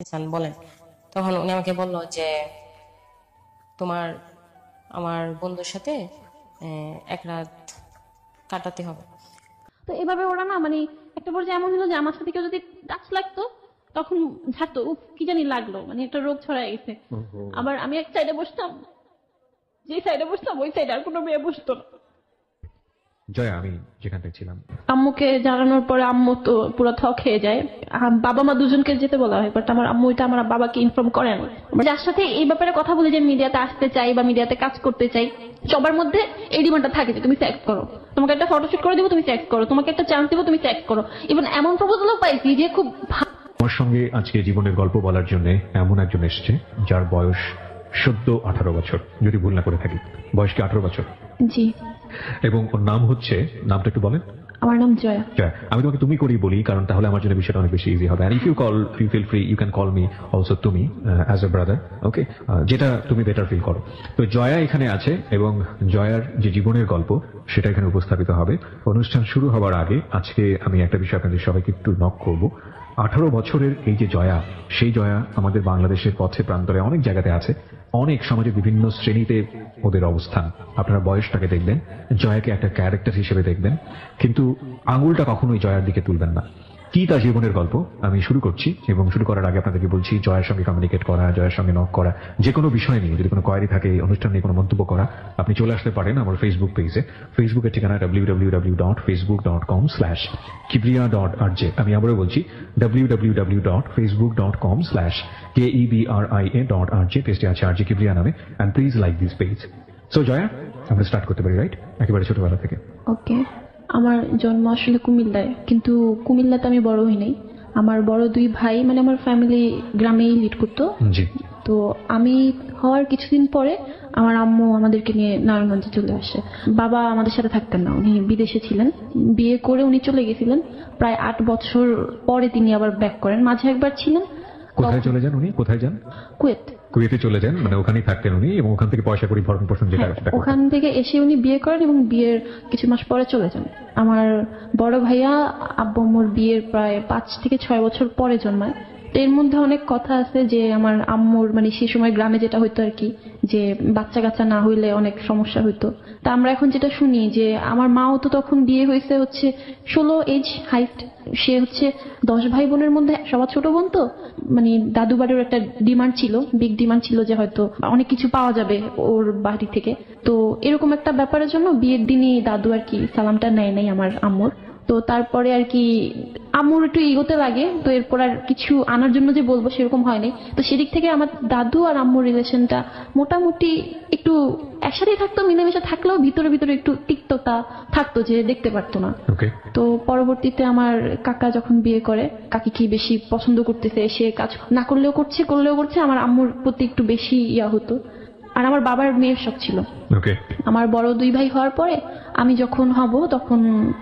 চান বলেন। তখন উনি আমাকে বলল যে তোমার আমার বন্ধুর সাথে এক রাত কাটাতে হবে। তো এভাবে ওরা না মানে একটা পর্যায়ে এমন হলো যে আমার সাথে কেউ যদি টাচ লাগতো তখন ঝাড়তো, উফ কি জানি লাগলো, মানে একটা রোগ ছড়ায় গেছে। আবার আমি এক সাইডে বসতাম, যে সাইডে বসতাম ওই সাইডে আর কোনো মেয়ে বসতো না। জয়া, আমি যেখানটা ছিলাম, আম্মুকে জানানোর পরে আম্মু তো পুরো থ খেয়ে যায়। বাবা মা দুজনকে যেতে বলা হয়, বাট আমার আম্মু এটা আমার বাবাকে ইনফর্ম করেন। যার সাথে এই ব্যাপারে কথা বলে যে মিডিয়াতে আসতে চাই বা মিডিয়াতে কাজ করতে চাই, সবার মধ্যে এই ডিমান্ডটা থাকে যে তুমি সেক্স করো, তোমাকে একটা ফটোশুট করে দিব, তুমি সেক্স করো, তোমাকে একটা চান্স দিব, তুমি সেক্স করো। ইভেন এমন প্রপোজালও পাইছি যে খুব আমার সঙ্গে আজকে জীবনের গল্প বলার জন্য এমন একজন এসছে যার বয়স সদ্য 18 বছর, যদি ভুল না করে থাকি। বয়স কি 18 বছর? জি, এবং ওর নাম হচ্ছে, নামটা একটু বলেন। আমার নাম জয়া। জয়া, আমি তোমাকে তুমি করেই বলি, কারণ তাহলে আমার জন্য বিষয়টা অনেক বেশি ইজি হবে। And if you feel free, you can call me also তুমি অ্যাজ এ ব্রাদার, ওকে? যেটা তুমি বেটার ফিল করো। তো জয়া এখানে আছে এবং জয়ার যে জীবনের গল্প সেটা এখানে উপস্থাপিত হবে। অনুষ্ঠান শুরু হওয়ার আগে আজকে আমি একটা বিষয় আপনাদের সবাইকে একটু নক করব। 18 বছরের এই যে জয়া, সেই জয়া আমাদের বাংলাদেশের পথে প্রান্তরে অনেক জায়গাতে আছে, অনেক সমাজের বিভিন্ন শ্রেণীতে ওদের অবস্থান। আপনারা বয়সটাকে দেখবেন, জয়াকে একটা ক্যারেক্টার হিসেবে দেখবেন, কিন্তু আঙুলটা কখনোই জয়ার দিকে তুলবেন না। কি তার জীবনের গল্প আমি শুরু করছি, এবং শুরু করার আগে আপনাদেরকে বলছি, জয়ের সঙ্গে কমিউনিকেট করা, জয়ের সঙ্গে নক করা, যে কোনো বিষয় নিয়ে যদি কোনো কোয়ারি থাকে, অনুষ্ঠান নিয়ে কোনো মন্তব্য করা, আপনি চলে আসতে পারেন আমার ফেসবুক পেজে। ফেসবুকের ঠিকানা www.facebook.com/kibria.rj। আমি আবারও বলছি www.facebook.com/kebria.rj। পেজটি আছে আরজে কিবরিয়া নামে, and please like this page. So Joya, আমরা স্টার্ট করতে পারি, রাইট? একেবারে ছোটবেলা থেকে। ওকে, আমার জন্ম আসলে কুমিল্লায়, কিন্তু কুমিল্লাতে আমি বড় হই নাই। আমার বড় দুই ভাই মানে আমার ফ্যামিলি গ্রামেই লিড করতো। জি। তো আমি হওয়ার কিছুদিন পরে আমার আম্মু আমাদেরকে নিয়ে নারায়ণগঞ্জে চলে আসে। বাবা আমাদের সাথে থাকতেন না, উনি বিদেশে ছিলেন। বিয়ে করে উনি চলে গেছিলেন, প্রায় 8 বছর পরে তিনি আবার ব্যাক করেন। মাঝে একবার ছিলেন। কোথায় চলে যান উনি? কোথায় যান? কুয়েত। কুয়েতে চলে যান, মানে ওখানেই থাকতেন উনি, এবং ওখান থেকে পয়সা করি ভরণ পোষণ যেটা হ্যাঁ, সেটা করতেন। ওখান থেকে এসে উনি বিয়ে করেন এবং বিয়ের কিছু মাস পরে চলে যান। আমার বড় ভাইয়া আব্বু আম্মুর বিয়ের প্রায় 5 থেকে 6 বছর পরে জন্মায়। তো এর মধ্যে অনেক কথা আছে যে আমার আম্মুর মানে সেই সময় গ্রামে যেটা হইতো আর কি, যে বাচ্চা কাচ্চা না হইলে অনেক সমস্যা হইতো। তা আমরা এখন যেটা শুনি যে আমার মাও তো তখন বিয়ে হয়েছে হচ্ছে 16 এজ হাইস্ট। সে হচ্ছে 10 ভাই বোনের মধ্যে সবার ছোট বোন। তো মানে দাদু বাড়ির একটা ডিমান্ড ছিল, বিগ ডিমান্ড ছিল যে হয়তো অনেক কিছু পাওয়া যাবে ওর বাড়ি থেকে। তো এরকম একটা ব্যাপারের জন্য বিয়ের দিনই দাদু আর কি সালামটা নেয় নাই আমার আম্মুর। তো তারপরে আর কি আম্মুর একটু ইগোতে লাগে, তো এরপর আর কিছু আনার জন্য যে বলবো সেরকম হয়নি। তো সেদিক থেকে আমার দাদু আর আম্মুর রিলেশনটা মোটামুটি একটু একসাথেই থাকতো, মিলেমিশে থাকলেও ভিতরে ভিতরে একটু তিক্ততা থাকতো যে দেখতে পারতো না। ওকে। তো পরবর্তীতে আমার কাকা যখন বিয়ে করে, কাকি কি বেশি পছন্দ করতেছে, সে কাজ না করলেও করছে, করলেও করছে, আমার আম্মুর প্রতি একটু বেশি ইয়া হতো। আর আমার বাবার মেয়ের শখ ছিল। ওকে। আমার বড় দুই ভাই হওয়ার পরে আমি যখন হব তখন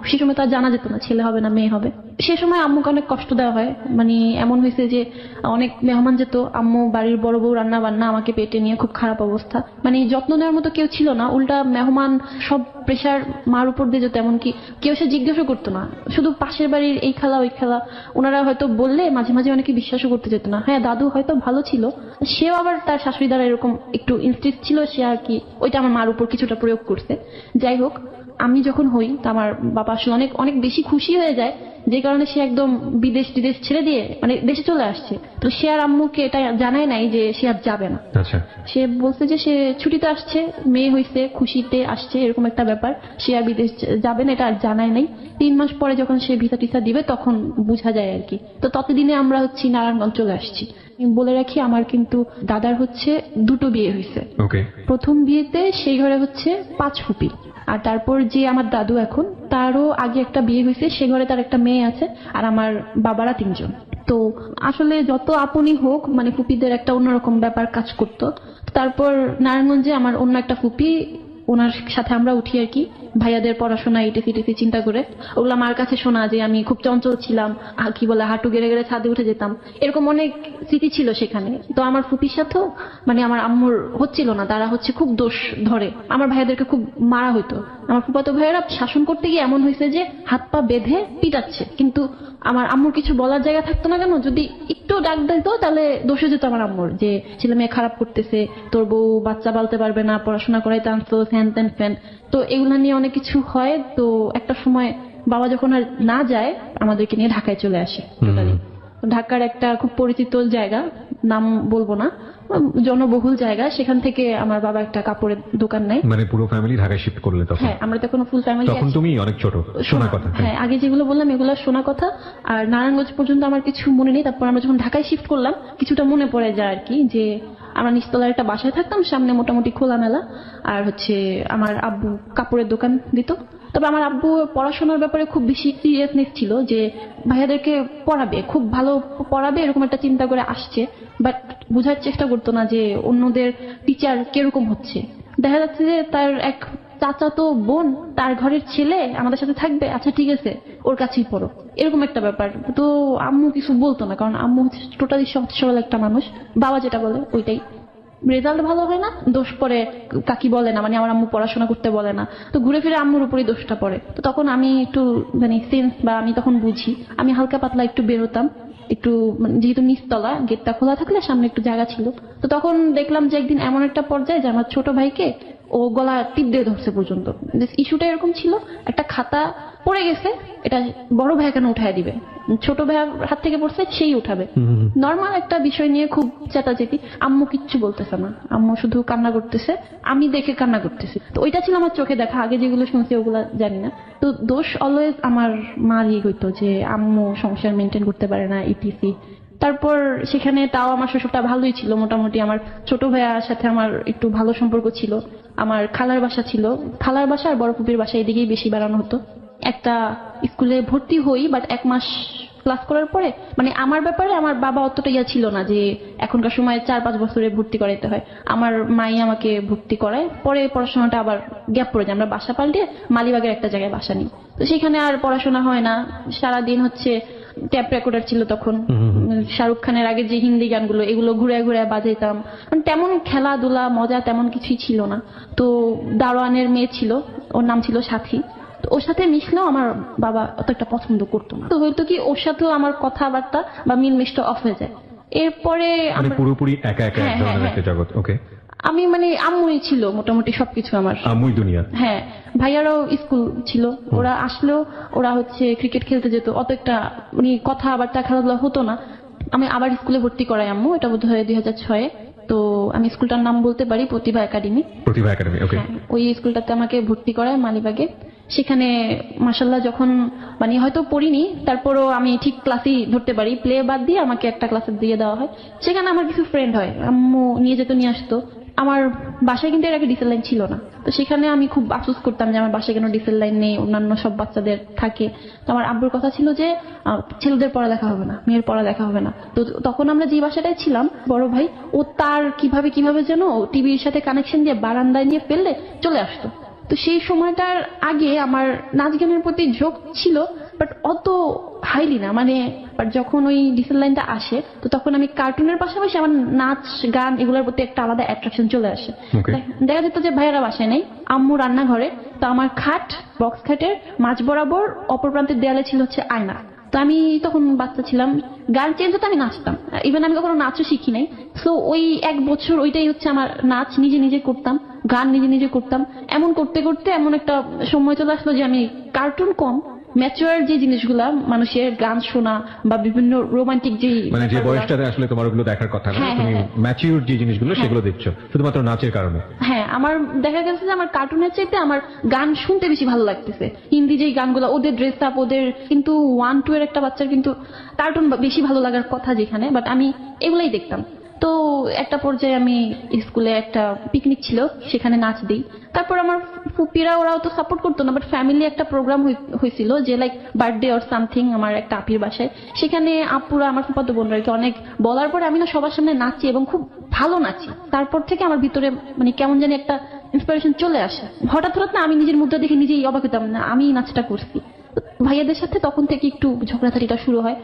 সে সময় তার জানা যেত না ছেলে হবে না মেয়ে হবে। সে সময় আম্মুকে অনেক কষ্ট দেওয়া হয়, মানে এমন হয়েছে যে অনেক মেহমান যেত, আম্মু বাড়ির বড় বউ রান্না বান্না, আমাকে পেটে নিয়ে খুব খারাপ অবস্থা, মানে যত্ন নেওয়ার মতো কেউ ছিল না। উল্টা মেহমান সব প্রেশার মার উপর দিয়ে যেত, এমনকি কেউ সে জিজ্ঞাসা করতো না, শুধু পাশের বাড়ির এই খেলা ওই খেলা। ওনারা হয়তো বললে মাঝে মাঝে অনেকে বিশ্বাসও করতে যেত না। হ্যাঁ, দাদু হয়তো ভালো ছিল, সেও আবার তার শাশুড়ি দ্বারা এরকম একটু ইনস্ট্রিক্ট ছিল, সে আর কি ওইটা আমার মার উপর কিছুটা প্রয়োগ করছে। যাই হোক, আমি যখন হই তা আমার বাবা আসলে অনেক অনেক বেশি খুশি হয়ে যায়, যে কারণে সে একদম বিদেশ ছেড়ে দিয়ে মানে দেশে চলে আসছে। তো সে আর আম্মুকে এটা জানায় নাই যে সে আর যাবে না। আচ্ছা। সে বলছে যে সে ছুটিতে আসছে, মেয়ে হয়েছে, খুশিতে আসছে, এরকম একটা ব্যাপার, সে আর বিদেশ যাবে না, এটা আর জানায় নাই। 3 মাস পরে যখন সে ভিসা টিসা দিবে তখন বোঝা যায় আর কি। তো ততদিনে আমরা হচ্ছে নারায়ণগঞ্জ চলে আসছি। বলে রাখি আমার কিন্তু দাদার হচ্ছে 2টো বিয়ে হয়েছে। ওকে। প্রথম বিয়েতে সেই ঘরে হচ্ছে 5 ফুপি, আর তারপর যে আমার দাদু এখন তারও আগে একটা বিয়ে হয়েছে, সে ঘরে তার একটা মেয়ে আছে, আর আমার বাবারা 3 জন। তো আসলে যত আপনি হোক মানে ফুপিদের একটা অন্যরকম ব্যাপার কাজ করতো। তারপর নারায়ণগঞ্জে আমার অন্য একটা ফুপি, ওনার সাথে আমরা উঠি আর কি, ভাইয়াদের পড়াশোনা ইটিসি চিন্তা করে। ওগুলো আমার কাছে শোনা যে আমি খুব চঞ্চল ছিলাম, কি বলে হাঁটু গেড়ে গেড়ে ছাদে উঠে যেতাম, এরকম অনেক স্মৃতি ছিল সেখানে। তো আমার ফুপির সাথেও মানে আমার আম্মুর হচ্ছিল না, তারা হচ্ছে খুব দোষ ধরে, আমার ভাইয়াদেরকে খুব মারা হইতো। আমার ফুপাতো ভাইয়েরা শাসন করতে গিয়ে এমন হয়েছে যে হাত পা বেঁধে পিটাচ্ছে, কিন্তু আমার আম্মুর কিছু বলার জায়গা থাকতো না কেন, যদি একটু ডাক দিত তাহলে দোষে যেত আমার আম্মুর, যে ছেলে মেয়ে খারাপ করতেছে, তোর বউ বাচ্চা পালতে পারবে না, পড়াশোনা করাইতে আনতো, ফ্যান ত্যান ফ্যান। তো এগুলা নিয়ে অনেক কিছু হয়। তো একটা সময় বাবা যখন আর না যায়, আমাদেরকে নিয়ে ঢাকায় চলে আসে। টোটালি ঢাকার একটা খুব পরিচিত জায়গা, নাম বলবো না, জনবহুল জায়গা, সেখান থেকে আমার বাবা একটা কাপড়ের দোকান নেয়। মানে পুরো ফ্যামিলি ঢাকায় শিফট করলে তখন? হ্যাঁ, আমরা তখন ফুল ফ্যামিলি। তখন তুমি অনেক ছোট, শোনা কথা। হ্যাঁ, আগে যেগুলো বললাম এগুলো শোনা কথা। আর নারায়ণগঞ্জ পর্যন্ত আমার কিছু মনে নেই। তারপর আমরা যখন ঢাকায় শিফট করলাম, কিছুটা মনে পড়ে যায় আর কি, যে আমরা নিচতলার একটা বাসায় থাকতাম, সামনে মোটামুটি খোলামেলা, আর হচ্ছে আমার আব্বু কাপড়ের দোকান দিত। তবে আমার আব্বু পড়াশোনার ব্যাপারে খুব বেশি সিরিয়াসনেস ছিল, যে ভাইয়াদেরকে পড়াবে, খুব ভালো পড়াবে, এরকম একটা চিন্তা করে আসছে। বাট বোঝার চেষ্টা করতো না যে অন্যদের টিচার কিরকম হচ্ছে। দেখা যাচ্ছে যে তার এক চাচাতো বোন, তার ঘরের ছেলে আমাদের সাথে থাকবে, আচ্ছা ঠিক আছে ওর কাছেই পড়ো, এরকম একটা ব্যাপার। তো আম্মু কিছু বলতো না, কারণ আম্মু হচ্ছে টোটালি সহজ সরল একটা মানুষ, বাবা যেটা বলে ওইটাই। রেজাল্ট ভালো হয় না, দোষ পড়ে কাকি বলে না, মানে আমার আম্মু পড়াশোনা করতে বলে না, তো ঘুরে ফিরে আম্মুর উপরেই দোষটা পড়ে। তো তখন আমি একটু মানে সেন্স, বা আমি তখন বুঝি, আমি হালকা পাতলা একটু বেরোতাম, একটু যেহেতু নিচতলা, গেটটা খোলা থাকলে সামনে একটু জায়গা ছিল। তো তখন দেখলাম যে একদিন এমন একটা পর্যায়ে যে আমার ছোট ভাইকে ও গলা টিপ দিয়ে ধরছে পর্যন্ত। ইস্যুটা এরকম ছিল, একটা খাতা পড়ে গেছে, এটা বড় ভাই কেন উঠায় দিবে, ছোট ভাইয়ের হাত থেকে পড়ছে সেই উঠাবে। নর্মাল একটা বিষয় নিয়ে খুব চেতাচেতি। আম্মু কিচ্ছু বলতেছে না, আম্মু শুধু কান্না করতেছে, আমি দেখে কান্না করতেছি। তো ওইটা ছিল আমার চোখে দেখা, আগে যেগুলো শুনছি ওগুলা জানি না। তো দোষ অলওয়েজ আমার মারই হইতো, যে আম্মু সংসার মেনটেন করতে পারে না, ইটিসি। তারপর সেখানে তাও আমার শ্বশুরটা ভালোই ছিল মোটামুটি, আমার ছোট ভাইয়ার সাথে আমার একটু ভালো সম্পর্ক ছিল, আমার খালার বাসা ছিল, খালার বাসা আর বড় পুপির বাসা এদিকেই বেশি বেড়ানো হতো। একটা স্কুলে ভর্তি হই, বাট 1 মাস ক্লাস করার পরে, মানে আমার ব্যাপারে আমার বাবা অতটা ইয়া ছিল না, যে এখনকার সময় 4-5 বছরে ভর্তি করাইতে হয়। আমার মাই আমাকে ভর্তি করায়, পরে পড়াশোনাটা আবার গ্যাপ পড়ে যায়, আমরা বাসা পাল্টে মালিবাগের একটা জায়গায় বাসা নিই। তো সেখানে আর পড়াশোনা হয় না, সারাদিন হচ্ছে ট্যাপ রেকর্ডার ছিল তখন, শাহরুখ খানের আগে যে হিন্দি গানগুলো, এগুলো ঘুরে ঘুরে বাজাইতাম। মানে তেমন খেলাধুলা মজা তেমন কিছুই ছিল না। তো দারোয়ানের মেয়ে ছিল, ওর নাম ছিল সাথী, তো ওর সাথে মিশলেও আমার বাবা অত একটা পছন্দ করতো না। তো হয়তো কি ওর সাথেও আমার কথাবার্তা বা মিলমিশটা অফ হয়ে যায়। এরপরে মানে পুরোপুরি একা একা এক ধরনের একটা জগৎ। ওকে, আমি মানে আম্মুই ছিল মোটামুটি সবকিছু আমার, আম্মুই দুনিয়া। হ্যাঁ, ভাইয়ারাও স্কুল ছিল, ওরা আসলেও ওরা হচ্ছে ক্রিকেট খেলতে যেত, অত একটা মানে কথাবার্তা খেলাধুলা হতো না। আমি আবার স্কুলে ভর্তি করাই আম্মু, এটা বোধ হয় 2006-এ। তো আমি স্কুলটার নাম বলতে পারি, প্রতিভা একাডেমি। প্রতিভা একাডেমি, ওকে। ওই স্কুলটাতে আমাকে ভর্তি করায় মালিবাগে। সেখানে মাশাল্লাহ যখন মানে হয়তো পড়িনি, তারপরও আমি ঠিক ক্লাসই ধরতে পারি, প্লে বাদ দিয়ে আমাকে একটা ক্লাসে দিয়ে দেওয়া হয়। সেখানে আমার কিছু ফ্রেন্ড হয়, আম্মু নিয়ে যেত, নিয়ে আসতো। আমার বাসায় কিন্তু এর আগে ডিসেল লাইন ছিল না, তো সেখানে আমি খুব আফসোস করতাম যে আমার বাসায় কেন ডিসেল লাইন নেই, অন্যান্য সব বাচ্চাদের থাকে। তো আমার আব্বুর কথা ছিল যে ছেলেদের পড়ালেখা হবে না, মেয়ের পড়ালেখা হবে না। তো তখন আমরা যে বাসাটায় ছিলাম, বড় ভাই ও তার কিভাবে যেন টিভির সাথে কানেকশন দিয়ে বারান্দায় নিয়ে ফেললে চলে আসতো। তো সেই সময়টার আগে আমার নাচ গানের প্রতি ঝোঁক ছিল, বাট অত হাইলি না। মানে যখন ওই ডিসেল লাইনটা আসে, তো তখন আমি কার্টুনের পাশাপাশি আমার নাচ গান এগুলোর প্রতি একটা আলাদা অ্যাট্রাকশন চলে আসে। দেখা যেত যে ভাইয়েরা বাসায় নেই, আম্মু রান্নাঘরে, তো আমার খাট, বক্স খাটের মাঝ বরাবর অপর প্রান্তের দেয়ালে ছিল হচ্ছে আয়না। তো আমি তখন বাচ্চা ছিলাম, গান চেঞ্জ হতো আমি নাচতাম, ইভেন আমি কখনো নাচও শিখি নাই। সো ওই 1 বছর ওইটাই হচ্ছে আমার নাচ, নিজে নিজে করতাম, গান নিজে নিজে করতাম। এমন করতে করতে এমন একটা সময় চলে আসলো যে আমি কার্টুন কম, ম্যাচুয়ার যে জিনিসগুলা, মানুষের গান শোনা বা বিভিন্ন রোমান্টিক যে, মানে যে বয়সটাতে আসলে তোমার ওগুলো দেখার কথা না, তুমি ম্যাচিউর যে জিনিসগুলো সেগুলো দেখছো শুধুমাত্র নাচের কারণে। হ্যাঁ, আমার দেখা গেছে যে আমার কার্টুনের চাইতে আমার গান শুনতে বেশি ভালো লাগতেছে। হিন্দি যে গানগুলো, ওদের ড্রেস আপ, ওদের কিন্তু 1-2 এর একটা বাচ্চার কিন্তু কার্টুন বেশি ভালো লাগার কথা যেখানে, বাট আমি এগুলাই দেখতাম। তো একটা পর্যায়ে আমি স্কুলে একটা পিকনিক ছিল, সেখানে নাচ দিই। তারপর আমার ফুপিরা ওরাও তো সাপোর্ট করতো না, বাট ফ্যামিলি একটা প্রোগ্রাম হয়েছিল যে লাইক বার্থডে অর সামথিং আমার একটা আপির বাসায়। সেখানে আপুরা, আমার ফুফাতো বোনরা অনেক বলার পরে আমি না সবার সামনে নাচি এবং খুব ভালো নাচি। তারপর থেকে আমার ভিতরে মানে কেমন জানি একটা ইন্সপিরেশন চলে আসে। হঠাৎ না আমি নিজের মুদ্রা দেখে নিজেই অবাক হতাম না আমি নাচটা করছি। ভাইয়াদের সাথে তখন থেকে একটু ঝগড়াঝাটিটা শুরু হয়,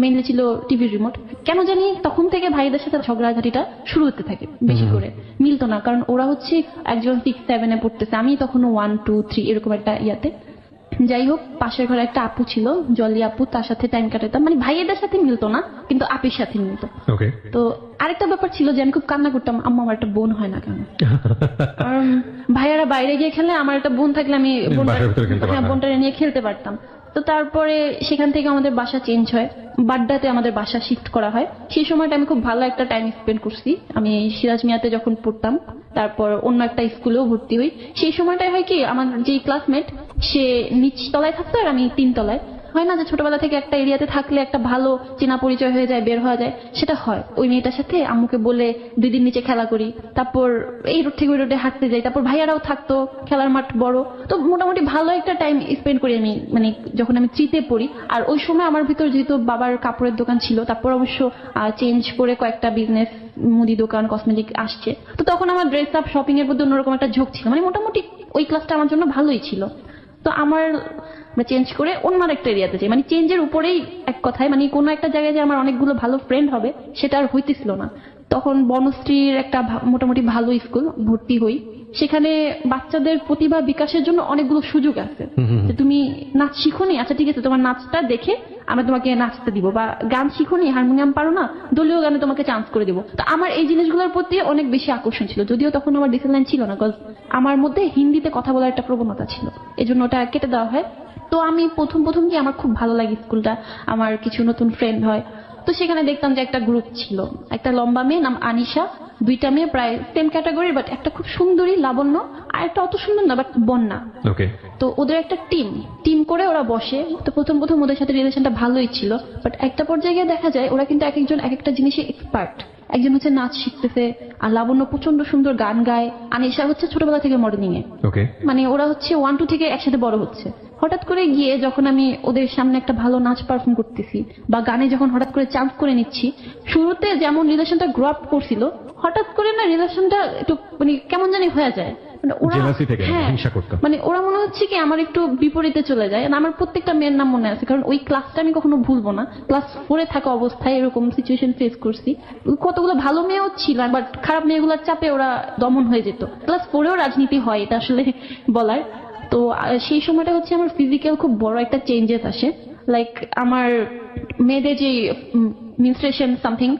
মেইনলি ছিল টিভির রিমোট। কেন জানি তখন থেকে ভাইয়াদের সাথে ঝগড়াঝাটিটা শুরু হতে থাকে, বেশি করে মিলতো না, কারণ ওরা হচ্ছে একজন 6-7-এ পড়তেছে, আমি তখনও 1-2-3 এরকম একটা ইয়াতে। যাই হোক, পাশের ঘরে একটা আপু ছিল, জলি আপু, তার সাথে টাইম কাটাতাম, মানে ভাইয়াদের সাথে মিলতো না কিন্তু আপির সাথে মিলতো। ওকে। তো আরেকটা ব্যাপার ছিল যে আমি খুব কান্না করতাম, আম্মা আমার একটা বোন হয় না কেন। কারণ ভাইয়ারা বাইরে গিয়ে খেলে, আমার একটা বোন থাকলে আমি বাসার ভিতরে খেলতে পারতাম। বোনটারে নিয়ে খেলতে পারতাম। তো তারপরে সেখান থেকে আমাদের বাসা চেঞ্জ হয়, বাড্ডাতে আমাদের বাসা শিফট করা হয়। সেই সময়টা আমি খুব ভালো একটা টাইম স্পেন্ড করছি। আমি সিরাজ মিয়াতে যখন পড়তাম, তারপর অন্য একটা স্কুলেও ভর্তি হই। সেই সময়টায় হয় কি, আমার যে ক্লাসমেট সে নিচ তলায় থাকতো আর আমি 3 তলায়। হয় না যে ছোটবেলা থেকে একটা এরিয়াতে থাকলে একটা ভালো চেনা পরিচয় হয়ে যায়, বের হওয়া যায়, সেটা হয়। ওই মেয়েটার সাথে আম্মুকে বলে 2 দিন নিচে খেলা করি, তারপর এই রোড থেকে ওই রোডে হাঁটতে যাই, তারপর ভাইয়ারাও থাকতো, খেলার মাঠ বড়। তো মোটামুটি ভালো একটা টাইম স্পেন্ড করি আমি, মানে যখন আমি 3-তে পড়ি। আর ওই সময় আমার ভিতর যেহেতু বাবার কাপড়ের দোকান ছিল, তারপর অবশ্য চেঞ্জ করে কয়েকটা বিজনেস, মুদি দোকান, কসমেটিক আসছে, তো তখন আমার ড্রেস আপ শপিং এর প্রতি অন্যরকম একটা ঝোঁক ছিল। মানে মোটামুটি ওই ক্লাসটা আমার জন্য ভালোই ছিল। তো আমার চেঞ্জ করে অন্য একটা এরিয়াতে যাই, মানে চেঞ্জের উপরেই এক কথায়, মানে কোনো একটা জায়গায় যে আমার অনেকগুলো ভালো ফ্রেন্ড হবে সেটা আর হইতেছিল না। তখন বনশ্রীর একটা মোটামুটি ভালো স্কুল ভর্তি হই। সেখানে বাচ্চাদের প্রতিভা বিকাশের জন্য অনেকগুলো সুযোগ আছে। যে তুমি নাচ শিখোনি, আচ্ছা ঠিক আছে, তোমার নাচটা দেখে আমরা তোমাকে নাচতে দিব, বা গান শিখোনি, হারমোনিয়াম পারো না, দলীয় গানে তোমাকে চান্স করে দিব। তো আমার এই জিনিসগুলোর প্রতি অনেক বেশি আকর্ষণ ছিল, যদিও তখন আমার ডিসিপ্লিন ছিল না, কজ আমার মধ্যে হিন্দিতে কথা বলার একটা প্রবণতা ছিল, এজন্য ওটা কেটে দেওয়া হয়। তো আমি প্রথম কি আমার খুব ভালো লাগে স্কুলটা, আমার কিছু নতুন ফ্রেন্ড হয়। তো সেখানে দেখতাম যে একটা গ্রুপ ছিল, একটা লম্বা মেয়ে নাম আনিশা, 2টা মেয়ে প্রায় সেম ক্যাটাগরি, বাট একটা খুব সুন্দরী লাবণ্য, আর একটা অত সুন্দর না বাট বন্যা। ওকে। তো ওদের একটা টিম করে ওরা বসে। তো প্রথম ওদের সাথে রিলেশনটা ভালোই ছিল, বাট একটা পর্যায়ে গিয়ে দেখা যায় ওরা কিন্তু এক একজন এক একটা জিনিসে এক্সপার্ট। একজন হচ্ছে নাচ শিখতেছে, আর লাবণ্য প্রচন্ড সুন্দর গান গায়, আনিশা হচ্ছে ছোটবেলা থেকে মডেলিং এ, ওকে। মানে ওরা হচ্ছে 1-2 থেকে একসাথে বড় হচ্ছে। হঠাৎ করে গিয়ে যখন আমি ওদের সামনে একটা ভালো নাচ পারফর্ম করতেছি বা গানে যখন হঠাৎ করে চান্স করে নিচ্ছি, শুরুতে যেমন রিলেশনটা গ্রো আপ করছিল, হঠাৎ করে না রিলেশনটা একটু মানে কেমন জানি হয়ে যায়। মানে ওরা, জেলাসি থেকে হ্যাঁ, হিংসা করতো। মানে ওরা মনে হচ্ছে কি আমার একটু বিপরীতে চলে যায়। আর আমার প্রত্যেকটা মেয়ের নাম মনে আছে, কারণ ওই ক্লাসটা আমি কখনো ভুলবো না। ক্লাস 4-এ থাকা অবস্থায় এরকম সিচুয়েশন ফেস করছি। কতগুলো ভালো মেয়েও ছিল, বাট খারাপ মেয়েগুলোর চাপে ওরা দমন হয়ে যেত। ক্লাস 4-এও রাজনীতি হয়, এটা আসলে বলার। তো সেই সময়টা হচ্ছে আমার ফিজিক্যাল খুব বড় একটা চেঞ্জেস আসে। লাইক আমার মেয়েদের যে মিনস্ট্রেশন সামথিং,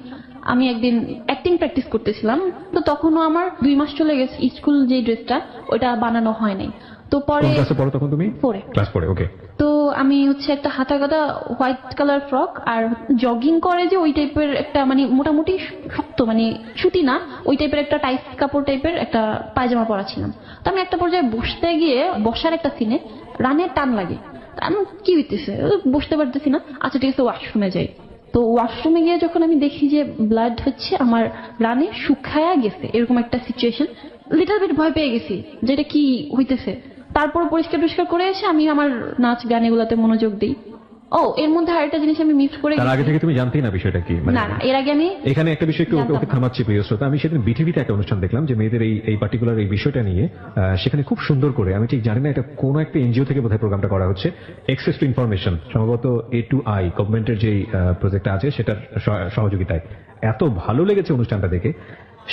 আমি একদিন অ্যাক্টিং প্র্যাকটিস করতেছিলাম, তো তখনও আমার 2 মাস চলে গেছে, স্কুল যে ড্রেসটা ওটা বানানো হয় নাই। তো পরে কোন ক্লাসে পড়ো তখন তুমি? 4-এ। ক্লাস 4-এ, ওকে। তো আমি হচ্ছে একটা হাতা কাটা হোয়াইট কালার ফ্রক আর জগিং করে যে ওই টাইপের একটা, মানে মোটামুটি শক্ত, মানে সুতি না, ওই টাইপের একটা টাইট কাপড় টাইপের একটা পায়জামা পরা ছিলাম। তো আমি একটা পর্যায়ে বসতে গিয়ে, বসার একটা সিনে রানে টান লাগে, আমি কি হইতেছে, বসতে পারতেছি না, আচ্ছা ঠিক আছে ওয়াশরুমে যাই। তো ওয়াশরুমে গিয়ে যখন আমি দেখি যে ব্লাড হচ্ছে আমার রানে শুকায়া গেছে, এরকম একটা সিচুয়েশন, লিটল বিট ভয় পেয়ে গেছি যে এটা কি হইতেছে। তারপর পরিষ্কার করে এসে আমি আমার নাচ গান এগুলাতে মনোযোগ দিই। ও এর মধ্যে আরেকটা জিনিস আমি মিস করে তার আগে গেছি। থেকে তুমি জানতেই না বিষয়টা কি? না না, এর আগে আমি এখানে একটা বিষয় একটু জানতাম ওকে না। থামাচ্ছি প্রিয় শ্রোতা। আমি সেদিন বিটিভিতে একটা অনুষ্ঠান দেখলাম যে মেয়েদের এই পার্টিকুলার এই বিষয়টা নিয়ে, সেখানে খুব সুন্দর করে, আমি ঠিক জানি না এটা কোন একটা এনজিও থেকে বোধহয় প্রোগ্রামটা করা হচ্ছে, অ্যাক্সেস টু ইনফরমেশন, সম্ভবত A2I গভর্নমেন্টের যে প্রজেক্টটা আছে সেটার সহযোগিতায়। এত ভালো লেগেছে অনুষ্ঠানটা দেখে।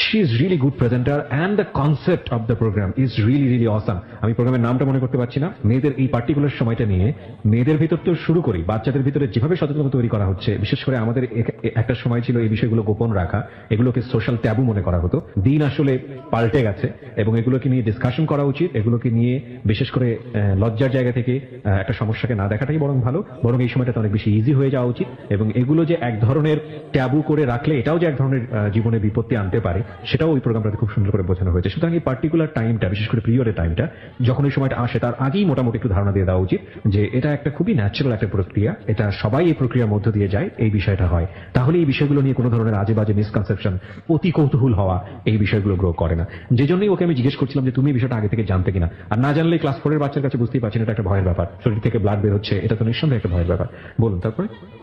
She is really good presenter and the concept of the program is really awesome. আমি প্রোগ্রামের নামটা মনে করতে পারছি না। মেয়েদের এই পার্টিকুলার সময়টা নিয়ে মেয়েদের ভিতর তো শুরু করি, বাচ্চাদের ভিতরে যেভাবে সচেতনতা তৈরি করা হচ্ছে, বিশেষ করে আমাদের একটা সময় ছিল এই বিষয়গুলো গোপন রাখা, এগুলোকে সোশ্যাল ট্যাবু মনে করা হতো। দিন আসলে পাল্টে গেছে এবং এগুলোকে নিয়ে ডিসকাশন করা উচিত। এগুলোকে নিয়ে বিশেষ করে লজ্জার জায়গা থেকে একটা সমস্যাকে না দেখাটাই বরং ভালো, বরং এই সময়টাতে অনেক বেশি ইজি হয়ে যাওয়া উচিত। এবং এগুলো যে এক ধরনের ট্যাবু করে রাখলে এটাও যে এক ধরনের জীবনে বিপত্তি আনতে পারে, সেটাও ওই প্রোগ্রামটাতে খুব সুন্দর করে বোঝানো হয়েছে। সুতরাং এই পার্টিকুলার টাইমটা, বিশেষ করে পিরিয়ডের টাইমটা, যখন ওই সময়টা আসে তার আগেই মোটামুটি একটু ধারণা দিয়ে দেওয়া উচিত যে এটা একটা খুবই ন্যাচারাল একটা প্রক্রিয়া, এটা সবাই এই প্রক্রিয়ার মধ্য দিয়ে যায়, এই বিষয়টা হয়। তাহলে এই বিষয়গুলো নিয়ে কোনো ধরনের আজে বাজে মিসকনসেপশন, অতি কৌতূহল হওয়া, এই বিষয়গুলো গ্রো করে না। যে জন্যই ওকে আমি জিজ্ঞেস করছিলাম যে তুমি এই বিষয়টা আগে থেকে জানতে কিনা। আর না জানলে ক্লাস 4-এর বাচ্চার কাছে বুঝতেই পারছেন এটা একটা ভয়ের ব্যাপার, শরীর থেকে ব্লাড বের হচ্ছে, এটা তো নিঃসন্দেহে একটা ভয়ের ব্যাপার। বলুন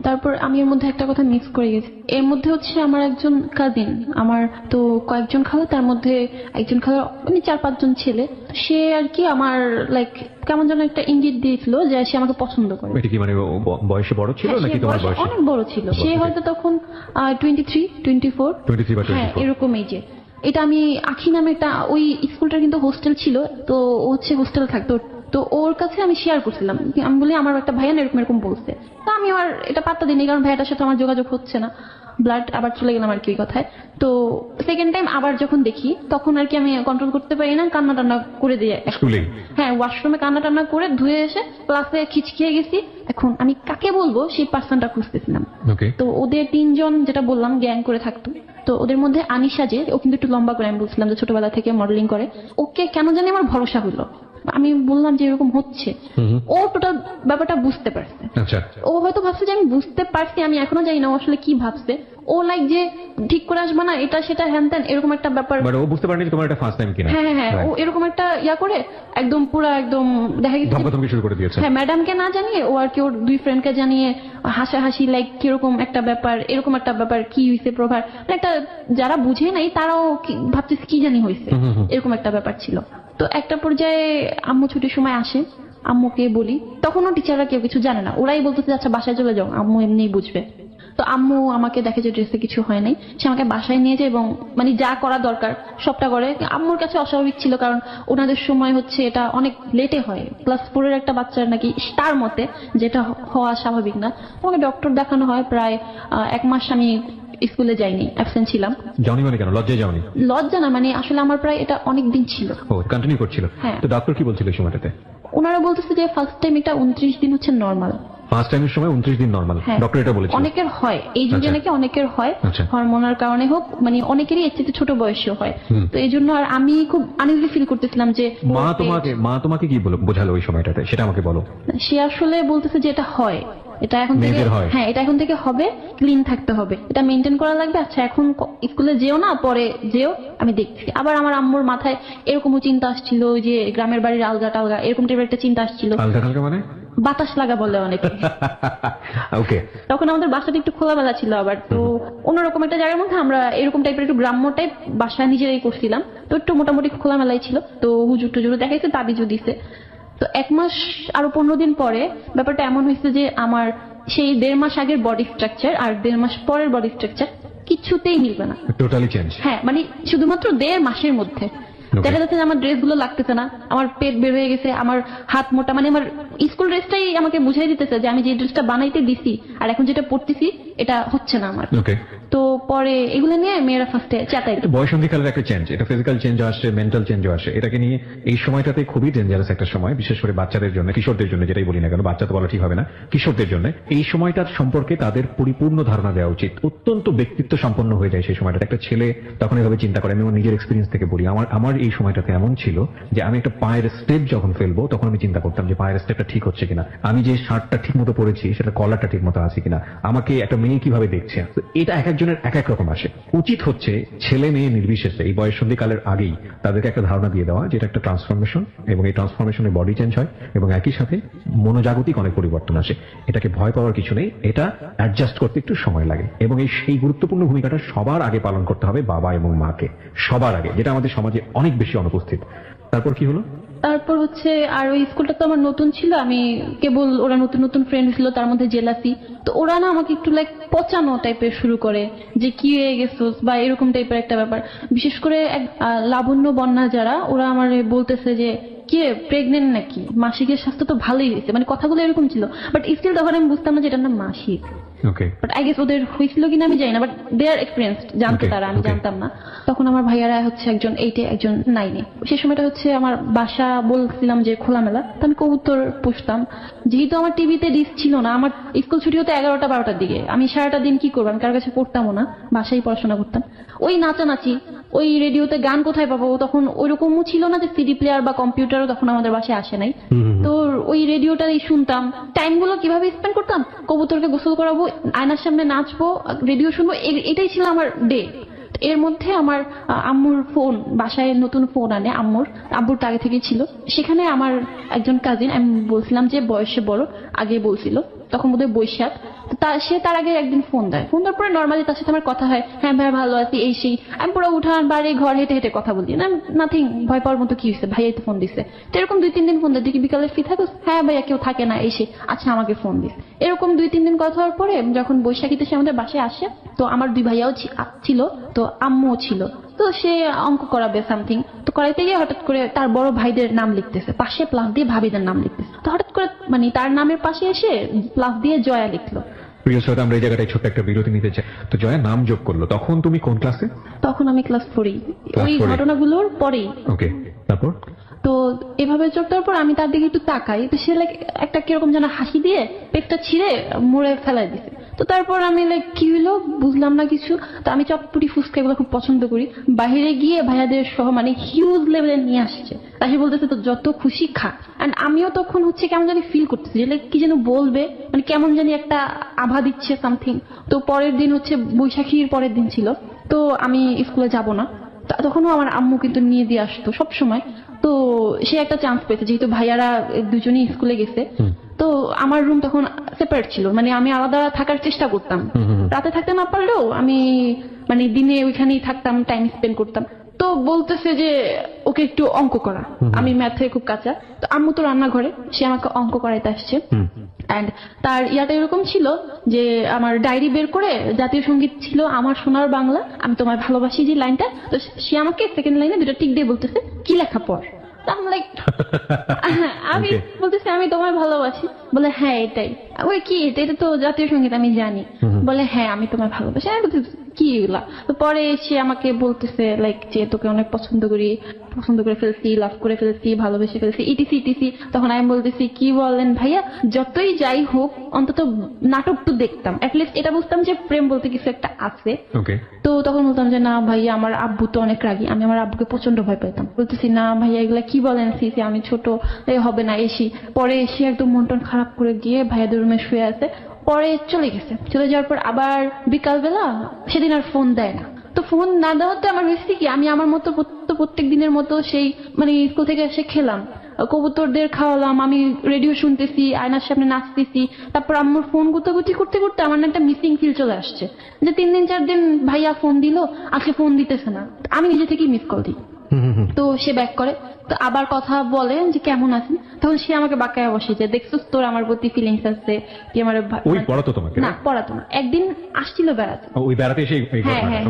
তারপর আমি এর মধ্যে একটা কথা মিস করে গেছি। এর মধ্যে হচ্ছে আমার একজন কাজিন, আমার তো কয়েকজন খালা, তার মধ্যে একজন খালা মানে 4-5 জন ছেলে, সে আর কি আমার লাইক কেমন যেন একটা ইঙ্গিত দিয়েছিল যে সে আমাকে পছন্দ করে। এটা কি মানে বয়সে বড় ছিল হ্যাঁ, নাকি সে তোমার বয়সে বয়সে? অনেক বড় ছিল, সে বয়সে। হয়তো তখন 23-24, 23 বা 24। হ্যাঁ এরকম এই যে এটা আমি আখি নামে একটা, ওই স্কুলটার কিন্তু হোস্টেল ছিল, তো ও হচ্ছে হোস্টেলে থাকতো, তো ওর কাছে আমি শেয়ার করছিলাম, আমি বলি আমার একটা ভাইয়া না এরকম এরকম বলছে। তো আমি আর এটা পাত্তা দিইনি, কারণ ভাইয়াটার সাথে আমার যোগাযোগ হচ্ছে না, ব্লাড আবার চলে গেলাম আর কি ওই কথায়। তো সেকেন্ড টাইম আবার যখন দেখি তখন আর কি আমি কন্ট্রোল করতে পারি না, কান্না টান্না করে দিয়ে স্কুলেই? হ্যাঁ, ওয়াশরুমে কান্না টান্না করে ধুয়ে এসে ক্লাসে খিচখিয়ে গেছি। এখন আমি কাকে বলবো সেই পার্সনটা খুঁজতেছিলাম। ওকে। তো ওদের 3 জন যেটা বললাম গ্যাং করে থাকতো, তো ওদের মধ্যে আনিশা, যে ও কিন্তু একটু লম্বা করে, আমি বলছিলাম যে ছোটবেলা থেকে মডেলিং করে, ওকে কেন জানি আমার ভরসা হলো। আমি বললাম যে এরকম হচ্ছে, ও টোটাল ব্যাপারটা বুঝতে পারছে। আচ্ছা। ও হয়তো ভাবছে যে আমি বুঝতে পারছি, আমি এখনো জানি না ও আসলে কি ভাবছে। ও লাইক যে ঠিক করে আসবে না, এটা সেটা হ্যান ত্যান এরকম একটা ব্যাপার। বাট ও বুঝতে পারেনি যে তোমার এটা ফার্স্ট টাইম কিনা। হ্যাঁ হ্যাঁ, ও এরকম একটা ইয়া করে একদম পুরা একদম দেখা গেছে ধমকাধমকি শুরু করে দিয়েছে। হ্যাঁ, ম্যাডামকে না জানিয়ে ও আর কি ওর 2 ফ্রেন্ডকে জানিয়ে হাসাহাসি লাইক কিরকম একটা ব্যাপার, এরকম একটা ব্যাপার কি হয়েছে প্রভার, একটা যারা বুঝে নাই তারাও ভাবতেছে কি জানি হয়েছে, এরকম একটা ব্যাপার ছিল। তো একটা পর্যায়ে আম্মু ছুটির সময় আসে, আম্মুকে বলি, তখনও টিচাররা কেউ কিছু জানে না, ওরাই বলতেছে আচ্ছা বাসায় চলে যাও, আম্মু এমনিই বুঝবে। তো আম্মু আমাকে দেখে যে ড্রেসে কিছু হয় নাই, সে আমাকে বাসায় নিয়ে যায় এবং মানে যা করা দরকার সবটা করে। আম্মুর কাছে অস্বাভাবিক ছিল, কারণ ওনাদের সময় হচ্ছে এটা অনেক লেটে হয়, ক্লাস 4 এর একটা বাচ্চার নাকি তার মতে যেটা হওয়া স্বাভাবিক না। আমাকে ডক্টর দেখানো হয়, প্রায় 1 মাস আমি স্কুলে যাইনি, অ্যাবসেন্ট ছিলাম। যাওনি মানে কেন? লজ্জায় যাওনি? লজ্জা না, মানে আসলে আমার প্রায় এটা অনেক দিন ছিল। ও কন্টিনিউ করছিল? হ্যাঁ। তো ডক্টর কি বলছিল এই সময়টাতে? ওনারা বলতেছে যে ফার্স্ট টাইম এটা 29 দিন হচ্ছে নর্মাল। ফার্স্ট টাইমের সময় 29 দিন নরমাল? হ্যাঁ, ডক্টর এটা বলেছিল? অনেকের হয় এই যুগে আচ্ছা। নাকি অনেকের হয়, আচ্ছা। হরমোনাল কারণে হোক, মানে অনেকেরই এর চেয়ে ছোট বয়সেও হয়। তো এই জন্য আর আমি খুব আনইজি ফিল করতেছিলাম যে মা তোমাকে কি বোঝালো ওই সময়টাতে, সেটা আমাকে বলো। সে আসলে বলতেছে যে এটা হয়, এটা এখন থেকে মেয়েদের হয়? হ্যাঁ, এটা এখন থেকে হবে, ক্লিন থাকতে হবে, এটা মেনটেন করা লাগবে। আচ্ছা এখন স্কুলে যেও না, পরে যেও, আমি দেখছি। আবার আমার আম্মুর মাথায় এরকমও চিন্তা আসছিল যে গ্রামের বাড়ির আলগা টালগা এরকম টাইপের একটা চিন্তা আসছিল। আলগা টালগা মানে? বাতাস লাগা বলে অনেকে। ওকে। তখন আমাদের বাসাটা একটু খোলামেলা ছিল, আবার তো অন্যরকম একটা জায়গার মধ্যে আমরা এরকম টাইপের একটু গ্রাম্য টাইপ বাসা নিজেরাই করছিলাম, তো একটু মোটামুটি খোলামেলাই ছিল। তো হুজুর টুজুর দেখাইছে, তাবিজও দিছে। তো 1 মাস আরো 15 দিন পরে ব্যাপারটা এমন হয়েছে যে আমার সেই 1.5 মাস আগের বডি স্ট্রাকচার আর 1.5 মাস পরের বডি স্ট্রাকচার কিছুতেই মিলবে না। Totally change? হ্যাঁ, মানে শুধুমাত্র 1.5 মাসের মধ্যে দেখা যাচ্ছে যে আমার ড্রেস গুলো লাগতেছে না, আমার পেট বের হয়ে গেছে, আমার হাত মোটা, মানে আমার স্কুল ড্রেসটাই আমাকে বুঝাই দিতেছে যে আমি যে ড্রেসটা বানাইতে দিছি আর এখন যেটা পড়তেছি এটা হচ্ছে না আমার। ওকে। তো পরে এগুলো নিয়ে মেয়েরা ফার্স্টে চেতাই। বয়সন্ধিকালের একটা চেঞ্জ, এটা ফিজিক্যাল চেঞ্জও আসে, মেন্টাল চেঞ্জও আসে। এটাকে নিয়ে এই সময়টাতে খুবই ডেঞ্জারাস একটা সময়, বিশেষ করে বাচ্চাদের জন্য, কিশোরদের জন্য, যেটাই বলি না কেন, বাচ্চা তো বলা ঠিক হবে না, কিশোরদের জন্য এই সময়টার সম্পর্কে তাদের পরিপূর্ণ ধারণা দেওয়া উচিত। অত্যন্ত ব্যক্তিত্ব সম্পন্ন হয়ে যায় সেই সময়টাতে। একটা ছেলে তখন এভাবে চিন্তা করে, আমি আমার নিজের এক্সপিরিয়েন্স থেকে বলি, আমার এই সময়টাতে এমন ছিল যে আমি একটা পায়ের স্টেপ যখন ফেলবো তখন আমি চিন্তা করতাম যে পায়ের স্টেপটা ঠিক হচ্ছে কিনা, আমি যে শার্টটা ঠিক মতো পরেছি সেটা কলারটা ঠিক মতো আছে কিনা, আমাকে একটা মেয়ে কিভাবে দেখছে। এটা এক একজনের এক এক রকম আসে। উচিত হচ্ছে ছেলে মেয়ে নির্বিশেষে এই বয়ঃসন্ধিকালের আগেই তাদেরকে একটা ধারণা দিয়ে দেওয়া যেটা একটা ট্রান্সফরমেশন, এবং এই ট্রান্সফরমেশনে বডি চেঞ্জ হয় এবং একই সাথে মনোজাগতিক অনেক পরিবর্তন আসে। এটাকে ভয় পাওয়ার কিছু নেই, এটা অ্যাডজাস্ট করতে একটু সময় লাগে এবং সেই গুরুত্বপূর্ণ ভূমিকাটা সবার আগে পালন করতে হবে বাবা এবং মাকে, সবার আগে, যেটা আমাদের সমাজে অনেক বেশি অনুপস্থিত। তারপর কি হলো? তারপর হচ্ছে আর ওই স্কুলটা তো আমার নতুন ছিল, আমি কেবল ওরা নতুন নতুন ফ্রেন্ড ছিল, তার মধ্যে জেলাসি। তো ওরা না আমাকে একটু লাইক পচানো টাইপের শুরু করে যে কি হয়ে গেছোস বা এরকম টাইপের একটা ব্যাপার। বিশেষ করে লাবণ্য বন্যা যারা, ওরা আমার বলতেছে যে কে প্রেগনেন্ট নাকি, মাসিকের স্বাস্থ্য তো ভালোই হয়েছে, মানে কথাগুলো এরকম ছিল। বাট স্টিল তখন আমি বুঝতাম না যে এটার নাম মাসিক। ওকে। বাট আই গেস ওদের হয়েছিল কিনা আমি জানি না, বাট দে আর এক্সপিরিয়েন্স, জানতো তারা, আমি জানতাম না। তখন আমার ভাইয়ারা হচ্ছে একজন 8-এ একজন 9-এ। সেই সময়টা হচ্ছে আমার বাসা বলছিলাম যে খোলামেলা, তো আমি কবুতর পুষতাম। যেহেতু আমার টিভিতে ডিশ ছিল না, আমার স্কুল ছুটি হতো 11টা-12টার দিকে, আমি সারাটা দিন কি করবো, আমি কার কাছে পড়তামও না, বাসায় পড়াশোনা করতাম। ওই নাচানাচি, ওই রেডিওতে গান কোথায় পাবো, তখন ওইরকমও ছিল না যে সিডি প্লেয়ার বা কম্পিউটারও তখন আমাদের বাসায় আসে নাই। তো ওই রেডিওটাই শুনতাম। টাইমগুলো কিভাবে স্পেন্ড করতাম, কবুতরকে গোসল করাবো, আয়নার সামনে নাচবো, রেডিও শুনবো, এটাই ছিল আমার ডে। এর মধ্যে আমার আম্মুর ফোন, বাসায় নতুন ফোন আনে আব্বুরটা আগে থেকে ছিল। সেখানে আমার একজন কাজিন, আমি বলছিলাম যে বয়সে বড়, আগে বলছিল, তখন বোধহয় বৈশাখ, সে তার আগে একদিন ফোন দেয়। ফোন দেওয়ার পরে নর্মালি তার সাথে আমার কথা হয়, হ্যাঁ ভাই ভালো আছি, এই সেই। আমি পুরো উঠান বাড়ি ঘর হেঁটে হেঁটে কথা বলি না, নাথিং, ভয় পাওয়ার মতো কি হয়েছে, ভাইয়াই তো ফোন দিচ্ছে। তো এরকম 2-3 দিন ফোন দেয়, দেখি বিকালে ফ্রি থাকো, হ্যাঁ ভাইয়া কেউ থাকে না, এসে আচ্ছা আমাকে ফোন দিস। এরকম 2-3 দিন কথা হওয়ার পরে যখন বৈশাখীতে সে আমাদের বাসায় আসে, তো আমার 2 ভাইয়াও ছিল, তো আম্মুও ছিল। তো সে অঙ্ক করাবে সামথিং, তো করাইতে গিয়ে হঠাৎ করে তার বড় ভাইদের নাম লিখতেছে, পাশে প্লাস দিয়ে ভাবিদের নাম লিখতেছে। তো হঠাৎ করে মানে তার নামের পাশে এসে প্লাস দিয়ে জয়া লিখলো। প্রিয় শ্রোতা, আমরা এই জায়গাটায় ছোট্ট একটা বিরতি নিতে চাই। তো জয়া নাম যোগ করলো, তখন তুমি কোন ক্লাসে? তখন আমি ক্লাস 4। Class ওই 4 -এ? ঘটনাগুলোর পরেই। ওকে, তারপর? তো এভাবে চোখ দেওয়ার পর আমি তার দিকে একটু তাকাই, তো সে লাইক একটা কিরকম যেন হাসি দিয়ে পেটটা ছিঁড়ে মুড়ে ফেলাই দিছে। তো তারপর আমি লাইক কি হইলো বুঝলাম না কিছু। তো আমি চটপটি ফুচকা এগুলো খুব পছন্দ করি, বাইরে গিয়ে ভাইয়াদের সহ মানে হিউজ লেভেলে নিয়ে আসছে। তাই বলতেছে তো যত খুশি খা। এন্ড আমিও তখন হচ্ছে কেমন জানি ফিল করতেছি যে লাইক কি যেন বলবে, মানে কেমন জানি একটা আভা দিচ্ছে সামথিং। তো পরের দিন হচ্ছে বৈশাখীর পরের দিন ছিল, তো আমি স্কুলে যাব না। তখনও আমার আম্মু কিন্তু নিয়ে দিয়ে আসতো সব সময়। তো সে একটা চান্স পেয়েছে, যেহেতু ভাইয়ারা দুজনেই স্কুলে গেছে। তো আমার রুম তখন সেপারেট ছিল, মানে আমি আলাদা থাকার চেষ্টা করতাম। রাতে থাকতে না পারলেও আমি মানে দিনে ওইখানেই থাকতাম, টাইম স্পেন্ড করতাম। তো বলতেছে যে ওকে একটু অঙ্ক করা, আমি ম্যাথে খুব কাঁচা। তো আম্মু তো রান্নাঘরে, সে আমাকে অঙ্ক করাইতে আসছে। এন্ড তার ইয়াটা এরকম ছিল যে আমার ডায়েরি বের করে জাতীয় সঙ্গীত ছিল আমার সোনার বাংলা, আমি তোমায় ভালোবাসি যে লাইনটা, তো সে আমাকে সেকেন্ড লাইনে দুটো টিক দিয়ে বলতেছে কি লেখা পড়। আমি বলতেছি আমি তোমায় ভালোবাসি। বলে হ্যাঁ এটাই। ওই কি এটা তো জাতীয় সঙ্গীত আমি জানি। বলে হ্যাঁ আমি তোমায় ভালোবাসি। আমি বলতেছি কি এগুলা। তো পরে সে আমাকে বলতেছে লাইক যে তোকে অনেক পছন্দ করে ফেলছি, লাভ করে ফেলছি, ভালোবেসে ফেলছি, ইটিসি ইটিসি। তখন আমি বলতেছি কি বলেন ভাইয়া, যতই যাই হোক অন্তত নাটক তো দেখতাম, অ্যাটলিস্ট এটা বুঝতাম যে প্রেম বলতে কিছু একটা আছে। তো তখন বলতাম যে না ভাইয়া আমার আব্বু তো অনেক রাগী, আমি আমার আব্বুকে প্রচন্ড ভয় পেতাম। বলতেছি না ভাইয়া এগুলা কি বলেন, সিসি আমি ছোট, হবে না এসি। পরে এসে একদম মন টন খারাপ করে গিয়ে ভাইয়াদের রুমে শুয়ে আছে। পরে চলে গেছে, চলে যাওয়ার পর আবার বিকালবেলা সেদিন আর ফোন দেয় না। তো ফোন না দেওয়াতে আমার হয়েছে কি, আমি আমার মতো প্রত্যেক দিনের মতো সেই মানে স্কুল থেকে এসে খেলাম, কবুতরদের খাওয়ালাম, আমি রেডিও শুনতেছি, আয়নার সামনে নাচতেছি। তারপর আম্মুর ফোন গুতাগুতি করতে করতে আমার না একটা মিসিং ফিল চলে আসছে, যে 3 দিন 4 দিন ভাইয়া ফোন দিল, আজকে ফোন দিতেছে না। আমি নিজে থেকেই মিস কল দিই। তো সে ব্যাক করে, তো আবার কথা বলে যে কেমন আছেন। তখন সে আমাকে বাঁকায় বসে যে দেখছিস তোর আমার প্রতি ফিলিংস আছে, কি আমার পড়াতো তোমাকে? না পড়াতো না, একদিন আসছিল বেড়াতে। ওই বেড়াতে এসে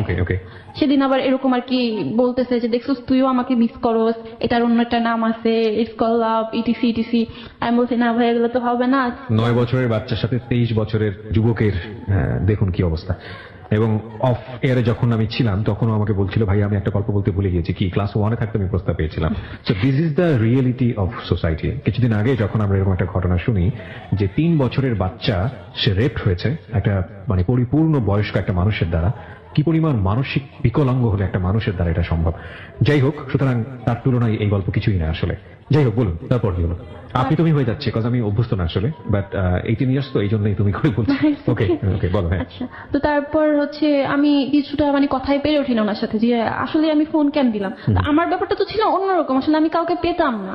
ওকে ওকে। সেদিন আবার এরকম আর কি বলতেছে যে দেখছিস তুইও আমাকে মিস করস, এটার অন্য একটা নাম আছে, it's call love, etc etc. আমি বলছি না ভাই এগুলো তো হবে না। 9 বছরের বাচ্চার সাথে 23 বছরের যুবকের দেখুন কি অবস্থা। এবং অফ এয়ারে যখন আমি ছিলাম তখনও আমাকে বলছিল ভাই আমি একটা গল্প বলতে ভুলে গিয়েছি, কি ক্লাস 1-এ থাকতে আমি প্রস্তাব পেয়েছিলাম। So this is the reality of society. কিছুদিন আগে যখন আমরা এরকম একটা ঘটনা শুনি যে 3 বছরের বাচ্চা সে রেপড হয়েছে একটা মানে পরিপূর্ণ বয়স্ক একটা মানুষের দ্বারা, কি পরিমাণ মানসিক বিকলাঙ্গ হলে একটা মানুষের দ্বারা এটা সম্ভব। যাই হোক, সুতরাং তার তুলনায় এই গল্প কিছুই না আসলে। যাই হোক, বলুন তারপর কি হলো? আপনি তুমি হয়ে যাচ্ছে কারণ আমি অভ্যস্ত না আসলে, বাট 18 ইয়ার্স তো এই জন্যই তুমি করে বলছো। ওকে ওকে বলো। হ্যাঁ আচ্ছা, তো তারপর হচ্ছে আমি কিছুটা মানে কথাই পেরে উঠি না ওনার সাথে যে আসলে আমি ফোন কেন দিলাম। আমার ব্যাপারটা তো ছিল অন্যরকম, আসলে আমি কাউকে পেতাম না।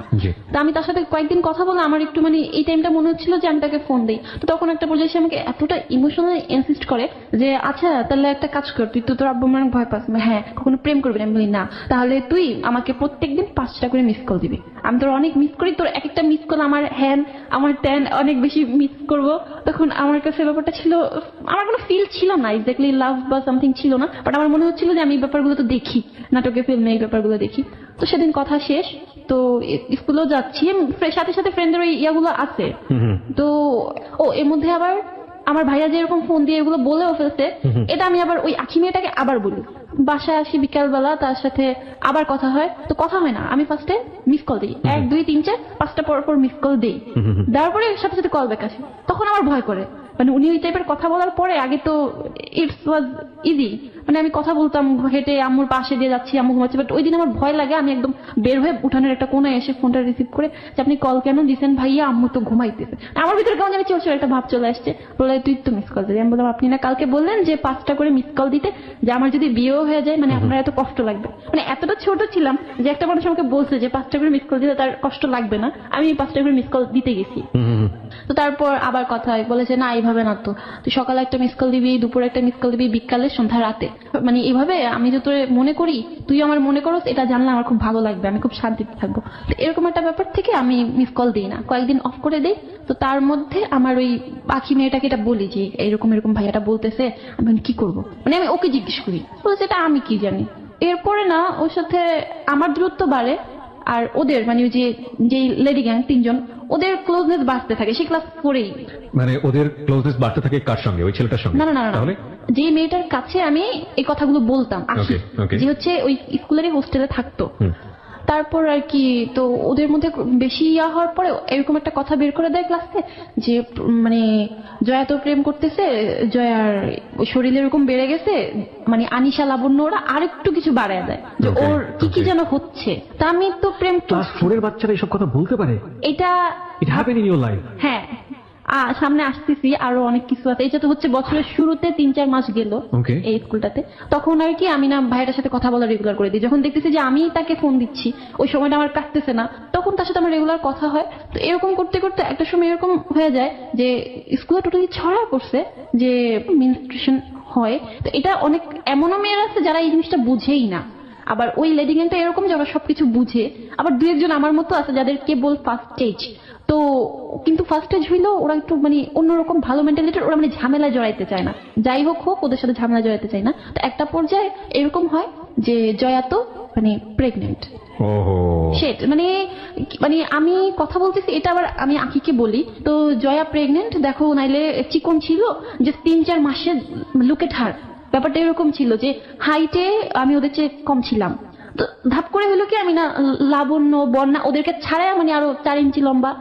তো আমি তার সাথে কয়েকদিন কথা বলে আমার একটু মানে এই টাইমটা মনে হচ্ছিল যে আমি তাকে ফোন দিই। তো তখন একটা পর্যায়ে সে আমাকে এতটা ইমোশনালি ইনসিস্ট করে যে আচ্ছা তাহলে একটা কাজ কর, তুই তো তোর আব্বু আমার ভয় পাস। হ্যাঁ, কখনো প্রেম করবি না। আমি বলি না, তাহলে তুই আমাকে প্রত্যেকদিন 5টা করে মিস কল দিবি। আমি তোর অনেক মিস করি, তোর এক একটা মিস কল আমার হ্যান আমার ট্যান অনেক বেশি মিস করবো। তখন আমার কাছে ব্যাপারটা ছিল, আমার কোনো ফিল ছিল না এক্স্যাক্টলি লাভ বা সামথিং ছিল না, বাট আমার মনে হচ্ছিল যে আমি এই ব্যাপারগুলো তো দেখি, নাটকে ফিল্মে এই ব্যাপারগুলো দেখি। তো সেদিন কথা শেষ, তো স্কুলেও যাচ্ছি, সাথে সাথে ফ্রেন্ডের ওই ইয়াগুলো আছে। তো এর মধ্যে আবার আমার ভাইয়া যে এরকম ফোন দিয়ে এগুলো বলেও ফেলছে, এটা আমি আবার ওই আখি মেয়েটাকে আবার বলি। বাসায় আসি বিকালবেলা, তার সাথে আবার কথা হয়। তো কথা হয় না, আমি ফার্স্টে মিস কল দিই, 1 2 3 4 5টা পর মিস কল দিই, তারপরে সাথে সাথে কল ব্যাক আসে। তখন আমার ভয় করে, মানে উনি ওই টাইপের কথা বলার পরে আগে তো ইটস ওয়াজ ইজি, মানে আমি কথা বলতাম হেঁটে আম্মুর পাশে দিয়ে যাচ্ছি, আম্মু ঘুমাচ্ছে। বাট ওই দিন আমার ভয় লাগে, আমি একদম বের হয়ে উঠানের একটা কোনায় এসে ফোনটা রিসিভ করে যে আপনি কল কেন দিচ্ছেন ভাইয়া, আম্মু তো ঘুমাইতেছে। আমার ভিতরে কেমন জানি চলছিল, একটা ভাব চলে আসছে। বলে তুই তো মিস কল দিবি। আমি বললাম আপনি না কালকে বললেন যে 5টা করে মিস কল দিতে, যে আমার যদি বিয়েও হয়ে যায় মানে আপনার এত কষ্ট লাগবে। মানে এতটা ছোট ছিলাম যে একটা মানুষ আমাকে বলছে যে 5টা করে মিস কল দিলে তার কষ্ট লাগবে না, আমি 5টা করে মিস কল দিতে গেছি। তো তারপর আবার কথা হয়, বলেছে না এইভাবে না, তো তুই সকালে একটা মিস কল দিবি, দুপুরে একটা মিস কল দিবি, বিকালে, সন্ধ্যা, রাতে, মানে এইভাবে আমি যে তোর মনে করি তুই আমার মনে করস, এটা জানলে আমার খুব ভালো লাগবে, আমি খুব শান্তিতে থাকবো। তো এরকম একটা ব্যাপার থেকে আমি মিস কল দিই না, কয়েকদিন অফ করে দিই। তো তার মধ্যে আমার ওই পাখি মেয়েটাকে এটা বলি যে এরকম ভাইয়াটা বলতেছে, আমি কি করবো, মানে আমি ওকে জিজ্ঞেস করি, বলছে এটা আমি কি জানি। এরপরে না ওর সাথে আমার দূরত্ব বাড়ে, আর ওদের মানে ওই যে লেডি গ্যাং 3 জন, ওদের ক্লোজনেস বাড়তে থাকে সেই ক্লাস 4-এই। মানে ওদের ক্লোজনেস বাড়তে থাকে কার সঙ্গে? ওই ছেলেটার সঙ্গে? না না না না, তাহলে যে মেয়েটার কাছে আমি এই কথাগুলো বলতাম আসি, Okay, okay. যে হচ্ছে ওই স্কুলেরই হোস্টেলে থাকতো। তারপর আর কি, তো ওদের মধ্যে বেশি ইয়া হওয়ার পরে এরকম একটা কথা বের করে দেয় ক্লাসে যে মানে জয়া তো প্রেম করতেছে, জয়ার শরীরে এরকম বেড়ে গেছে, মানে আনিশা লাবণ্য ওরা আরেকটু কিছু বাড়ায় দেয় যে Okay, ওর কি কি okay. যেন হচ্ছে। তা আমি তো প্রেম ক্লাস 4 এর বাচ্চারা এইসব কথা বলতে পারে? এটা it happen in your life? হ্যাঁ, সামনে আসতেছি আরো অনেক কিছু আছে। এটা তো হচ্ছে বছরের শুরুতে 3-4 মাস গেল Okay. এই স্কুলটাতে। তখন আর কি আমি না ভাইয়ের সাথে কথা বলা রেগুলার করে দিই। যখন দেখতেছি যে আমি তাকে ফোন দিচ্ছি, ওই সময়টা আমার কাটতেছে না, তখন তার সাথে আমার রেগুলার কথা হয়। তো এরকম করতে করতে একটা সময় এরকম হয়ে যায় যে স্কুলে টোটালি ছড়া পড়ছে যে মেনস্ট্রুয়েশন হয়। তো এটা অনেক এমনও মেয়ের আছে যারা এই জিনিসটা বুঝেই না। আবার ওই লেডি গ্যাংটা এরকম যে ওরা সবকিছু বুঝে। আবার 2-1 জন আমার মতো আছে যাদের কেবল ফার্স্ট স্টেজ। তো কিন্তু ফার্স্ট স্টেজ হইলেও ওরা একটু মানে অন্যরকম ভালো মেন্টালিটির, ওরা মানে ঝামেলা জড়াইতে চায় না। যাই হোক হোক, ওদের সাথে ঝামেলা জড়াইতে চায় না। তো একটা পর্যায়ে এরকম হয় যে জয়া তো মানে প্রেগনেন্ট। ওহো, সেট মানে মানে আমি কথা বলতেছি, এটা আবার আমি আঁকিকে বলি, তো জয়া প্রেগনেন্ট দেখো, নাইলে চিকন ছিল যে 3-4 মাসে লুকে ঠার। ব্যাপারটা এরকম ছিল যে হাইটে আমি ওদের চেয়ে কম ছিলাম। তো ধাপ করে হলো কি, আমি না লাবণ্য বন্যা ওদেরকে ছাড়াই মানে আরো 4 ইঞ্চি লম্বা,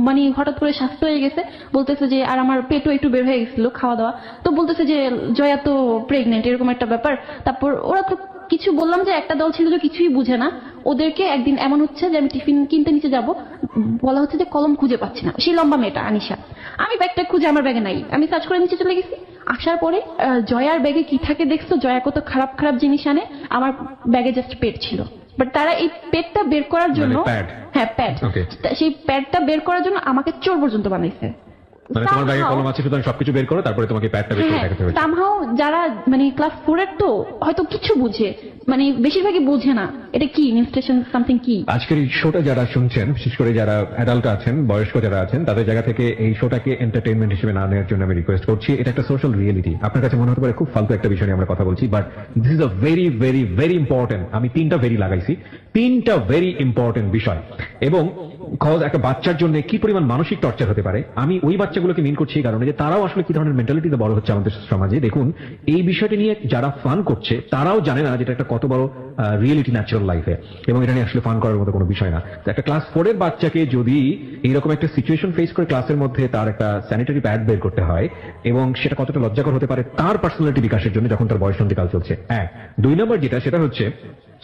মানে হঠাৎ করে স্বাস্থ্য হয়ে গেছে। বলতেছে যে, আর আমার পেটও একটু বের হয়ে গেছিল খাওয়া দাওয়া। তো বলতেছে যে জয়া তো প্রেগনেন্ট, এরকম একটা ব্যাপার। তারপর ওরা তো কিছু বললাম যে একটা দল ছিল যে কিছুই বুঝে না। ওদেরকে একদিন এমন হচ্ছে যে আমি টিফিন কিনতে নিচে যাব, বলা হচ্ছে যে কলম খুঁজে পাচ্ছি না, সেই লম্বা মেয়েটা আনিশা। আমি ব্যাগটা খুঁজে, আমার ব্যাগে নাই। আমি সার্চ করে নিচে চলে গেছি। আসার পরে জয়ার ব্যাগে কি থাকে দেখছো? জয়া কত খারাপ খারাপ জিনিস আনে। আমার ব্যাগে জাস্ট পেট ছিল, বাট তারা এই পেটটা বের করার জন্য, মানে pad? হ্যাঁ প্যাড, Okay. সেই প্যাডটা বের করার জন্য আমাকে চোর পর্যন্ত বানাইছে। মানে তোমার ব্যাগে Somehow- কলম আছে, সুতরাং সবকিছু বের করো, তারপরে তোমাকে প্যাডটা বের করে দেখাতে হয়েছে। সামহাও যারা মানে ক্লাস 4 এর তো হয়তো কিছু বুঝে, মানে বেশিরভাগই বুঝে না এটা কি মেনস্ট্রুয়েশন সামথিং কি। আজকের এই শোটা যারা শুনছেন, বিশেষ করে যারা অ্যাডাল্ট আছেন, বয়স্ক যারা আছেন, তাদের জায়গা থেকে এই শোটাকে এন্টারটেইনমেন্ট হিসেবে না নেওয়ার জন্য আমি রিকোয়েস্ট করছি। এটা একটা সোশ্যাল রিয়েলিটি। আপনার কাছে মনে হতে পারে খুব ফালতু একটা বিষয় নিয়ে আমরা কথা বলছি, but this is a very very very important. আমি 3টা ভেরি লাগাইছি, 3টা ভেরি ইম্পর্টেন্ট বিষয়। এবং কজ একটা বাচ্চার জন্য কি পরিমাণ মানসিক টর্চার হতে পারে, আমি ওই বাচ্চাগুলোকে মিন করছি এই কারণে যে তারাও আসলে কি ধরনের মেন্টালিটিতে বড় হচ্ছে আমাদের সমাজে। দেখুন, এই বিষয়টি নিয়ে যারা ফান করছে তারাও জানে না যেটা একটা কত বড় রিয়েলিটি ন্যাচারাল লাইফে, এবং এটা নিয়ে আসলে ফান করার মতো কোনো বিষয় না। তো একটা ক্লাস 4 এর বাচ্চাকে যদি এইরকম একটা সিচুয়েশন ফেস করে ক্লাসের মধ্যে তার একটা স্যানিটারি প্যাড বের করতে হয়, এবং সেটা কতটা লজ্জাকর হতে পারে তার পার্সোনালিটি বিকাশের জন্য যখন তার বয়সন্ধিকাল চলছে। 1 2 নম্বর যেটা, সেটা হচ্ছে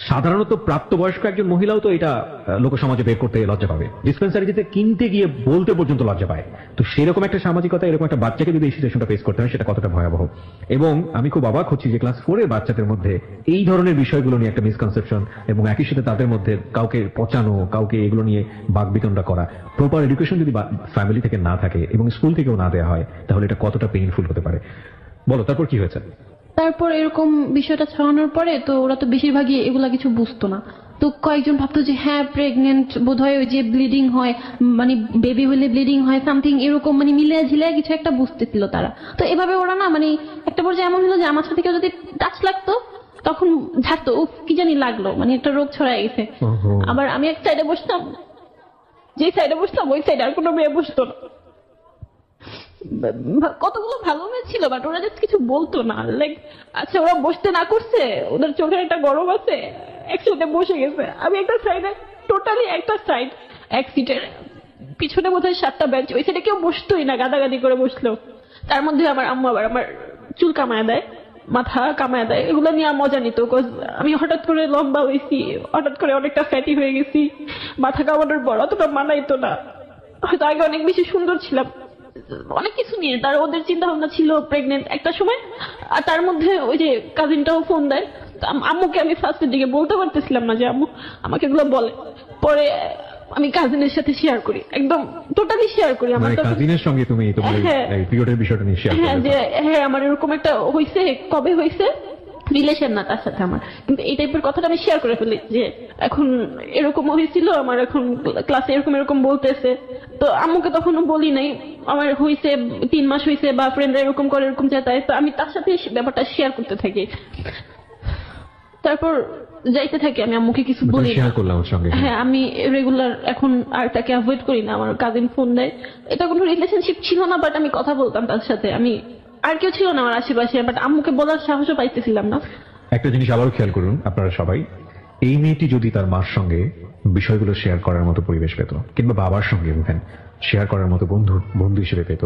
সাধারণত প্রাপ্তবয়স্ক একজন মহিলাও তো এটা লোকসমাজে বের করতে লজ্জা পাবে, ডিসপেন্সারি যেতে কিনতে গিয়ে বলতে পর্যন্ত লজ্জা পায়। তো সেরকম একটা সামাজিকতা এরকম একটা বাচ্চাকে যদি এই সিচুয়েশনটা ফেস করতে হয়, সেটা কতটা ভয়াবহ। এবং আমি খুব অবাক হচ্ছি যে ক্লাস 4 এর বাচ্চাদের মধ্যে এই ধরনের বিষয়গুলো নিয়ে একটা মিসকনসেপশন, এবং একই সাথে তাদের মধ্যে কাউকে পচানো, কাউকে এগুলো নিয়ে বাকবিতণ্ডা করা। প্রপার এডুকেশন যদি ফ্যামিলি থেকে না থাকে এবং স্কুল থেকেও না দেওয়া হয়, তাহলে এটা কতটা পেইনফুল হতে পারে। বলো, তারপর কি হয়েছে? তারপর এরকম বিষয়টা ছড়ানোর পরে তো ওরা তো বেশিরভাগই এগুলা কিছু বুঝতো না। তো কয়েকজন ভাবতো যে হ্যাঁ প্রেগনেন্ট বোধহয়, ওই যে ব্লিডিং হয়, মানে বেবি হলে ব্লিডিং হয় সামথিং এরকম, মানে মিলে ঝিলে কিছু একটা বুঝতেছিল তারা। তো এভাবে ওরা না মানে একটা পর্যায়ে এমন হলো যে আমার সাথে কেউ যদি টাচ লাগতো তখন ঝাড়তো, উফ কি জানি লাগলো, মানে একটা রোগ ছড়ায় গেছে। ওহো। আবার আমি এক সাইডে বসতাম, যে সাইডে বসতাম ওই সাইডে আর কোনো মেয়ে বসতো না। কতগুলো ভালো মেয়ে ছিল, বাট ওরা জাস্ট কিছু বলতো না। লাইক আচ্ছা ওরা বসতে না করছে, ওদের চোখের একটা গরম আছে, একসাথে বসে গেছে। আমি একটা সাইডে, টোটালি একটা সাইড, এক সিটের পিছনে বোধহয় 7টা বেঞ্চ, ওই সাইডে কেউ বসতোই না, গাদাগাদি করে বসলো। তার মধ্যে আমার আম্মু আবার আমার চুল কামায় দেয়, মাথা কামায় দেয়, এগুলো নিয়ে মজা নিত। আমি হঠাৎ করে লম্বা হয়েছি, হঠাৎ করে অনেকটা ফ্যাটি হয়ে গেছি, মাথা কামানোর পর অতটা মানাইতো না। হয়তো আগে অনেক বেশি সুন্দর ছিলাম, অনেক কিছু নিয়ে তার ওদের চিন্তা ভাবনা ছিল প্রেগনেন্ট একটা সময়। আর তার মধ্যে ওই যে কাজিনটাও ফোন দেয়। আম্মুকে আমি ফার্স্টের দিকে বলতে পারতেছিলাম না যে আম্মু আমাকে এগুলো বলে, পরে আমি কাজিনের সাথে শেয়ার করি, একদম টোটালি শেয়ার করি। আমার মানে কাজিনের সঙ্গে তুমি তোমার এই পিরিয়ডের বিষয়টা নিয়ে শেয়ার হ্যাঁ, করতে? যে হ্যাঁ আমার এরকম একটা হয়েছে, কবে হয়েছে রিলেশন না তার সাথে আমার, কিন্তু এই টাইপের কথাটা আমি শেয়ার করে ফেলি যে এখন এরকম হয়েছিল আমার, এখন ক্লাসে এরকম এরকম বলতেছে। তো আম্মুকে তখনও বলি নাই আমার হয়েছে 3 মাস হয়েছে, বা ফ্রেন্ডরা এরকম করে এরকম চেতায়। তো আমি তার সাথে ব্যাপারটা শেয়ার করতে থাকি। তার তারপর যাইতে থাকি, আমি আম্মুকে কিছু বলি না। শেয়ার করলাম ওর সঙ্গে। হ্যাঁ, আমি রেগুলার এখন আর তাকে অ্যাভয়েড করি না। আমার কাজিন ফোন দেয়, এটা কোনো রিলেশনশিপ ছিল না, বাট আমি কথা বলতাম তার সাথে। আমি আর কেউ ছিল না আমার আশেপাশে, বাট আম্মুকে বলার সাহসও পাইতেছিলাম না। একটা জিনিস আবারও খেয়াল করুন আপনারা সবাই, এই মেয়েটি যদি তার মার সঙ্গে বিষয়গুলো শেয়ার করার মতো পরিবেশ পেত, কিংবা বাবার সঙ্গে ইভেন শেয়ার করার মতো বন্ধু হিসেবে পেত,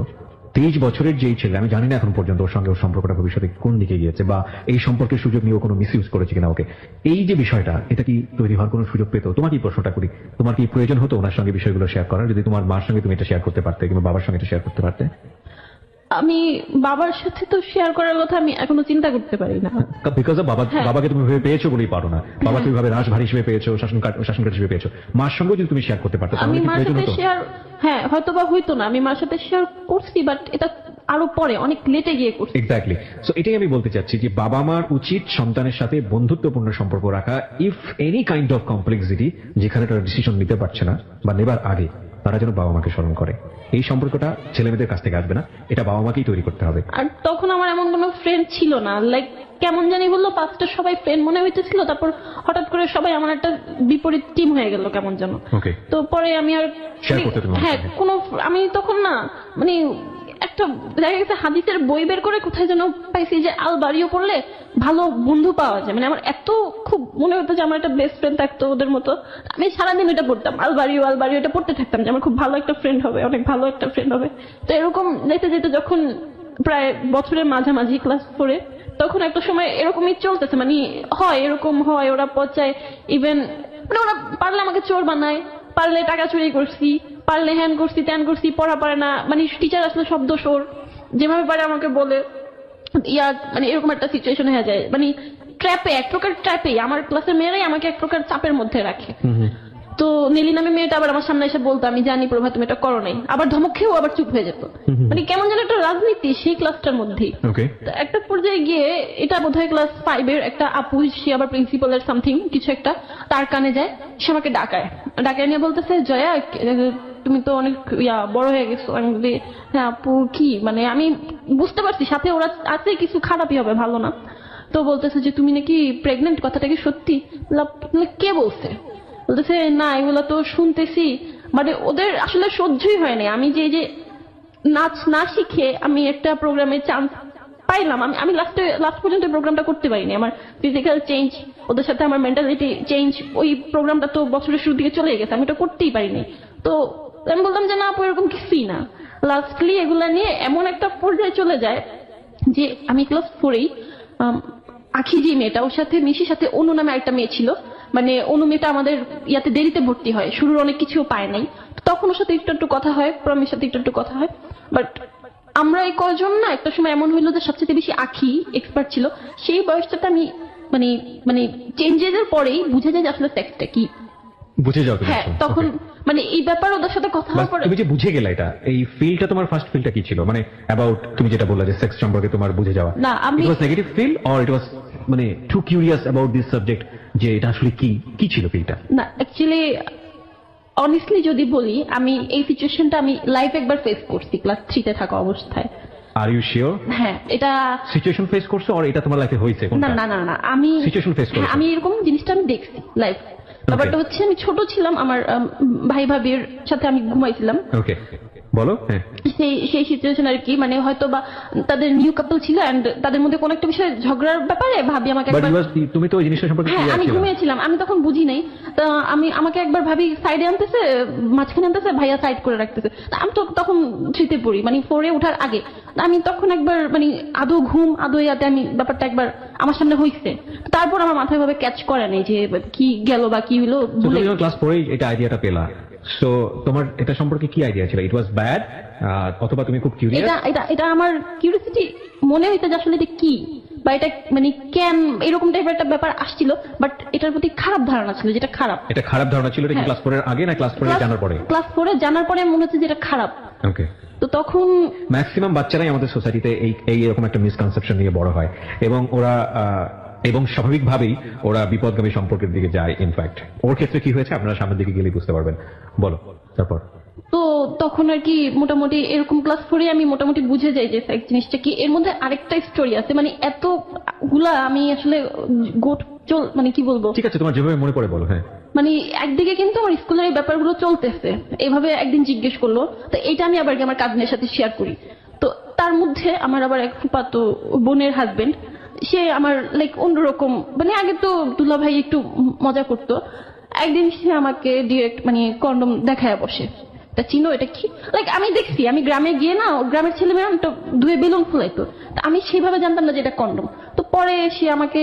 23 বছরের যেই ছেলে, আমি জানি না এখন পর্যন্ত ওর সঙ্গে ওর সম্পর্কটা ভবিষ্যতে কোন দিকে গিয়েছে, বা এই সম্পর্কের সুযোগ নিয়ে ও কোনো মিসইউজ করেছে কিনা ওকে, এই যে বিষয়টা, এটা কি তৈরি হওয়ার কোনো সুযোগ পেত? তোমার কি প্রশ্নটা করি, তোমার কি প্রয়োজন হতো ওনার সঙ্গে বিষয়গুলো শেয়ার করার? যদি তোমার মার সঙ্গে তুমি এটা শেয়ার করতে পারতে, কিংবা বাবার সঙ্গে এটা শেয়ার করতে পারতে? আমি বাবার সাথে তো শেয়ার করার কথা আমি এখনো চিন্তা করতে পারি না। বিকজ বাবাকে তুমি ভেবে পেয়েছো বলেই পারো না। বাবাকে তুমি ভাবে রাশভারী হিসেবে পেয়েছো, শাসনকারী হিসেবে পেয়েছো। মার সঙ্গে যদি তুমি শেয়ার করতে পারতে, তাহলে আমি কি মার প্রয়োজন সাথে হতো? শেয়ার, হ্যাঁ হয়তো বা হইতো না, আমি মার সাথে শেয়ার করছি, বাট এটা আরো পরে অনেক লেটে গিয়ে করছি। এক্স্যাক্টলি। সো এটাই আমি বলতে চাচ্ছি যে বাবা মার উচিত সন্তানের সাথে বন্ধুত্বপূর্ণ সম্পর্ক রাখা। If any kind of complexity, যেখানে তারা ডিসিশন নিতে পারছে না বা নেবার আগে, তারা যেন বাবা মাকে স্মরণ করে। এই সম্পর্কটা ছেলে মেয়েদের কাছ থেকে আসবে না, এটা বাবা মাকেই তৈরি করতে হবে। আর তখন আমার এমন কোনো ফ্রেন্ড ছিল না, লাইক কেমন জানি বললো পাঁচটা সবাই ফ্রেন্ড মনে হইতেছিল, তারপর হঠাৎ করে সবাই আমার একটা বিপরীত টিম হয়ে গেল কেমন যেন। ওকে। তো পরে আমি আর Share করতে তুমি হ্যাঁ কোনো, আমি তখন না মানে একটা দেখা গেছে হাদিসের বই বের করে কোথায় যেন পাইছি যে আল বাড়িও পড়লে ভালো বন্ধু পাওয়া যায়। মানে আমার এত খুব মনে হতো যে আমার একটা বেস্ট ফ্রেন্ড থাকতো ওদের মতো। আমি সারাদিন এটা পড়তাম, আল বাড়িও এটা পড়তে থাকতাম যে আমার খুব ভালো একটা ফ্রেন্ড হবে, অনেক ভালো একটা ফ্রেন্ড হবে। তো এরকম যেতে যেতে যখন প্রায় বছরের মাঝামাঝি ক্লাস 4-এ, তখন একটা সময় এরকমই চলতেছে, মানে হয় এরকম হয়, ওরা পচায়, ইভেন মানে ওরা পারলে আমাকে চোর বানায়, পারলে টাকা চুরি করছি, পারলে হ্যান করছি ত্যান করছি, পড়া পারে না, মানে টিচার আসলে শব্দ সোর যেভাবে পারে আমাকে বলে মানে এরকম একটা সিচুয়েশন হয়ে যায়। মানে ট্র্যাপে, এক প্রকার ট্র্যাপে আমার ক্লাসের মেয়েরাই আমাকে এক প্রকার চাপের মধ্যে রাখে। তো নীলি নামে মেয়েটা আবার আমার সামনে এসে বলতো আমি জানি প্রভা তুমি এটা করো নাই, আবার ধমক খেয়েও আবার চুপ হয়ে যেত। মানে কেমন যেন একটা রাজনীতি সেই ক্লাসটার মধ্যেই। তো একটা পর্যায়ে গিয়ে, এটা বোধহয় ক্লাস 5-এর, একটা আপু, সে আবার প্রিন্সিপালের সামথিং কিছু একটা তার কানে যায়, সে আমাকে ডাকায় নিয়ে বলতেছে জয়া তুমি তো অনেক বড় হয়ে গেছো। আমি বলি হ্যাঁ আপু কি, মানে আমি বুঝতে পারছি সাথে ওরা আছে কিছু খারাপই হবে, ভালো না। তো বলতেছে যে তুমি নাকি প্রেগনেন্ট, কথাটা কি সত্যি? কে বলছে? বলতেছে না এগুলো তো শুনতেছি। মানে ওদের আসলে সহ্যই হয়নি আমি যে নাচ না শিখে আমি একটা প্রোগ্রামে চান্স পাইলাম। আমি লাস্ট পর্যন্ত প্রোগ্রামটা করতে পারিনি। আমার ফিজিক্যাল চেঞ্জ, ওদের সাথে আমার মেন্টালিটি চেঞ্জ, ওই প্রোগ্রামটা তো বছরের শুরু দিকে চলে গেছে, আমি এটা করতেই পারিনি। তো আমি বললাম যে না আপু এরকম কিছুই না। লাস্টলি এগুলা নিয়ে এমন একটা পর্যায়ে চলে যায় যে আমি ক্লাস 4-এই আখি যে মেয়েটা, ওর সাথে মিশির সাথে অনু নামে একটা মেয়ে ছিল। মানে অনু মেয়েটা আমাদের ইয়াতে দেরিতে ভর্তি হয়, শুরুর অনেক কিছু পায় নাই, তখন ওর সাথে একটু কথা হয়, প্রমির সাথে একটু কথা হয়। বাট আমরা এই কয়জন না একটা সময় এমন হইলো যে সবচেয়ে বেশি আখি এক্সপার্ট ছিল। সেই বয়সটাতে আমি মানে মানে চেঞ্জের পরেই বুঝে যায় যে আসলে সেক্সটা কি, বুঝে যাও। হ্যাঁ তখন মানে এই ব্যাপার ওদের সাথে কথা হওয়ার পরে তুমি যে বুঝে গেলে, এটা এই ফিলটা তোমার ফার্স্ট ফিলটা কি ছিল? মানে অ্যাবাউট তুমি যেটা বললে যে সেক্স সম্পর্কে তোমার বুঝে যাওয়া, না আমি it was negative feel or it was মানে too curious about this subject, যে এটা আসলে কি ছিল ফিলটা? না অ্যাকচুয়ালি অনেস্টলি যদি বলি, আমি এই সিচুয়েশনটা আমি লাইফ একবার ফেস করছি ক্লাস 3-তে থাকা অবস্থায়। Are you sure? হ্যাঁ এটা সিচুয়েশন ফেস করছো আর এটা তোমার লাইফে হয়েছে? না আমি সিচুয়েশন ফেস করছো? আমি এরকম জিনিসটা আমি দেখছি লাইফ। ব্যাপারটা হচ্ছে আমি ছোট ছিলাম, আমার ভাই ভাবির সাথে আমি ঘুমাইছিলাম। ওকে বলো। হ্যাঁ সেই সিচুয়েশন আর কি, মানে হয়তো বা তাদের নিউ কাপল ছিল এন্ড তাদের মধ্যে কোনো একটা বিষয়ে ঝগড়ার ব্যাপারে ভাবি আমাকে তুমি তো ওই জিনিসটা সম্পর্কে হ্যাঁ আমি ঘুমিয়েছিলাম, আমি তখন বুঝি নাই। তো আমাকে একবার ভাবি সাইডে আনতেছে, মাঝখানে আনতেছে, ভাইয়া সাইড করে রাখতেছে। আমি তো তখন 3-তে পড়ি, মানে 4-এ ওঠার আগে। আমি তখন একবার মানে আদৌ ঘুম আদৌ ইয়াতে আমি ব্যাপারটা একবার আমার সামনে হইছে, তারপর আমার মাথায় ভাবে ক্যাচ করে নাই যে কি গেল বা কি হলো। ক্লাস 4-এ এটা আইডিয়াটা পেলা, সো তোমার এটা সম্পর্কে কি আইডিয়া ছিল? ইট ওয়াজ ব্যাড অথবা তুমি খুব কিউরিয়াস? এটা আমার কিউরিওসিটি মনে হইতো যে আসলে এটা কি, বা এটা মানে কেন এরকম টাইপের একটা ব্যাপার আসছিল। বাট এটার প্রতি খারাপ ধারণা ছিল, যেটা খারাপ। এটা খারাপ ধারণা ছিল? এটা কি ক্লাস 4-এর আগে না ক্লাস 4-এ জানার পরে? ক্লাস 4-এ জানার পরে মনে হচ্ছে যে এটা খারাপ। ওকে। তো তখন ম্যাক্সিমাম বাচ্চারাই আমাদের সোসাইটিতে এই এরকম একটা মিসকনসেপশন নিয়ে বড় হয়, এবং ওরা এবং স্বাভাবিকভাবেই ওরা বিপদগামী সম্পর্কের দিকে যায়। ইনফ্যাক্ট ওর ক্ষেত্রে কি হয়েছে আপনারা সামনের দিকে গেলে বুঝতে পারবেন। বলো তারপর। তো তখন আর কি মোটামুটি এরকম ক্লাস 4-এ আমি মোটামুটি বুঝে যাই যে সেক্স জিনিসটা কি। এর মধ্যে আরেকটা স্টোরি আছে, মানে এতগুলা আমি আসলে গোট মানে কি বলবো, ঠিক আছে, তোমার যেভাবে মনে পড়ে বলো। হ্যাঁ, মানে একদিকে কিন্তু আমার স্কুলের এই ব্যাপারগুলো চলতেছে, এইভাবে একদিন জিজ্ঞেস করলো, তো এটা আমি আবার কি আমার কাজিনের সাথে শেয়ার করি। তো তার মধ্যে আমার আবার এক ফুফাতো বোনের হাজবেন্ড, সে আমার লাইক অন্যরকম, মানে আগে তো দুলা ভাই একটু মজা করতো, একদিন সে আমাকে ডিরেক্ট মানে কন্ডম দেখায় বসে, এটা চিনো, এটা কি, লাইক আমি দেখছি, আমি গ্রামে গিয়ে না গ্রামের ছেলেমেয়েরা তো ধুয়ে বেলুন ফুলাইতো, তা আমি সেভাবে জানতাম না যে এটা কন্ডম। তো পরে সে আমাকে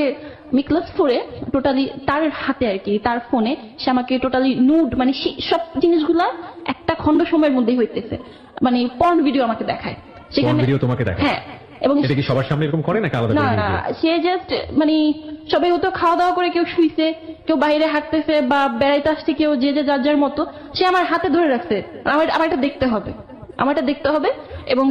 ক্লাস 4-এ টোটালি তার হাতে আর কি, তার ফোনে সে আমাকে টোটালি নুড মানে সব জিনিসগুলা একটা খন্ড সময়ের মধ্যেই হইতেছে, মানে পর্ন ভিডিও আমাকে দেখায় সেখানে। ভিডিও তোমাকে দেখায়? হ্যাঁ। এবং এটা কি সবার সামনে এরকম করে নাকি আলাদা না করে না, নিজে? সে জাস্ট মানে সবাই হয়তো খাওয়া দাওয়া করে কেউ শুইছে, কেউ বাইরে হাঁটতেছে বা বেড়াইতে আসছে, কেউ যে যে যার যার মতো, সে আমার হাতে ধরে রাখছে, আমার এটা দেখতে হবে, আমার এটা দেখতে হবে, এবং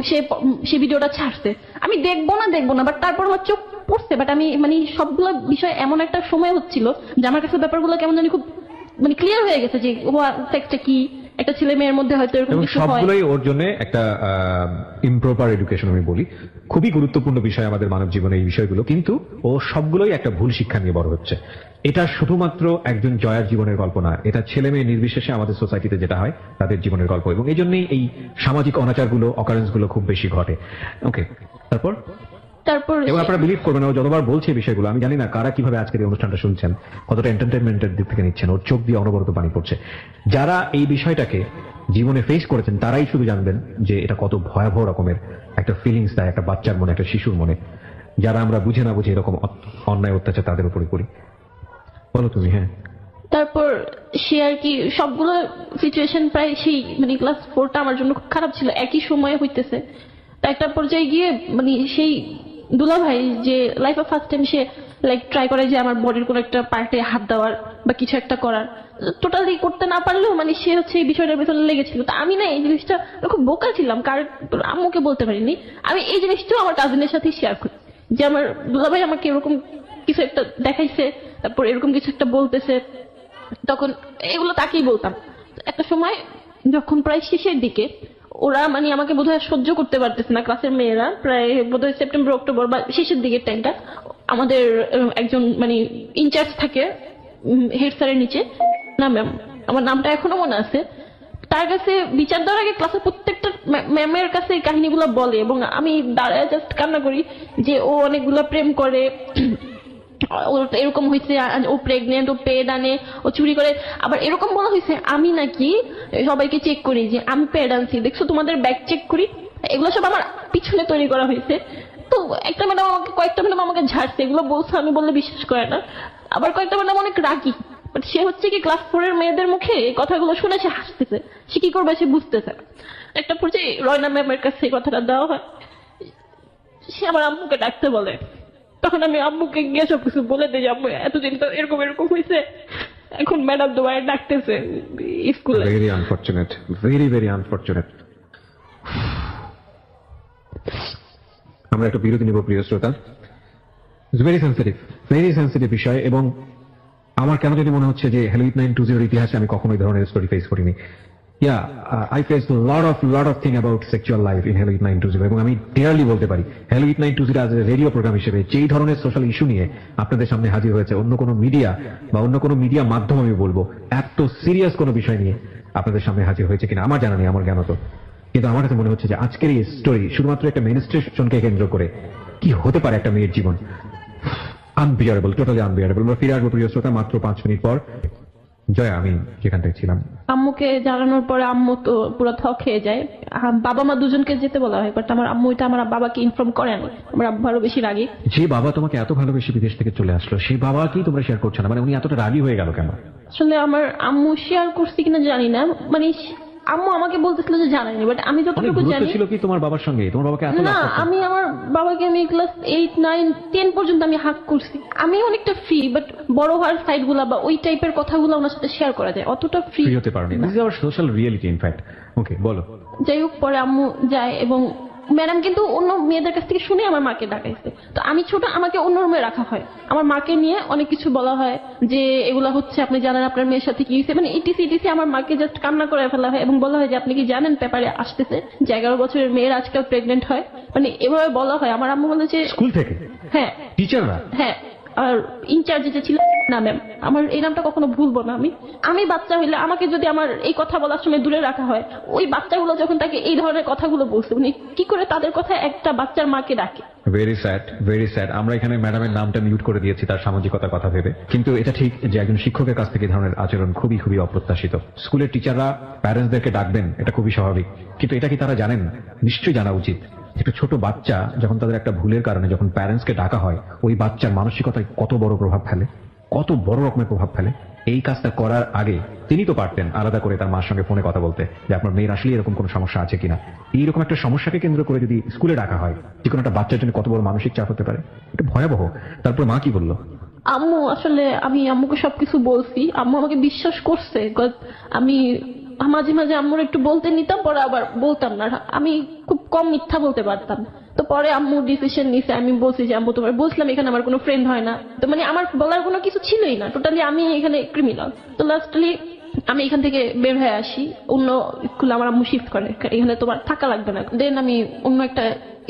সে ভিডিওটা ছাড়ছে। আমি দেখবো না বাট তারপর আমার চোখ পড়ছে, বাট আমি মানে সবগুলো বিষয় এমন একটা সময় হচ্ছিল যে আমার কাছে ব্যাপারগুলো কেমন জানি খুব মানে ক্লিয়ার হয়ে গেছে যে ও সেক্সটা কি, একটা ছেলে মেয়ের মধ্যে হয়তো এরকম এবং কিছু হয়। সবগুলোই ওর জন্য একটা ইমপ্রপার এডুকেশন আমি বলি। খুবই গুরুত্বপূর্ণ বিষয় আমাদের মানব জীবনে এই বিষয়গুলো, কিন্তু ও সবগুলোই একটা ভুল শিক্ষা নিয়ে বড় হচ্ছে। এটা শুধুমাত্র একজন জয়ার জীবনের গল্প না, এটা ছেলে মেয়ে নির্বিশেষে আমাদের সোসাইটিতে যেটা হয় তাদের জীবনের গল্প, এবং এই জন্যই এই সামাজিক অনাচারগুলো, অকারেন্স গুলো খুব বেশি ঘটে। ওকে, তারপর এবং আপনারা বিলিভ করবেন ও যতবার বলছে এই বিষয়গুলো, আমি জানি না কারা কিভাবে আজকের এই অনুষ্ঠানটা শুনছেন, কতটা এন্টারটেনমেন্টের দিক থেকে নিচ্ছেন, ওর চোখ দিয়ে অনবরত পানি পড়ছে। যারা এই বিষয়টাকে জীবনে ফেস করেছেন তারাই শুধু জানবেন যে এটা কত ভয়াবহ রকমের একটা ফিলিংস দেয় একটা বাচ্চার মনে, একটা শিশুর মনে, যারা আমরা বুঝে না বুঝে এরকম অন্যায় অত্যাচার তাদের উপরে করি। বলো তুমি। হ্যাঁ, তারপর সে আর কি সবগুলো সিচুয়েশন প্রায় সেই মানে ক্লাস 4টা আমার জন্য খুব খারাপ ছিল, একই সময়ে হইতেছে। তা একটা পর্যায়ে গিয়ে মানে সেই দুলা ভাই যে লাইফে ফার্স্ট টাইম সে লাইক ট্রাই করে যে আমার বডির কোনো একটা পার্টে হাত দেওয়ার বা কিছু একটা করার, টোটালি করতে না পারলেও মানে সে হচ্ছে এই বিষয়টার ভেতরে লেগেছিল। তা আমি না এই জিনিসটা খুব বোকা ছিলাম, কার আম্মুকে বলতে পারিনি, আমি এই জিনিসটাও আমার কাজিনের সাথে শেয়ার করি যে আমার দুলা ভাই আমাকে এরকম কিছু একটা দেখাইছে, তারপর এরকম কিছু একটা বলতেছে, তখন এগুলো তাকেই বলতাম। একটা সময় যখন প্রায় শেষের দিকে ওরা মানে আমাকে বোধহয় সহ্য করতে পারতেছে না, ক্লাসের মেয়েরা, প্রায় বোধহয় সেপ্টেম্বর অক্টোবর বা শেষের দিকের টাইমটা, আমাদের একজন মানে ইনচার্জ থাকে হেড স্যারের নিচে, না ম্যাম, আমার নামটা এখনো মনে আছে, তার কাছে বিচার দেওয়ার আগে ক্লাসের প্রত্যেকটা ম্যামের কাছে এই কাহিনীগুলো বলে, এবং আমি দাঁড়ায় জাস্ট কান্না করি যে ও অনেকগুলো প্রেম করে, ওর এরকম হয়েছে, ও প্রেগনেন্ট, ও পেড আনে, ও চুরি করে, আবার এরকম বলা হয়েছে আমি নাকি সবাইকে চেক করি যে আমি পেড আনছি, দেখছো তোমাদের ব্যাগ চেক করি, এগুলো সব আমার পিছনে তৈরি করা হয়েছে। তো একটা ম্যাডাম আমাকে, কয়েকটা ম্যাডাম আমাকে ঝাড়ছে, এগুলো বলছে, আমি বললে বিশ্বাস করে না, আবার কয়েকটা ম্যাডাম অনেক রাগি, বাট সে হচ্ছে কি ক্লাস 4-এর মেয়েদের মুখে এই কথাগুলো শুনে সে হাসতেছে, সে কি করবে সে বুঝতেছে না। একটা পর্যায়ে রয়না ম্যামের কাছে এই কথাটা দেওয়া হয়, সে আমার আম্মুকে ডাকতে বলে, তখন আমি আম্মুকে গিয়ে সবকিছু বলে দিই যে আম্মু এতদিন তো এরকম এরকম হয়েছে, এখন ম্যাডাম দুবারে ডাকতেছে স্কুলে। Very unfortunate, very very unfortunate. আমরা একটা বিরতি নিব প্রিয় শ্রোতা। ভেরি সেন্সিটিভ বিষয়, এবং আমার কেন যদি মনে হচ্ছে যে হ্যালো ইট 920 ইতিহাসে আমি কখনো এই ধরনের স্টোরি ফেস করিনি। I faced a lot of thing about sexual life in Hello It 920, এবং আমি ডেয়ারলি বলতে পারি Hello It 920 আজ রেডিও প্রোগ্রাম হিসেবে যেই ধরনের সোশ্যাল ইস্যু নিয়ে আপনাদের সামনে হাজির হয়েছে, অন্য কোনো মিডিয়া বা অন্য কোনো মিডিয়া মাধ্যম আমি বলবো এত সিরিয়াস কোনো বিষয় নিয়ে আপনাদের সামনে হাজির হয়েছে কিনা আমার জানা নেই, আমার জ্ঞানত। কিন্তু আমার কাছে মনে হচ্ছে যে আজকের এই স্টোরি শুধুমাত্র একটা মেনস্ট্রেশনকে কেন্দ্র করে কি হতে পারে একটা মেয়ের জীবন, আনবিয়ারেবল, টোটালি আনবিয়ারেবল। আমরা ফিরে আসবো প্রিয় শ্রোতা মাত্র 5 মিনিট পর। জয়া, আমি যেখান থেকে ছিলাম, আম্মুকে জানানোর পরে আম্মু তো পুরো থক খেয়ে যায়, বাবা মা দুজনকে যেতে বলা হয়, বাট আমার আম্মু এটা আমার বাবাকে ইনফর্ম করেনি, আমার আব্বু আরো বেশি রাগী। যে বাবা তোমাকে এত ভালোবেসে বিদেশ থেকে চলে আসলো সেই বাবাকেই তোমরা শেয়ার করছো না, মানে উনি এতটা রাগী হয়ে গেল কেন? আসলে আমার আম্মু শেয়ার করছে কিনা জানি না, মানে আম্মু আমাকে বলতেছিল যে জানায়নি, বাট আমি অনেক যতটুকু গুরুত্ব জানি, ছিল কি তোমার বাবার সঙ্গে? তোমার বাবাকে এত না লাভ করতো? আমি আমার বাবাকে আমি ক্লাস 8, 9, 10 পর্যন্ত আমি হাক করছি, আমি অনেকটা ফ্রি, বাট বড় হওয়ার সাইড গুলা বা ওই টাইপের কথাগুলো ওনার সাথে শেয়ার করা যায়, অতটা ফ্রি ফ্রি হতে পারোনি। This is our social reality in fact. Okay, বলো। যাই হোক, পরে আম্মু যায় এবং ম্যাডাম কিন্তু অন্য মেয়েদের কাছ থেকে শুনে আমার মাকে ডাকাইছে, তো আমি ছোট, আমাকে অন্য রুমে রাখা হয়, আমার মাকে নিয়ে অনেক কিছু বলা হয় যে এগুলা হচ্ছে আপনি জানেন আপনার মেয়ের সাথে কি হয়েছে, মানে ইটিসি আমার মাকে জাস্ট কান্না করে ফেলা হয় এবং বলা হয় যে আপনি কি জানেন পেপারে আসতেছে যে 11 বছরের মেয়েরা আজকাল প্রেগনেন্ট হয়, মানে এভাবে বলা হয়। আমার আম্মু বলে যে স্কুল থেকে? হ্যাঁ টিচাররা? হ্যাঁ, আর ইনচার্জে যে ছিল না ম্যাম, আমার এই নামটা কখনো ভুলবো না। আমি বাচ্চা হইলে আমাকে যদি আমার এই কথা বলার সময় দূরে রাখা হয়, ওই বাচ্চাগুলো যখন তাকে এই ধরনের কথাগুলো বলছে, উনি কি করে তাদের কথা একটা বাচ্চার মাকে ডাকে? Very sad, very sad. আমরা এখানে ম্যাডামের নামটা মিউট করে দিয়েছি তার সামাজিকতার কথা ভেবে, কিন্তু এটা ঠিক যে একজন শিক্ষকের কাছ থেকে এই ধরনের আচরণ খুবই খুবই অপ্রত্যাশিত। স্কুলের টিচাররা প্যারেন্টসদেরকে ডাকবেন, এটা খুবই স্বাভাবিক, কিন্তু এটা কি তারা জানেন? নিশ্চয়ই জানা উচিত। একটা ছোট বাচ্চা যখন তাদের একটা ভুলের কারণে যখন প্যারেন্টসকে ডাকা হয়, ওই বাচ্চার মানসিকতায় কত বড় প্রভাব ফেলে, কত বড় রকমের প্রভাব ফেলে। এই কাজটা করার আগে তিনি তো পারতেন আলাদা করে তার মার সঙ্গে ফোনে কথা বলতে যে আপনার মেয়ের আসলে এরকম কোনো সমস্যা আছে কিনা। এইরকম একটা সমস্যাকে কেন্দ্র করে যদি স্কুলে ডাকা হয়, যে কোনো একটা বাচ্চার জন্য কত বড় মানসিক চাপ হতে পারে, এটা ভয়াবহ। তারপর মা কি বললো? আম্মু আসলে আমি আম্মুকে সবকিছু বলছি, আম্মু আমাকে বিশ্বাস করছে। আমি মাঝে মাঝে আম্মুর একটু বলতে নিতাম, পরে আবার বলতাম না। আমি খুব কম মিথ্যা বলতে পারতাম। তো পরে আম্মু ডিসিশন নিছে, আমি বলছি যে আম্মু তোমার বলছিলাম এখানে আমার কোনো ফ্রেন্ড হয় না, তো মানে আমার বলার কোনো কিছু ছিলই না, টোটালি আমি এখানে ক্রিমিনাল। তো লাস্টলি আমি এখান থেকে বের হয়ে আসি, অন্য স্কুলে আমার আম্মু শিফট করে, এখানে তোমার থাকা লাগবে না। দেন আমি অন্য একটা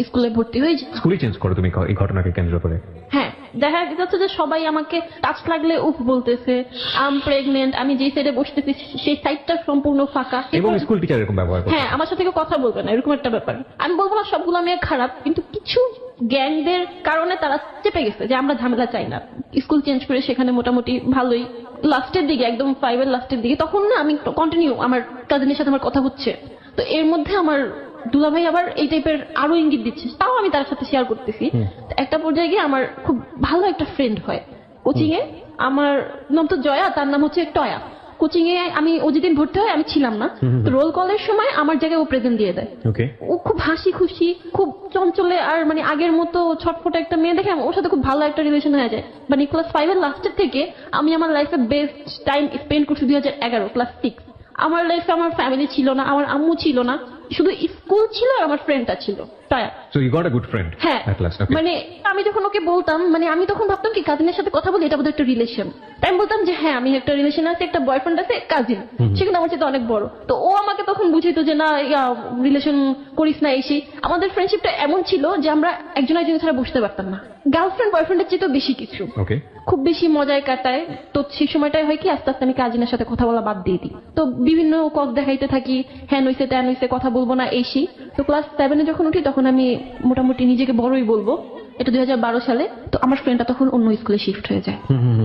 স্কুলে ভর্তি হয়ে যাই। স্কুলে চেঞ্জ করো তুমি এই ঘটনাকে কেন্দ্র করে? হ্যাঁ, দেখা যাচ্ছে যে সবাই আমাকে টাচ লাগলে উফ বলতেছে, আম প্রেগনেন্ট, আমি যে সাইডে বসতেছি সেই সাইডটা সম্পূর্ণ ফাঁকা, এবং স্কুল টিচার এরকম ব্যবহার করে। হ্যাঁ, আমার সাথে কেউ কথা বলবে না, এরকম একটা ব্যাপার। আমি বলবো না সবগুলো মেয়ে খারাপ, কিন্তু কিছু গ্যাংদের কারণে তারা চেপে গেছে যে আমরা ঝামেলা চাই না। স্কুল চেঞ্জ করে সেখানে মোটামুটি ভালোই, লাস্টের দিকে একদম 5 এর লাস্টের দিকে তখন না আমি কন্টিনিউ আমার কাজিনের সাথে আমার কথা হচ্ছে, তো এর মধ্যে আমার দুলাভাই আবার এই টাইপের আরো ইঙ্গিত দিচ্ছে, তাও আমি তার সাথে শেয়ার করতেছি। একটা পর্যায়ে গিয়ে আমার খুব ভালো একটা ফ্রেন্ড হয় কোচিং এ, আমার নাম তো জয়া, তার নাম হচ্ছে টয়া। কোচিং এ আমি ও যেদিন ভর্তি হয় আমি ছিলাম না, তো রোল কলের সময় আমার জায়গায় ও প্রেজেন্ট দিয়ে দেয়। ও খুব হাসি খুশি, খুব চঞ্চলে, আর মানে আগের মতো ছটফটে একটা মেয়ে দেখে ওর সাথে খুব ভালো একটা রিলেশন হয়ে যায়। মানে ক্লাস 5 এর লাস্টের থেকে আমি আমার লাইফে বেস্ট টাইম স্পেন্ড করছি 2011 ক্লাস 6। আমার লাইফে আমার ফ্যামিলি ছিল না, আমার আম্মু ছিল না, শুধু স্কুল ছিল আর আমার ফ্রেন্ডটা ছিল টয়া। So you got a good friend at last. Okay. মানে আমি যখন ওকে বলতাম, মানে আমি তখন ভাবতাম কি কাজিনের সাথে কথা বলি এটা বোধহয় একটা রিলেশন, তাই আমি বলতাম যে হ্যাঁ আমি একটা রিলেশন আছে, একটা বয়ফ্রেন্ড আছে, কাজিন, সে কিন্তু আমার চেয়ে অনেক বড়। তো ও আমাকে তখন বুঝাইতো যে না রিলেশন করিস না এসে। আমাদের ফ্রেন্ডশিপটা এমন ছিল যে আমরা একজন একজন ছাড়া বসতে পারতাম না, গার্লফ্রেন্ড বয়ফ্রেন্ডের চেয়ে তো বেশি কিছু, খুব বেশি মজায় কাটায়। তো সেই সময়টাই হয় কি আস্তে আস্তে আমি কাজিনের সাথে কথা বলা বাদ দিয়ে দিই, তো বিভিন্ন কজ দেখাইতে থাকি, হ্যাঁ নইছে ত্যান হইছে, কথা বলবো না এসি। তো ক্লাস 7 এ যখন উঠি তখন আমি মোটামুটি নিজেকে বড়ই বলবো, এটা 2012 সালে। তো আমার ফ্রেন্ডটা তখন অন্য স্কুলে শিফট হয়ে যায়,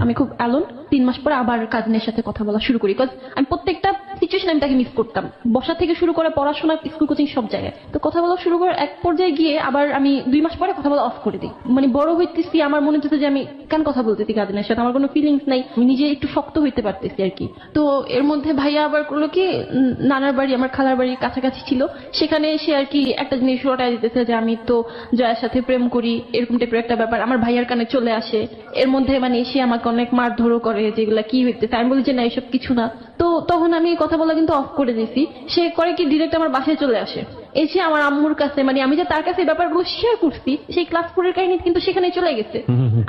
আমি খুব অ্যালোন। 3 মাস পরে আবার কাজিনের সাথে কথা বলা শুরু করি, বিকজ আমি প্রত্যেকটা সিচুয়েশন আমি তাকে মিস করতাম, বসা থেকে শুরু করে পড়াশোনা, স্কুল, কোচিং, সব জায়গায়। তো কথা বলা শুরু করার এক পর্যায়ে গিয়ে আবার আমি 2 মাস পরে কথা বলা অফ করে দিই। মানে বড় হইতেছি, আমার মনে হচ্ছে যে আমি কেন কথা বলতেছি কাজিনের সাথে, আমার কোনো ফিলিংস নাই, আমি নিজে একটু শক্ত হইতে পারতেছি আর কি। তো এর মধ্যে ভাইয়া আবার করলো কি, নানার বাড়ি আমার খালার বাড়ি কাছাকাছি ছিল, সেখানে এসে আর কি একটা জিনিস রটায় দিতেছে যে আমি তো জয়ের সাথে প্রেম করি, এরকম টাইপের একটা ব্যাপার আমার ভাইয়ার কানে চলে আসে। এর মধ্যে মানে এসে আমাকে অনেক মারধরও করে, যেগুলা কি হইতেছে আমি বলি যে না এসব কিছু না। তো তখন আমি কথা বলা কিন্তু অফ করে দিয়েছি। সে করে কি ডিরেক্ট আমার বাসায় চলে আসে, এসে আমার আম্মুর কাছে, মানে আমি যে তার কাছে ব্যাপারগুলো শেয়ার করছি সেই ক্লাস 4 এর কাহিনী কিন্তু সেখানে চলে গেছে।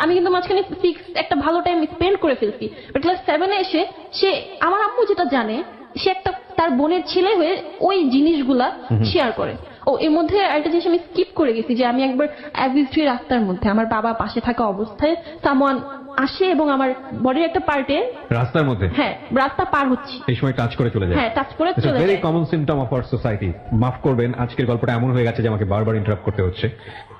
আমি কিন্তু মাঝখানে 6 একটা ভালো টাইম স্পেন্ড করে ফেলছি, বাট ক্লাস 7 এ এসে সে আমার আম্মু যেটা জানে, সে একটা তার বোনের ছেলে হয়ে ওই জিনিসগুলা শেয়ার করে। ও এর মধ্যে একটা জিনিস আমি স্কিপ করে গেছি, যে আমি একবার অ্যাভিস্ট্রি রাস্তার মধ্যে আমার বাবা পাশে থাকা অবস্থায় সামওয়ান আসে এবং আমার বডির একটা পার্টে রাস্তার মধ্যে, হ্যাঁ রাস্তা পার হচ্ছে, এই সময় টাচ করে চলে যায়। হ্যাঁ, টাচ করে চলে যায়। Very common symptom of our society. মাফ করবেন, আজকের গল্পটা এমন হয়ে গেছে যে আমাকে বারবার ইন্টারাপ্ট করতে হচ্ছে।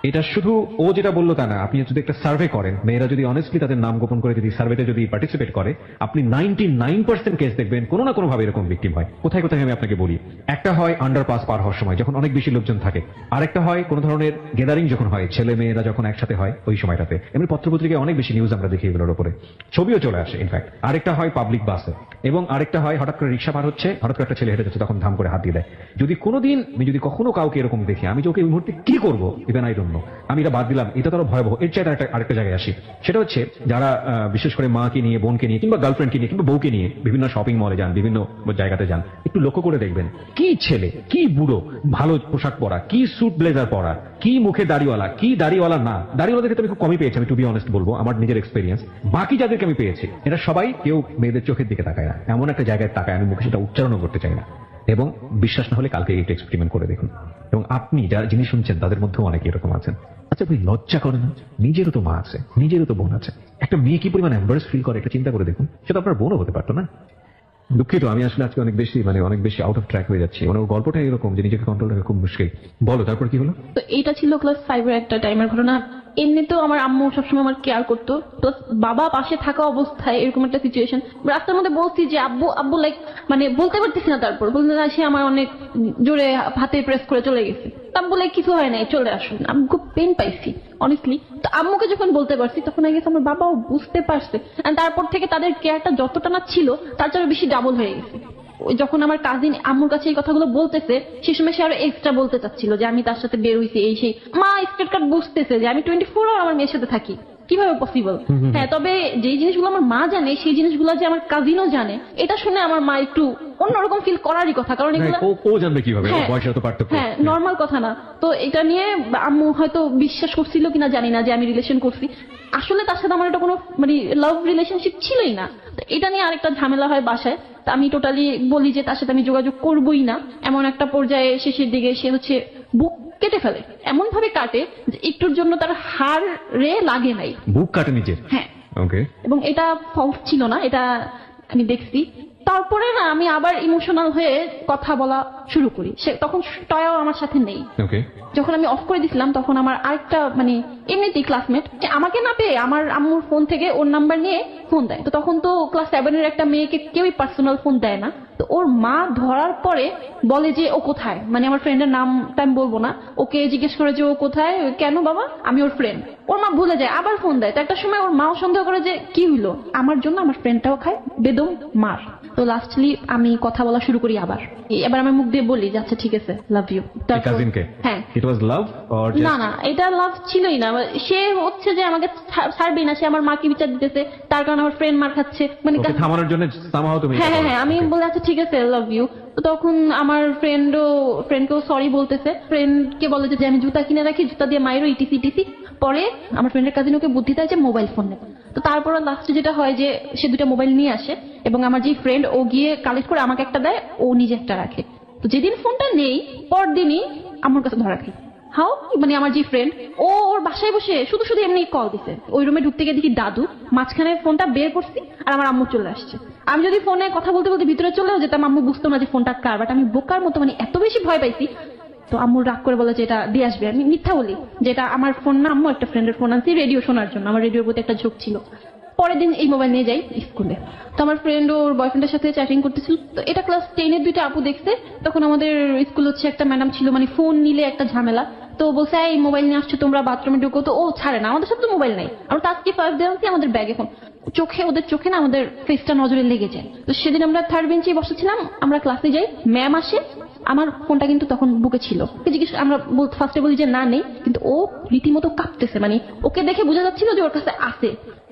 এটা শুধু ও যেটা বললো তা না, আপনি যদি একটা সার্ভে করেন, মেয়েরা যদি অনেস্টলি তাদের নাম গোপন করে যদি সার্ভেতে যদি পার্টিসিপেট করে, আপনি 99% কেস দেখবেন কোনো না কোনো ভাবে এরকম ভিকটিম হয়। কোথায় কোথায় আমি আপনাকে বলি, একটা হয় আন্ডারপাস পার হওয়ার সময় যখন অনেক বেশি লোকজন থাকে, আরেকটা হয় কোনো ধরনের গ্যাদারিং যখন হয়, ছেলে মেয়েরা যখন একসাথে হয় ওই সময়টাতে। এমনি পত্রপত্রিকায় অনেক বেশি নিউজ আমরা দেখি এগুলোর উপরে, ছবিও চলে আসে ইনফ্যাক্ট। আরেকটা হয় পাবলিক বাসে, এবং আরেকটা হয় হঠাৎ করে রিক্সা পার হচ্ছে, হঠাৎ করে একটা ছেলে হেঁটে যাচ্ছে, তখন ধাম করে হাত দিয়ে দেয়। যদি কোনোদিন আমি যদি কখনো কাউকে এরকম দেখি, আমি যে ওকে এই মুহূর্তে কি করবো ইভেন আই ডোন্ট নো। আমি এটা বাদ দিলাম, এটা তো আরো ভয়াবহ। এর চাইতে আরেকটা জায়গায় আসি, সেটা হচ্ছে যারা বিশেষ করে মাকে নিয়ে, বোনকে নিয়ে, কিংবা গার্লফ্রেন্ডকে নিয়ে, কিংবা বউকে নিয়ে বিভিন্ন শপিং মলে যান, বিভিন্ন জায়গাতে যান, একটু লক্ষ্য করে দেখবেন কি ছেলে, কি বুড়ো, ভালো পোশাক পরা, কি স্যুট ব্লেজার পরা, কি মুখে দাড়িওয়ালা, কি দাড়িওয়ালা না। দাড়িওয়ালাদেরকে আমি খুব কমই পেয়েছি, আমি টু বি অনেস্ট বলবো, আমার নিজের এক্সপিরিয়েন্স। বাকি যাদেরকে আমি পেয়েছি এরা সবাই কেউ মেয়েদের চোখের দিকে তাকায় না, এমন একটা জায়গায় তাকায়, আমি মুখে সেটা উচ্চারণও করতে চাই না। এবং বিশ্বাস না হলে কালকে এটা এক্সপেরিমেন্ট করে দেখুন। এবং আপনি যারা যিনি শুনছেন তাদের মধ্যেও অনেকে এরকম আছেন। আচ্ছা ভাই, লজ্জা করে না? নিজেরও তো মা আছে, নিজেরও তো বোন আছে, একটা মেয়ে কি পরিমাণ এম্বারেস ফিল করে এটা চিন্তা করে দেখুন। সেটা আপনার বোনও হতে পারতো না? দুঃখিত, আমি আসলে আজকে অনেক বেশি আউট অফ ট্র্যাক হয়ে যাচ্ছি। মানে ওর গল্পটা এরকম যে নিজেকে কন্ট্রোল রাখা খুব মুশকিল। বলো তারপর কি হলো? তো এটা ছিল ক্লাস 5 এর একটা টাইমের ঘটনা। এমনিতেও আমার আম্মু সবসময় আমার কেয়ার করতো, প্লাস বাবা পাশে থাকা অবস্থায় এরকম একটা সিচুয়েশন। রাস্তার মধ্যে বলছি যে আব্বু আব্বু, লাইক মানে বলতে পারতেছি না, তারপর বলতে না, সে আমার অনেক জোরে হাতে প্রেস করে চলে গেছে। আব্বু লাইক কিছু হয় নাই, চলে আসুন। আমি খুব পেন পাইছি অনেস্টলি। তো আম্মুকে যখন বলতে পারছি তখন আগে আমার বাবাও বুঝতে পারছে, আর তারপর থেকে তাদের কেয়ারটা যতটা না ছিল তার চেয়ে বেশি ডাবল হয়ে গেছে। ওই যখন আমার কাজিন আম্মুর কাছে এই কথাগুলো বলতেছে, সেই সময় সে আরো এক্সট্রা বলতে চাচ্ছিল যে আমি তার সাথে বের হইছি, এই সেই। মা স্টেট কার্ড বুঝতেছে যে আমি 24 আওয়ার আমার মেয়ের সাথে থাকি, কিভাবে পসিবল? হ্যাঁ, তবে যেই জিনিসগুলো আমার মা জানে সেই জিনিসগুলো যে আমার কাজিনও জানে, এটা শুনে আমার মা একটু অন্যরকম ফিল করারই কথা, কারণ এগুলো ও জানবে কিভাবে? হ্যাঁ, বয়সের তো পার্থক্য। হ্যাঁ, নর্মাল কথা না। তো এটা নিয়ে আম্মু হয়তো বিশ্বাস করছিল কিনা জানি না যে আমি রিলেশন করছি। আসলে তার সাথে আমার এটা কোনো মানে লাভ রিলেশনশিপ ছিলই না। তো এটা নিয়ে আরেকটা ঝামেলা হয় বাসায়। তা আমি টোটালি বলি যে তার সাথে আমি যোগাযোগ করবই না। এমন একটা পর্যায়ে শেষের দিকে সে হচ্ছে বুক কেটে ফেলে, এমন ভাবে কাটে যে একটুর জন্য তার হাড়ে লাগে নাই। বুক কাটে নিজের? হ্যাঁ, ওকে। এবং এটা ফলস ছিল না, এটা আমি দেখছি। তারপরে না আমি আবার ইমোশনাল হয়ে কথা বলা শুরু করি। সে তখন টয়াও আমার সাথে নেই। ওকে। যখন আমি অফ করে দিছিলাম তখন আমার আরেকটা মানে এমনিতেই ক্লাসমেট আমাকে না পেয়ে আমার আম্মুর ফোন থেকে ওর নাম্বার নিয়ে ফোন দেয়। তো তখন তো ক্লাস 7 এর একটা মেয়েকে কেউই পার্সোনাল ফোন দেয় না। তো ওর মা ধরার পরে বলে যে ও কোথায়, মানে আমার ফ্রেন্ডের নামটা আমি বলবো না, ওকে জিজ্ঞেস করে যে ও কোথায়, কেন বাবা, আমি ওর ফ্রেন্ড। ওর মা ভুলে যায়, আবার ফোন দেয়। তো একটা সময় ওর মাও সন্দেহ করে যে কি হইলো, আমার জন্য আমার ফ্রেন্ডটাও খায় বেদম মার। তো লাস্টলি আমি কথা বলা শুরু করি আবার। এবার আমি মুখ দিয়ে বলি যে আচ্ছা ঠিক আছে, লাভ ইউ। কাজিনকে? হ্যাঁ। ইট ওয়াজ লাভ অর না না, এটা লাভ ছিলই না। সে হচ্ছে যে আমাকে ছাড়বেই না, সে আমার মাকে বিচার দিতেছে, তার কারণে আমার ফ্রেন্ড মার খাচ্ছে, মানে ওকে থামানোর জন্য সামহাও তুমি? হ্যাঁ হ্যাঁ হ্যাঁ, আমি বলে আচ্ছা ঠিক আছে, লাভ ইউ। তো তখন আমার ফ্রেন্ডকেও সরি বলতেছে, ফ্রেন্ডকে বলে যে আমি জুতা কিনে রাখি, জুতা দিয়ে মাইরো, ইটিসি টিসি। পরে আমার ফ্রেন্ডের কাজিন ওকে বুদ্ধি দেয় যে মোবাইল ফোন নেবে। তো তারপর লাস্টে যেটা হয় যে সে 2টা মোবাইল নিয়ে আসে, এবং আমার যে ফ্রেন্ড ও গিয়ে কালেক্ট করে আমাকে একটা দেয়, ও নিজে একটা রাখে। তো যেদিন ফোনটা নেই পরদিনই আমার কাছে ধরা খাই। হাও, মানে আমার যে ফ্রেন্ড ও ওর বাসায় বসে শুধু শুধু এমনি কল দিছে। ওই রুমে ঢুকতে গিয়ে দেখি দাদু, মাঝখানে ফোনটা বের করছি আর আমার আম্মু চলে আসছে। আমি যদি ফোনে কথা বলতে বলতে ভিতরে চলেও যেতাম, আম্মু বুঝতো না যে ফোনটা কার। বাট আমি বোকার মতো মানে এত বেশি ভয় পাইছি। তো আম্মু রাগ করে বলে যে এটা দিয়ে আসবে। আমি মিথ্যা বলি যে এটা আমার ফোন না, আম্মু একটা ফ্রেন্ডের ফোন আনছি রেডিও শোনার জন্য, আমার রেডিওর প্রতি একটা ঝোঁক ছিল। পরের দিন এই মোবাইল নিয়ে যাই স্কুলে। তো আমার ফ্রেন্ড ওর বয়ফ্রেন্ডের সাথে চ্যাটিং করতেছিল। তো এটা ক্লাস 10 এর 2টা আপু দেখছে। তখন আমাদের স্কুল হচ্ছে একটা ম্যাডাম ছিল, মানে ফোন নিলে একটা ঝামেলা। তো বলছে এই মোবাইল নিয়ে আসছো তোমরা, বাথরুমে ঢুকো। তো ও ছাড়ে না, আমাদের সাথে তো মোবাইল নাই। আমরা তাজকে 5 দিয়ে আনছি আমাদের ব্যাগে ফোন। ওদের চোখে না আমাদের ফেসটা নজরে লেগে যায়। তো সেদিন আমরা 3rd বেঞ্চে বসেছিলাম, আমরা ক্লাসে যাই, ম্যাম আসে, আমার ফোনটা কিন্তু তখন বুকে ছিল। জিজ্ঞেস আমরা ফার্স্টে বলি যে না নেই, কিন্তু ও রীতিমতো কাঁপতেছে, মানে ওকে দেখে বোঝা যাচ্ছিল যে ওর কাছে আছে।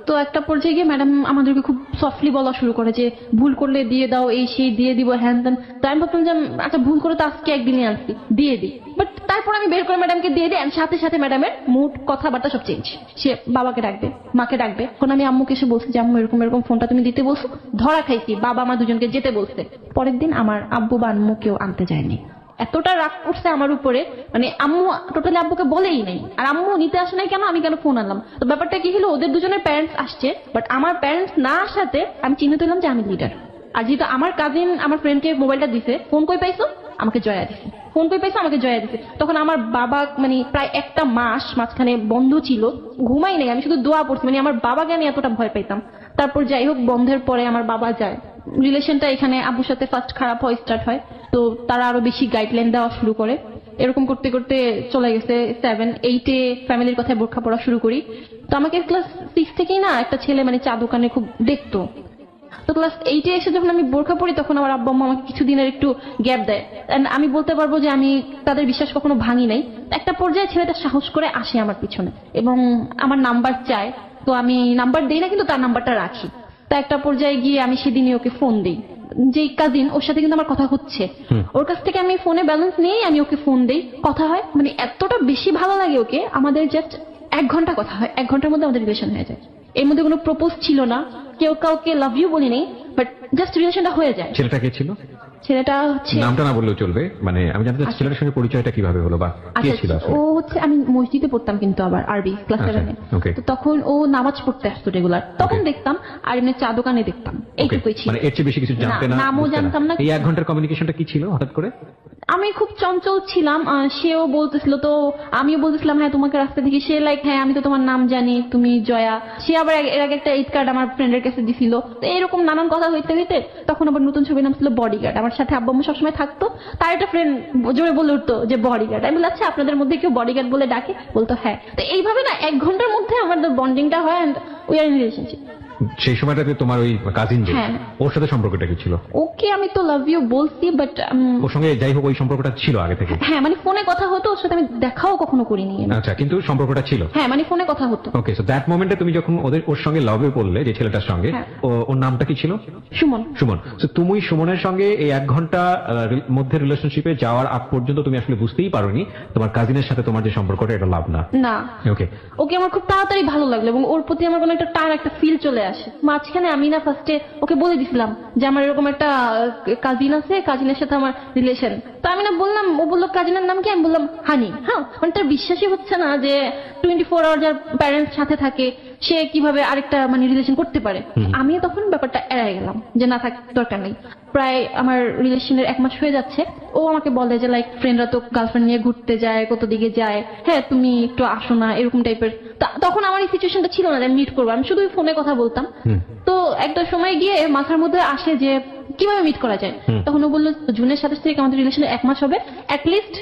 তো একটা পর্যায়ে গিয়ে ম্যাডাম আমাদেরকে খুব সফটলি বলা শুরু করে যে ভুল করলে দিয়ে দাও, এই সেই দিয়ে দিব, হ্যান ত্যান। তো আমি ভাবলাম যে আচ্ছা ভুল করে তো আজকে একদিনই আনছি, দিয়ে দিই। বাট তারপর আমি বের করে ম্যাডামকে দিয়ে দিই, সাথে সাথে ম্যাডামের মুড, কথাবার্তা সব চেঞ্জ। সে বাবাকে ডাকবে, মাকে ডাকবে। এখন আমি আম্মুকে এসে বলছি যে আম্মু এরকম এরকম ফোনটা তুমি দিতে বলছো, ধরা খাইছি, বাবা আমার দুজনকে যেতে বলছে। পরের দিন আমার আব্বু বা আম্মু কেউ আনতে যায়নি। এতটা রাগ করছে আমার উপরে, মানে আম্মু টোটালি আব্বুকে বলেই নাই। আর আম্মু নিতে আসে নাই কেন, আমি কেন ফোন আনলাম। তো ব্যাপারটা কি হলো, ওদের দুজনের প্যারেন্টস আসছে, বাট আমার প্যারেন্টস না আসাতে আমি চিহ্নিত হলাম যে আমি লিডার। আর যেহেতু আমার কাজিন আমার ফ্রেন্ডকে মোবাইলটা দিছে, ফোন কই পাইছো, আমাকে জয়া দিছে। ফোন কই পাইছো, আমাকে জয়া দিছে। তখন আমার বাবা মানে প্রায় একটা মাস মাঝখানে বন্ধ ছিল, ঘুমাই নাই, আমি শুধু দোয়া পড়ছি, মানে আমার বাবাকে আমি এতটা ভয় পাইতাম। তারপর যাই হোক বন্ধের পরে আমার বাবা যায়, রিলেশনটা এখানে আব্বুর সাথে ফার্স্ট খারাপ হয়, স্টার্ট হয়। তো তারা আরো বেশি গাইডলাইন দেওয়া শুরু করে। এরকম করতে করতে চলে গেছে 7, 8-এ ফ্যামিলির কথায় বোরখা পড়া শুরু করি। তো আমাকে ক্লাস 6 থেকেই না একটা ছেলে মানে চা দোকানে খুব দেখতো। তো ক্লাস 8-এ এসে যখন আমি বোরখা পড়ি তখন আমার আব্বা আম্মা আমাকে কিছুদিনের একটু গ্যাপ দেয়। আমি বলতে পারবো যে আমি তাদের বিশ্বাস কখনো ভাঙি নাই। একটা পর্যায়ে ছেলেটা সাহস করে আসে আমার পিছনে এবং আমার নাম্বার চায়। তো আমি নাম্বার দেই না, কিন্তু তার নাম্বারটা রাখি। তা একটা পর্যায়ে গিয়ে আমি সেদিনই ওকে ফোন দিই। যে কাজিন, ওর সাথে কিন্তু আমার কথা হচ্ছে, ওর কাছ থেকে আমি ফোনে ব্যালেন্স নিয়েই আমি ওকে ফোন দেই, কথা হয়। মানে এতটা বেশি ভালো লাগে ওকে, আমাদের জাস্ট 1 ঘন্টা কথা হয়, 1 ঘন্টার মধ্যে আমাদের রিলেশন হয়ে যায়। এর মধ্যে কোনো প্রপোজ ছিল না, কেউ কাউকে লাভ ইউ বলি নেই। বাট জাস্ট রিলেশনটা হয়ে যায়। ছেলেটা কে ছিল? ছেলেটা হচ্ছে নামটা না বললেও চলবে, মানে আমি জানতে চাচ্ছি ছেলেটার সঙ্গে পরিচয়টা কিভাবে হলো বা কে আচ্ছা, ছিল আসলে? ও হচ্ছে আমি মসজিদে পড়তাম কিন্তু আবার আরবি ক্লাস আচ্ছা, 7-এ। okay. তো তখন ও নামাজ পড়তে আসতো রেগুলার, তখন Okay. দেখতাম, আর এমনি চা দোকানে দেখতাম, এইটুকুই ছিল। মানে এর চেয়ে বেশি কিছু জানতে না, নামও বুঝতে জানতাম না। এই 1 ঘন্টার কমিউনিকেশনটা কি ছিল হঠাৎ করে? আমি খুব চঞ্চল ছিলাম, সেও বলতেছিল, তো আমিও বলতেছিলাম হ্যাঁ তোমাকে রাস্তা দেখি, সে লাইক হ্যাঁ আমি তো তোমার নাম জানি, তুমি জয়া। সে আবার এর আগে একটা 8 কার্ড আমার ফ্রেন্ডের কাছে দিছিল। তো এরকম নানান কথা হইতে হইতে তখন আবার নতুন ছবির নাম ছিল বডিগার্ড। আমার সাথে আব্বু আম্মু সবসময় থাকতো, তার একটা ফ্রেন্ড জোরে বলে উঠতো যে বডিগার্ড। আমি বলি আচ্ছা আপনাদের মধ্যে কেউ বডিগার্ড বলে ডাকে? বলতো হ্যাঁ। তো এইভাবে না 1 ঘন্টার মধ্যে আমাদের বন্ডিংটা হয়, and we are in relationship. সেই সময়টাতে তোমার ওই কাজিন যে, হ্যাঁ। ওর সাথে সম্পর্কটা কি ছিল? ওকে আমি তো লাভ ইউ বলছি, বাট ওর সঙ্গে যাই হোক ওই সম্পর্কটা ছিল আগে থেকে? হ্যাঁ মানে ফোনে কথা হতো, ওর সাথে আমি দেখাও কখনো করিনি আমি। আচ্ছা, কিন্তু সম্পর্কটা ছিল? হ্যাঁ মানে ফোনে কথা হতো। ওকে, সো দ্যাট মোমেন্টে তুমি যখন ওর সঙ্গে লাভে পড়লে, যে ছেলেটার সঙ্গে, হ্যাঁ। ওর নামটা কি ছিল? সুমন। সুমন। সো তুমি সুমনের সঙ্গে এই 1 ঘন্টা মধ্যে রিলেশনশিপে যাওয়ার আগ পর্যন্ত তুমি আসলে বুঝতেই পারোনি তোমার কাজিনের সাথে তোমার যে সম্পর্কটা এটা লাভ না? না, ওকে। ওকে আমার খুব তাড়াতাড়ি ভালো লাগলো এবং ওর প্রতি আমার কোনো একটা টান, একটা ফিল চলে আসে। মাঝখানে আমি না ফার্স্টে ওকে বলে দিছিলাম যে আমার এরকম একটা কাজিন আছে, কাজিনের সাথে আমার রিলেশন। তো আমি না বললাম, ও বললো কাজিনের নাম কি? আমি বললাম হানি। হ্যাঁ মানে তার বিশ্বাসই হচ্ছে না যে 24 আওয়ার যার প্যারেন্টস সাথে থাকে সে কিভাবে আরেকটা মানে রিলেশন করতে পারে। আমি তখন ব্যাপারটা এড়াই গেলাম যে না থাক, দরকার নেই। প্রায় আমার রিলেশনের 1 মাস হয়ে যাচ্ছে, ও আমাকে বলে যে লাইক ফ্রেন্ডরা তো গার্লফ্রেন্ড নিয়ে ঘুরতে যায়, কত দিকে যায়, হ্যাঁ তুমি একটু আসো না, এরকম টাইপের। তখন আমার এই সিচুয়েশনটা ছিল না যে মিট করবো, আমি শুধু ফোনে কথা বলতাম। তো একটা সময় গিয়ে মাথার মধ্যে আসে যে কিভাবে মিট করা যায়। তখন ও বললো জুনের 27 তারিখ আমাদের রিলেশনে 1 মাস হবে, অ্যাটলিস্ট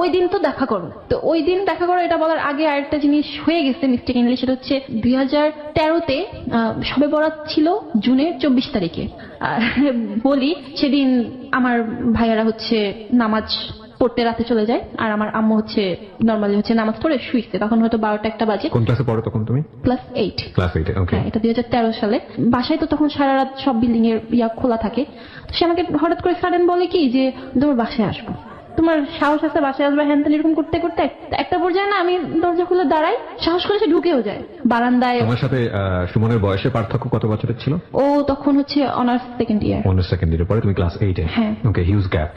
ওই দিন তো দেখা করো। তো ওই দিন দেখা করো এটা বলার আগে আরেকটা জিনিস হয়ে গেছে মিস্টেকেনলি, সেটা হচ্ছে 2013-তে সবে বরাত ছিল জুনের 24 তারিখে। বলি সেদিন আমার ভাইয়ারা হচ্ছে নামাজ পড়তে রাতে চলে যায়, আর আমার আম্মু হচ্ছে নর্মালি হচ্ছে নামাজ পড়ে শুইছে। তখন হয়তো 12টা-1টা বাজে। কোন ক্লাসে পড়ো তখন তুমি? ক্লাস 8। ক্লাস 8। ওকে। হ্যাঁ, এটা 2013 সালে। বাসায় তো তখন সারা রাত সব বিল্ডিং এর খোলা থাকে। তো সে আমাকে হঠাৎ করে সাডেন বলে কি যে তোমার বাসায় আসবো, তোমার সাহস আছে বাসায় আসবে, হ্যান ত্যান এরকম করতে করতে একটা পর্যায়ে না আমি দরজা খুলে দাঁড়াই, সাহস করে সে ঢুকেও যায় বারান্দায়। আমার সাথে সুমনের বয়সের পার্থক্য কত বছরের ছিল? ও তখন হচ্ছে honours second year. Honours second year, পরে তুমি ক্লাস 8-এ? হ্যাঁ। Okay, huge gap.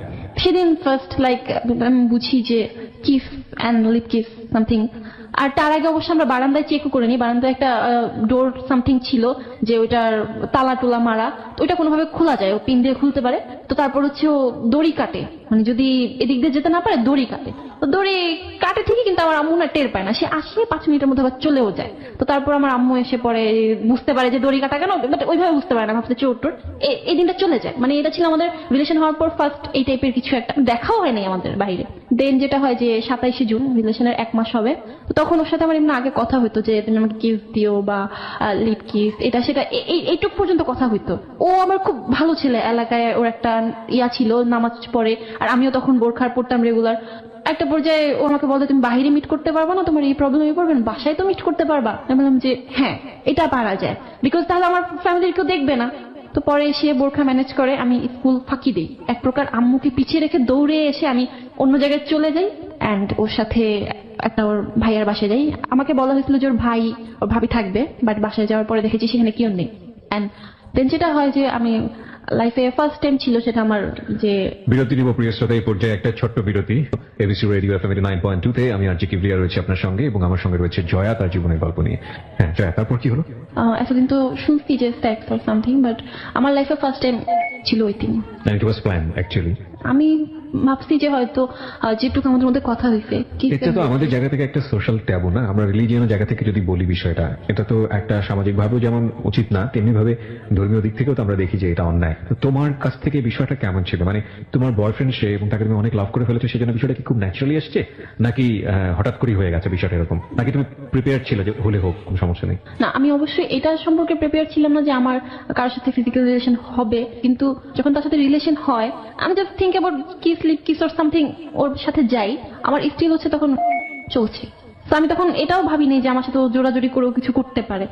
সেদিন ফার্স্ট লাইক আমি বুঝি যে kiss and lip kiss something. আর তার আগে অবশ্য আমরা বারান্দায় চেকও করে নিই, বারান্দায় একটা ডোর সামথিং ছিল যে ওইটার তালা টুলা মারা, তো ওইটা কোনোভাবে খোলা যায়, ও পিন দিয়ে খুলতে পারে। তো তারপর হচ্ছে ও দড়ি কাটে, মানে যদি এদিক দিয়ে যেতে না পারে দড়ি কাটে। তো দড়ি কাটে ঠিকই, কিন্তু আমার আম্মু না টের পায় না, সে আসে 5 মিনিটের মধ্যে আবার চলেও যায়। তো তারপর আমার আম্মু এসে পরে বুঝতে পারে যে দড়ি কাটা কেন, বাট ওইভাবে বুঝতে পারে না, ভাবতে চোর টোর। এই দিনটা চলে যায়। মানে এটা ছিল আমাদের রিলেশন হওয়ার পর ফার্স্ট এই টাইপের কিছু একটা, দেখাও হয়নি আমাদের বাইরে। দেন যেটা হয় যে 27 জুন রিলেশনের 1 মাস হবে। তো তখন ওর সাথে আমার এমনি আগে কথা হইতো যে তুমি আমাকে কিস দিও বা লিপ কিস, এটা সেটা এইটুক পর্যন্ত কথা হইতো। ও আমার খুব ভালো ছেলে, এলাকায় ওর একটা ছিল, নামাজ পড়ে, আর আমিও তখন বোরখার পড়তাম রেগুলার। একটা পর্যায়ে ও আমাকে বলতো তুমি বাহিরে মিট করতে পারবা না, তোমার এই প্রবলেম হয়ে পড়বেন, বাসায় তো মিট করতে পারবা। আমি বললাম যে হ্যাঁ এটা পারা যায়, বিকজ তাহলে আমার ফ্যামিলির কেউ দেখবে না। তো পরে সে বোরখা ম্যানেজ করে, আমি স্কুল ফাঁকি দিই, এক প্রকার আম্মুকে পিছিয়ে রেখে দৌড়ে এসে আমি অন্য জায়গায় চলে যাই, অ্যান্ড ওর সাথে একটা ওর ভাইয়ার বাসায় যাই। আমাকে বলা হয়েছিল যে ওর ভাই ওর ভাবি থাকবে, বাট বাসায় যাওয়ার পরে দেখেছি সেখানে কেউ নেই। অ্যান্ড দেন যেটা হয় যে আমি লাইফে ফার্স্ট টাইম ছিল সেটা আমার যে বিরতি নিব প্রিয় শ্রোতা, এই পর্যায়ে একটা ছোট্ট বিরতি। এবিসি রেডিও এফএম 89.2-তে আমি আর জি কিবরিয়া রয়েছে আপনার সঙ্গে, এবং আমার সঙ্গে রয়েছে জয়া তার জীবনের গল্প নিয়ে। হ্যাঁ জয়া, তারপর কি হলো? এতদিন তো শুনছি যে সেক্স অর সামথিং, বাট আমার লাইফে ফার্স্ট টাইম ছিল ওই দিন। ইট ওয়াজ প্ল্যান অ্যাকচুয়ালি। আমি ভাবছি যে হয়তো যেটুকু আমাদের মধ্যে কথা হয়েছে, এটা তো আমাদের জায়গা থেকে একটা সোশ্যাল ট্যাবু না? আমরা রিলিজিয়নের জায়গা থেকে যদি বলি বিষয়টা, এটা তো একটা সামাজিক ভাবেও যেমন উচিত না, তেমনি ভাবে ধর্মীয় দিক থেকেও তো আমরা দেখি যে এটা অন্যায়। তো তোমার কাছ থেকে বিষয়টা কেমন ছিল? মানে তোমার বয়ফ্রেন্ড সে, এবং তাকে তুমি অনেক লাভ করে ফেলেছো, সেজন্য বিষয়টা কি খুব ন্যাচারালি আসছে, নাকি হঠাৎ করে হয়ে গেছে বিষয়টা এরকম, নাকি তুমি প্রিপেয়ার ছিল যে হলে হোক কোনো সমস্যা নেই? না, আমি অবশ্যই এটা সম্পর্কে প্রিপেয়ার ছিলাম না যে আমার কারোর সাথে ফিজিক্যাল রিলেশন হবে, কিন্তু যখন তার সাথে রিলেশন হয় আমি just think about kiss lip kiss or something, ওর সাথে যাই, আমার স্টিল হচ্ছে তখন চলছে। তো আমি তখন এটাও ভাবিনি যে আমার সাথে ও জোরাজোরি করেও কিছু করতে পারে।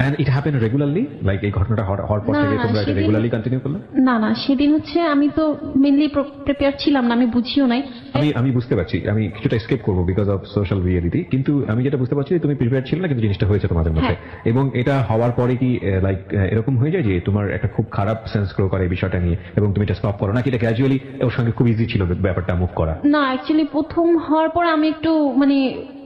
And it happen regularly, like এই ঘটনাটা হওয়ার পর না, থেকে তোমরা এটা সেদিন- রেগুলারলি কন্টিনিউ করলে? না সেদিন হচ্ছে আমি তো মেনলি প্রিপেয়ার ছিলাম না, আমি বুঝিও নাই। আমি বুঝতে পারছি, আমি কিছুটা এসকেপ করবো বিকজ অফ সোশ্যাল রিয়েলিটি, কিন্তু আমি যেটা বুঝতে পারছি যে তুমি প্রিপেয়ার ছিল না, কিন্তু জিনিসটা হয়েছে তোমাদের মধ্যে। এবং এটা হওয়ার পরে কি লাইক এরকম হয়ে যায় যে তোমার একটা খুব খারাপ সেন্স গ্রো করে এই বিষয়টা নিয়ে, এবং তুমি এটা স্টপ করো, নাকি এটা ক্যাজুয়ালি ওর সঙ্গে খুব ইজি ছিল ব্যাপারটা মুভ করা? না, অ্যাকচুয়ালি প্রথম হওয়ার পরে আমি একটু মানে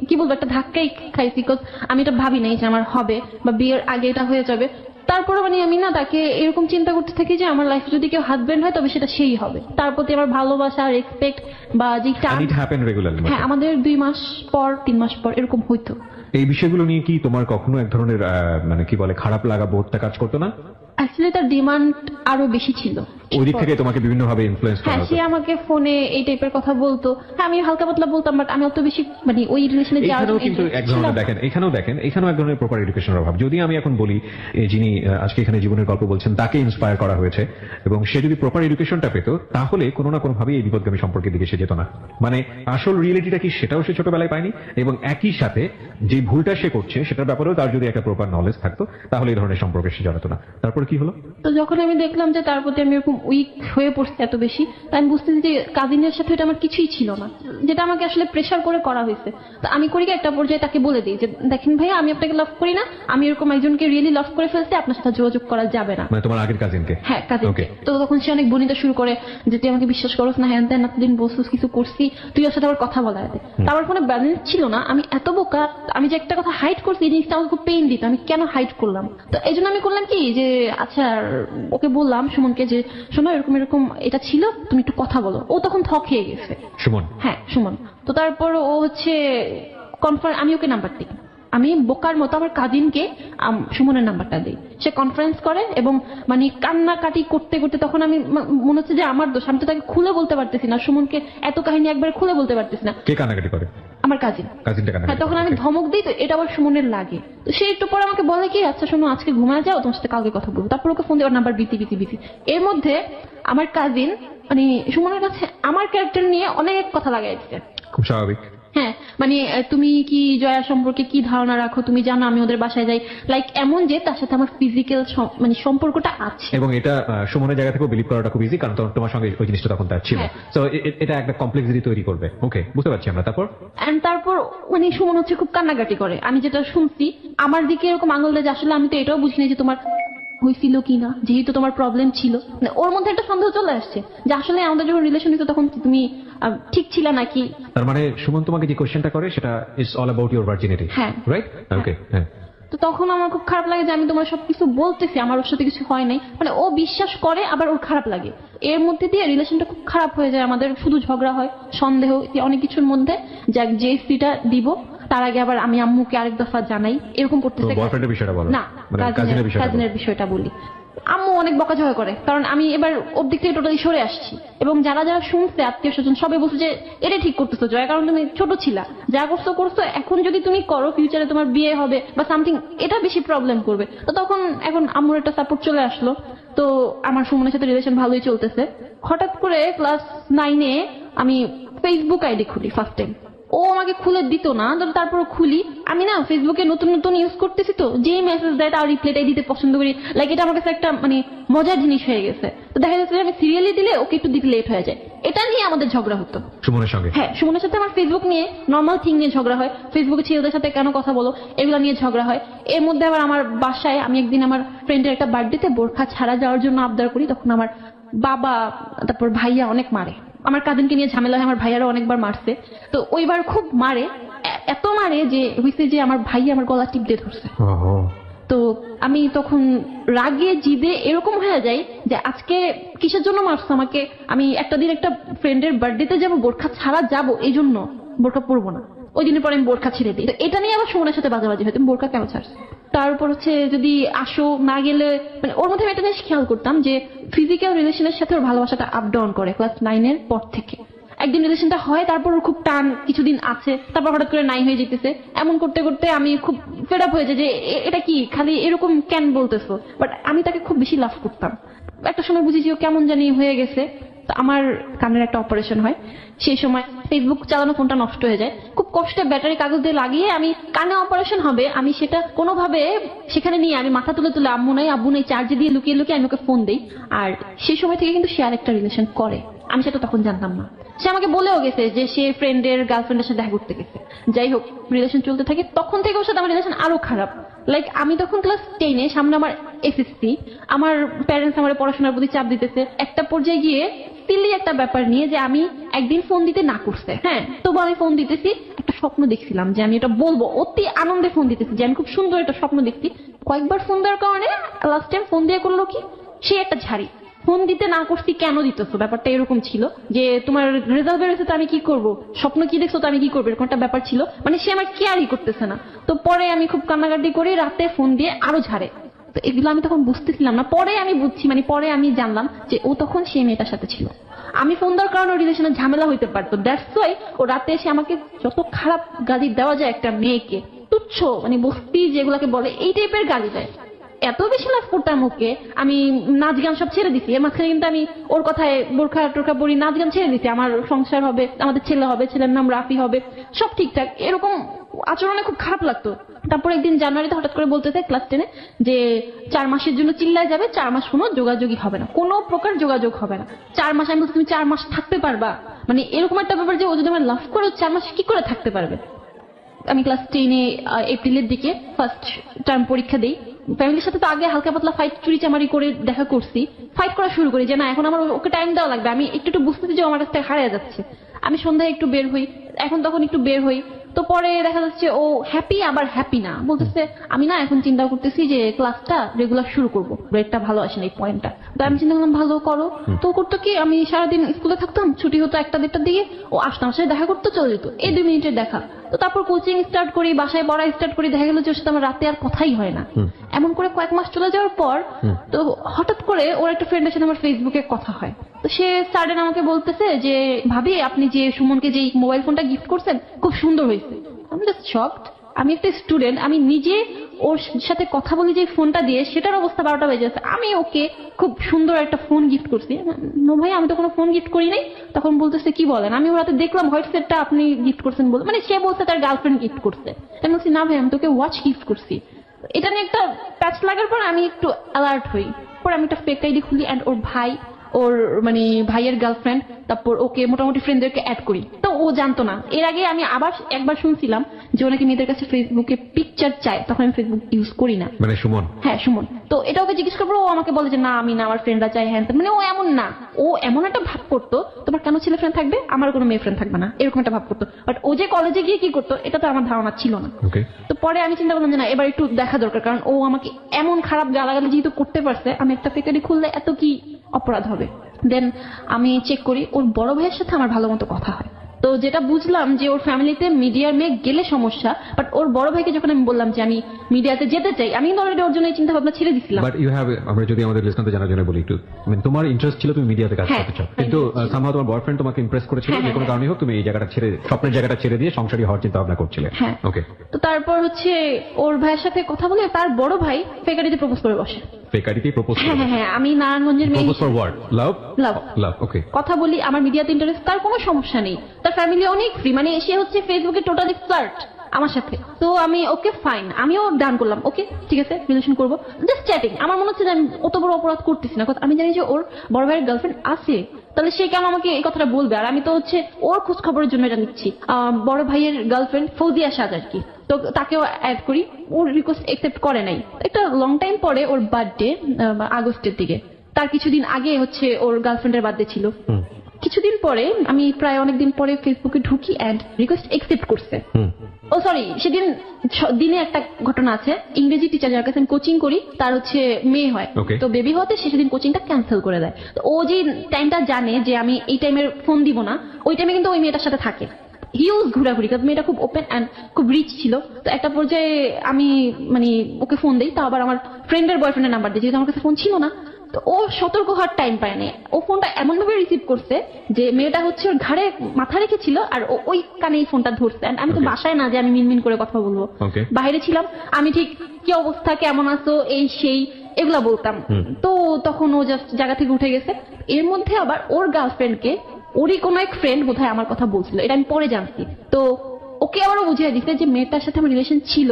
কি বলবো, একটা ধাক্কাই খাইছি, বিকজ আমি এটা ভাবি নাই যে আমার হবে বা বিয়ের আগে এটা হয়ে যাবে। তারপরে মানে আমি না তাকে এরকম চিন্তা করতে থাকি যে আমার লাইফে যদি কেউ হাজবেন্ড হয় তবে সেটা সেই হবে, তার প্রতি আমার ভালোবাসা, রেসপেক্ট বা যে টান। ইট হ্যাপেন রেগুলারলি? হ্যাঁ, আমাদের 2 মাস পর 3 মাস পর এরকম হইতো। এই বিষয়গুলো নিয়ে কি তোমার কখনো এক ধরনের মানে কি বলে খারাপ লাগা, বোধটা কাজ করতো না? অ্যাকচুয়ালি তার ডিমান্ড আরো বেশি ছিল। ওই দিক থেকে তোমাকে বিভিন্ন ভাবে ইনফ্লুয়েন্স করা হ্যাঁ, হতো? সে আমাকে ফোনে এই টাইপের কথা বলতো। হ্যাঁ, আমি হালকা পাতলা বলতাম, বাট আমি অত বেশি মানে ওই রিলেশনে যাওয়ার এখানেও কিন্তু এক ধরনের দেখেন, এখানেও এক ধরনের প্রপার এডুকেশনের অভাব। যদি আমি এখন বলি যিনি আজকে এখানে জীবনের গল্প বলছেন তাকে ইন্সপায়ার করা হয়েছে, এবং সে যদি প্রপার এডুকেশনটা পেত তাহলে কোনো না কোনো ভাবে এই বিপদগামী সম্পর্কের দিকে সে যেত না। মানে আসল রিয়েলিটিটা কি সেটাও সে ছোটবেলায় পায়নি, এবং একই সাথে যে ভুলটা সে করছে সেটার ব্যাপারেও তার যদি একটা প্রপার নলেজ থাকতো তাহলে এই ধরনের সম্পর্কে সে জড়াতো না। তারপরে কি হলো? তো যখন আমি দেখলাম যে তার প্রতি আমি এরকম উইক হয়ে পড়ছি এত বেশি, তাই আমি বুঝতেছি যে কাজিনের সাথে এটা আমার কিছুই ছিল না, যেটা আমাকে আসলে প্রেশার করে করা হয়েছে। তো আমি করি কি, একটা পর্যায়ে তাকে বলে দিই যে দেখেন ভাইয়া, আমি আপনাকে লাভ করি না, আমি এরকম একজনকে রিয়েলি লাভ করে ফেলছি, আপনার সাথে যোগাযোগ করা যাবে না। মানে তোমার আগের কাজিনকে? হ্যাঁ, কাজিন। Okay. তো তখন সে অনেক বনিতা শুরু করে যে তুই আমাকে বিশ্বাস করছ না, হ্যান ত্যান, এতদিন বলছিস কিছু করছি, তুই ওর সাথে আবার কথা বলা আছে। তো আমার ফোনে ব্যালেন্স ছিল না, আমি এত বোকা, আমি যে একটা কথা হাইড করছি এই জিনিসটা আমাকে খুব পেইন দিত, আমি কেন হাইড করলাম। তো এই জন্য আমি করলাম কি যে আচ্ছা, ওকে বললাম সুমনকে যে শোনো এরকম এরকম এটা ছিল, তুমি একটু কথা বলো। ও তখন থ খেয়ে গেছে। সুমন? হ্যাঁ, সুমন। তো তারপর ও হচ্ছে কনফারেন্স, আমি ওকে নাম্বার দিই, আমি বোকার মতো আমার কাজিনকে সুমনের নাম্বারটা দিই। সে কনফারেন্স করে এবং মানে কান্নাকাটি করতে করতে, তখন আমি মনে হচ্ছে যে আমার দোষ, আমি তো তাকে খুলে বলতে পারতেছি না, সুমনকে এত কাহিনী একবারে খুলে বলতে পারতেছি না। কে কান্নাকাটি করে? আমার কাজিন। কাজিনটা হ্যাঁ, কান্নাকাটি তখন করে, আমি okay. ধমক দিই, তো এটা আবার সুমনের লাগে। তো সে একটু পরে আমাকে বলে কি আচ্ছা শোনো, আজকে ঘুমায় যাও, তোমার সাথে কালকে কথা বলবো। তারপর ওকে ফোন দিয়ে ওর নাম্বার বিতি। এর মধ্যে আমার কাজিন মানে সুমনের কাছে আমার ক্যারেক্টার নিয়ে অনেক কথা লাগাইছে। খুব স্বাভাবিক। হ্যাঁ, মানে তুমি কি জয়া সম্পর্কে কি ধারণা রাখো, তুমি জানো আমি ওদের বাসায় যাই, লাইক এমন যে তার সাথে আমার ফিজিক্যাল মানে সম্পর্কটা আছে। এবং এটা সুমনের জায়গা থেকে বিলিভ করাটা খুব ইজি, কারণ তোমার সঙ্গে ওই জিনিসটা তখন তার ছিল। হ্যাঁ। তো এটা একটা কমপ্লেক্সিটি তৈরি করবে। ওকে, বুঝতে পারছি আমরা। তারপর মানে সুমন হচ্ছে খুব কান্নাকাটি করে। আমি যেটা শুনছি আমার দিকে এরকম আঙুল দেয় যে আসলে আমি তো এটাও বুঝিনি যে তোমার হয়েছিল কিনা, যেহেতু তোমার প্রবলেম ছিল। মানে ওর মধ্যে একটা সন্দেহ চলে আসছে যে আসলে আমাদের যখন রিলেশন হতো তখন তুমি ঠিক ছিল নাকি। তার মানে সুমন তোমাকে যে কোশ্চেনটা করে সেটা is all about your virginity, হ্যাঁ। রাইট? ওকে, হ্যাঁ। তো তখন আমার খুব খারাপ লাগে যে আমি তোমার সবকিছু বলতেছি, আমার ওর সাথে কিছু হয় নাই, মানে ও বিশ্বাস করে আবার ওর খারাপ লাগে। এর মধ্যে দিয়ে রিলেশনটা খুব খারাপ হয়ে যায় আমাদের, শুধু ঝগড়া হয়, সন্দেহ, অনেক কিছুর মধ্যে। যাক, যে সিটা দিব তার আগে আবার আমি আম্মুকে আরেক দফা জানাই, এরকম তো করতেছে। বয়ফ্রেন্ডের বিষয়টা বলো। না, মানে কাজিনের বিষয়টা বলো। কাজিনের বিষয়টা বলি। আম্মু অনেক বকাঝকা করে, কারণ আমি এবার ওর দিক থেকে টোটালি সরে আসছি, এবং যারা যারা শুনছে আত্মীয় স্বজন সবাই বলছে যে এটা ঠিক করতেছো জয়া, কারণ তুমি ছোট ছিলা, যা করছো, এখন যদি তুমি করো ফিউচারে তোমার বিয়ে হবে বা সামথিং, এটা বেশি প্রবলেম করবে। তো তখন এখন আম্মুর একটা সাপোর্ট চলে আসলো। তো আমার সুমনের সাথে রিলেশন ভালোই চলতেছে। হঠাৎ করে ক্লাস 9-এ আমি ফেসবুক আইডি খুলি ফার্স্ট টাইম। ও আমাকে খুলে দিত না, তারপর খুলি। আমি না ফেসবুকে নতুন নতুন ইউজ করতেছি, তো যেই মেসেজ দেয় তার রিপ্লাইটাই দিতে পছন্দ করি। লাইক এটা আমার কাছে একটা মানে মজার জিনিস হয়ে গেছে। তো দেখা যাচ্ছে যে আমি সিরিয়ালি দিলে ওকে একটু দিতে লেট হয়ে যায়। এটা নিয়ে আমাদের ঝগড়া হতো সুমনের সঙ্গে। হ্যাঁ, সুমনের সাথে আমার ফেসবুক নিয়ে নর্মাল থিং নিয়ে ঝগড়া হয়, ফেসবুকে ছেলেদের সাথে কেন কথা বলো এগুলো নিয়ে ঝগড়া হয়। এর মধ্যে আবার আমার বাসায় আমি একদিন আমার ফ্রেন্ডের একটা বার্থডেতে বোরখা ছাড়া যাওয়ার জন্য আবদার করি, তখন আমার বাবা তারপর ভাইয়া অনেক মারে। আমার কাজিনকে নিয়ে ঝামেলা হয়, আমার ভাইয়ারও অনেকবার মারছে। তো ওইবার খুব মারে, এত মারে যে হয়েছে যে আমার ভাই আমার গলা টিপ দিয়ে ধরছে। তো আমি তখন রাগে জিদে এরকম হয়ে যাই যে আজকে কিসের জন্য মারছো আমাকে, আমি একটা দিন একটা ফ্রেন্ডের বার্থডেতে যাবো, বোরখা ছাড়া যাবো, এই জন্য বোরখা পরবো না। ওই দিনের পরে আমি বোরখা ছেড়ে দিই। তো এটা নিয়ে আবার সুমনের সাথে বাজাবাজি হয়, তুমি বোরখা কেন ছাড়ছো। তার উপর হচ্ছে যদি আসো না গেলে, মানে ওর মধ্যে আমি একটা জিনিস খেয়াল করতাম যে ফিজিক্যাল রিলেশনের সাথে ওর ভালোবাসাটা আপ ডাউন করে ক্লাস 9-এর পর থেকে। একদিন রিলেশনটা হয়, তারপর ওর খুব টান কিছুদিন আছে, তারপর হঠাৎ করে নাই হয়ে যেতেছে। এমন করতে করতে আমি খুব ফেড আপ হয়ে যাই যে এটা কি খালি এরকম কেন বলতেছো। বাট আমি তাকে খুব বেশি লাভ করতাম। একটা সময় বুঝি যে ও কেমন জানি হয়ে গেছে। তো আমার কানের একটা অপারেশন হয়, সেই সময় ফেসবুক চালানো ফোনটা নষ্ট হয়ে যায়। খুব কষ্টে ব্যাটারি কাগজ দিয়ে লাগিয়ে আমি কানে অপারেশন হবে আমি সেটা কোনোভাবে সেখানে নিয়ে আমি মাথা তুলে তুলে আম্মু নাই চার্জে দিয়ে লুকিয়ে লুকিয়ে আমি ওকে ফোন দিই। আর সেই সময় থেকে কিন্তু সে আরেকটা রিলেশন করে, আমি সেটা তখন জানতাম না। সে আমাকে বলেও গেছে যে সে ফ্রেন্ডের গার্লফ্রেন্ডের সাথে দেখা করতে গেছে। যাই হোক, রিলেশন চলতে থাকে, তখন থেকে ওর সাথে আমার রিলেশন আরো খারাপ। লাইক আমি তখন ক্লাস 10-এ, সামনে আমার এসএসসি, আমার প্যারেন্টস আমার পড়াশোনার প্রতি চাপ দিতেছে। একটা পর্যায়ে গিয়ে সিলি একটা ব্যাপার নিয়ে যে আমি একদিন ফোন দিতে না করছে, হ্যাঁ, তবু আমি ফোন দিতেছি। একটা স্বপ্ন দেখছিলাম যে আমি এটা বলবো, অতি আনন্দে ফোন দিতেছি যে আমি খুব সুন্দর একটা স্বপ্ন দেখছি। কয়েকবার ফোন দেওয়ার কারণে লাস্ট টাইম ফোন দিয়ে করলো কি, সে একটা ঝাড়ি। ফোন দিতে না করছি কেন দিতেছো, ব্যাপারটা এরকম ছিল যে তোমার রেজাল্ট বেরোচ্ছে তো আমি কি করবো, স্বপ্ন কি দেখছো তো আমি কি করবো, এরকম একটা ব্যাপার ছিল। মানে সে আমার কেয়ারই করতেছে না। তো পরে আমি খুব কান্নাকাটি করি, রাতে ফোন দিয়ে আরো ঝাড়ে। তো এগুলো আমি তখন বুঝতেছিলাম না, পরে আমি বুঝছি, মানে পরে আমি জানলাম যে ও তখন সেই মেয়েটার সাথে ছিল। আমি ফোন দেওয়ার কারণে রিলেশনে ঝামেলা হইতে পারতো, দ্যাটস ওয়াই ও রাতে এসে আমাকে যত খারাপ গালি দেওয়া যায় একটা মেয়েকে, তুচ্ছ মানে বস্তি যেগুলাকে বলে, এই টাইপের গালি দেয়। এত বেশি লাভ করতাম ওকে, আমি নাচ গান সব ছেড়ে দিছি। এর মাঝখানে কিন্তু আমি ওর কথায় বোরখা টোরখা পরি, নাচ গান ছেড়ে দিছি। আমার সংসার হবে, আমাদের ছেলে হবে, ছেলের নাম রাফি হবে, সব ঠিকঠাক। এরকম আচরণে খুব খারাপ লাগতো। তারপর একদিন জানুয়ারিতে হঠাৎ করে বলতেছে ক্লাস 10-এ যে 4 মাসের জন্য চিল্লায় যাবে, 4 মাস কোনো যোগাযোগই হবে না, কোনো প্রকার যোগাযোগ হবে না 4 মাস। আমি বলছি তুমি 4 মাস থাকতে পারবা? মানে এরকম একটা ব্যাপার যে ও যদি আমার লাভ করে 4 মাস কি করে থাকতে পারবে। আমি ক্লাস 10-এ এপ্রিলের দিকে ফার্স্ট টার্ম পরীক্ষা দিই। ফ্যামিলির সাথে তো আগে হালকা পাতলা ফাইট চুরি চামারি করে দেখা করছি, ফাইট করা শুরু করি যে না এখন আমার ওকে টাইম দেওয়া লাগবে। আমি একটু একটু বুঝতেছি যে আমার কাছ থেকে হারিয়ে যাচ্ছে। আমি সন্ধ্যায় একটু বের হই, এখন তখন একটু বের হই। তো পরে দেখা যাচ্ছে ও হ্যাপি আবার হ্যাপি না, বলতেছে আমি না এখন চিন্তা করতেছি যে ক্লাসটা রেগুলার শুরু করবো, ব্রেকটা ভালো আসে না এই পয়েন্টটা। তো আমি চিন্তা করলাম ভালো করো। তো করতো কি, আমি সারাদিন স্কুলে থাকতাম, ছুটি হতো 1টা-1:30-টার দিকে, ও আসতো, আমার সাথে দেখা করতে চলে যেত, এই 2 মিনিটের দেখা। তো তারপর কোচিং স্টার্ট করি, বাসায় পড়া স্টার্ট করি, দেখা গেল যে ওর সাথে আমার রাতে আর কথাই হয় না। এমন করে কয়েক মাস চলে যাওয়ার পর তো হঠাৎ করে ওর একটা ফ্রেন্ডের সাথে আমার ফেসবুকে কথা হয়। তো সে সাডেন আমাকে বলতেছে যে ভাবি আপনি যে সুমনকে যে মোবাইল ফোনটা গিফট করছেন খুব সুন্দর হয়েছে। আমি জাস্ট শকড। আমি একটা স্টুডেন্ট, আমি নিজে ওর সাথে কথা বলি যে ফোনটা দিয়ে, সেটার অবস্থা 12টা বেজে যাচ্ছে, আমি ওকে খুব সুন্দর একটা ফোন গিফট করছি। নো ভাই, আমি তো কোনো ফোন গিফট করি নাই। তখন বলতেছে কি বলেন, আমি ওর হাতে দেখলাম হোয়াইট সেটটা আপনি গিফট করছেন বলে, মানে সে বলছে তার গার্লফ্রেন্ড গিফট করছে। আমি বলছি না ভাই, আমি তোকে ওয়াচ গিফট করছি। এটা নিয়ে একটা প্যাচ লাগার পর আমি একটু অ্যালার্ট হই। পরে আমি একটা ফেক আইডি খুলি অ্যান্ড ওর ভাই, ওর মানে ভাইয়ের গার্লফ্রেন্ড, তারপর ওকে মোটামুটি ফ্রেন্ডদেরকে অ্যাড করি। তো ও জানতো না। এর আগে আমি আবার একবার শুনছিলাম যে ওনাকে মেয়েদের কাছে ফেসবুকে পিকচার চায়, তখন আমি ফেসবুক ইউজ করি না। মানে সুমন? হ্যাঁ সুমন। তো এটা ওকে জিজ্ঞেস করবো, ও আমাকে বলে যে না আমি না, আমার ফ্রেন্ডরা চাই, হ্যাঁ। মানে ও এমন না, ও এমন একটা ভাব করতো তোমার কেন ছেলে ফ্রেন্ড থাকবে, আমার কোনো মেয়ে ফ্রেন্ড থাকবে না, এরকম একটা ভাব করতো। বাট ও যে কলেজে গিয়ে কি করতো এটা তো আমার ধারণা ছিল না। তো পরে আমি চিন্তা করলাম যে না, এবার একটু দেখা দরকার, কারণ ও আমাকে এমন খারাপ গালাগালি যেহেতু করতে পারছে, আমি একটা ফেকারি খুললে এত কি অপরাধ হবে। দেন আমি চেক করি, ওর বড় ভাইয়ের সাথে আমার ভালো মতো কথা হয়। তো যেটা বুঝলাম যে ওর ফ্যামিলিতে মিডিয়ার মেয়ে গেলে সমস্যা, বাট ওর বড় ভাইকে যখন আমি বললাম যে আমি মিডিয়াতে যেতে চাই, আমি কিন্তু অলরেডি ওর জন্য এই চিন্তা ভাবনা ছেড়ে দিছিলাম। বাট ইউ হ্যাভ, আমরা যদি আমাদের লিসনারদের জানার জন্য বলি একটু, মানে তোমার ইন্টারেস্ট ছিল তুমি মিডিয়াতে কাজ করতে চাও, কিন্তু সামহাউ তোমার বয়ফ্রেন্ড তোমাকে ইমপ্রেস করেছিল, যে কোনো কারণে হোক তুমি এই জায়গাটা ছেড়ে, স্বপ্নের জায়গাটা ছেড়ে দিয়ে সংসারী হওয়ার চিন্তা ভাবনা করছিলে। ওকে। তো তারপর হচ্ছে ওর ভাইয়ের সাথে কথা বলে তার বড় ভাই ফেকারিতে প্রপোজ করে বসে। ফেকারিতে প্রপোজ? হ্যাঁ, আমি নারায়ণগঞ্জের মেয়ে। Propose for what? Love? Love. Okay. কথা বলি, আমার মিডিয়াতে ইন্টারেস্ট, তার কোনো সমস্যা নেই, তার ফ্যামিলি অনেক ফ্রি, মানে সে হচ্ছে ফেসবুকে টোটালি ফ্লার্ট আমার সাথে। তো আমি ওকে ফাইন, আমিও ডান করলাম, ওকে ঠিক আছে রিলেশন করবো, জাস্ট চ্যাটিং। আমার মনে হচ্ছে যে আমি অত বড় অপরাধ করতেছি না, আমি জানি যে ওর বড় ভাইয়ের গার্লফ্রেন্ড আছে, তাহলে সে কেন আমাকে এই কথাটা বলবে। আর আমি তো হচ্ছে ওর খোঁজ খবরের জন্য এটা নিচ্ছি। বড় ভাইয়ের গার্লফ্রেন্ড ফৌজিয়া সাজ আর কি, তো তাকেও অ্যাড করি, ওর রিকোয়েস্ট একসেপ্ট করে নাই। একটা লং টাইম পরে ওর বার্থডে আগস্টের দিকে, তার কিছুদিন আগে হচ্ছে ওর গার্লফ্রেন্ডের বার্থডে ছিল। কিছুদিন পরে আমি প্রায় অনেকদিন পরে ফেসবুকে ঢুকি অ্যান্ড রিকোয়েস্ট একসেপ্ট করছে। ও সরি, সেদিন দিনে একটা ঘটনা আছে, ইংরেজি টিচার যার কাছে আমি কোচিং করি তার হচ্ছে মেয়ে হয়, তো বেবি হতে সে সেদিন কোচিংটা ক্যান্সেল করে দেয়। তো ও যে টাইমটা জানে যে আমি এই টাইমের ফোন দিব না, ওই টাইমে কিন্তু ওই মেয়েটার সাথে থাকে, হিউজ ঘোরাঘুরি, কারণ মেয়েটা খুব ওপেন অ্যান্ড খুব রিচ ছিল। তো একটা পর্যায়ে আমি মানে ওকে ফোন দিই, তা আবার আমার ফ্রেন্ডের বয়ফ্রেন্ডের নাম্বার দিই, যেহেতু আমার কাছে ফোন ছিল না। তো ও সতর্ক হওয়ার টাইম পায় না, ও ফোনটা এমন ভাবে রিসিভ করছে যে মেয়েটা হচ্ছে ওর ঘাড়ে মাথা রেখেছিল আর ওই কানে এই ফোনটা ধরছে। আমি তো বাসায় না যে আমি মিনমিন করে কথা বলবো, বাইরে ছিলাম। আমি ঠিক কি অবস্থা, কেমন আছো, এই সেই এগুলা বলতাম। তো তখন ও জাস্ট জায়গা থেকে উঠে গেছে। এর মধ্যে আবার ওর গার্লফ্রেন্ডকে ওরই কোনো এক ফ্রেন্ড বোধহয় আমার কথা বলছিল, এটা আমি পরে জানছি। তো ওকে আবারও বুঝিয়ে দিচ্ছে যে মেয়েটার সাথে আমার রিলেশন ছিল,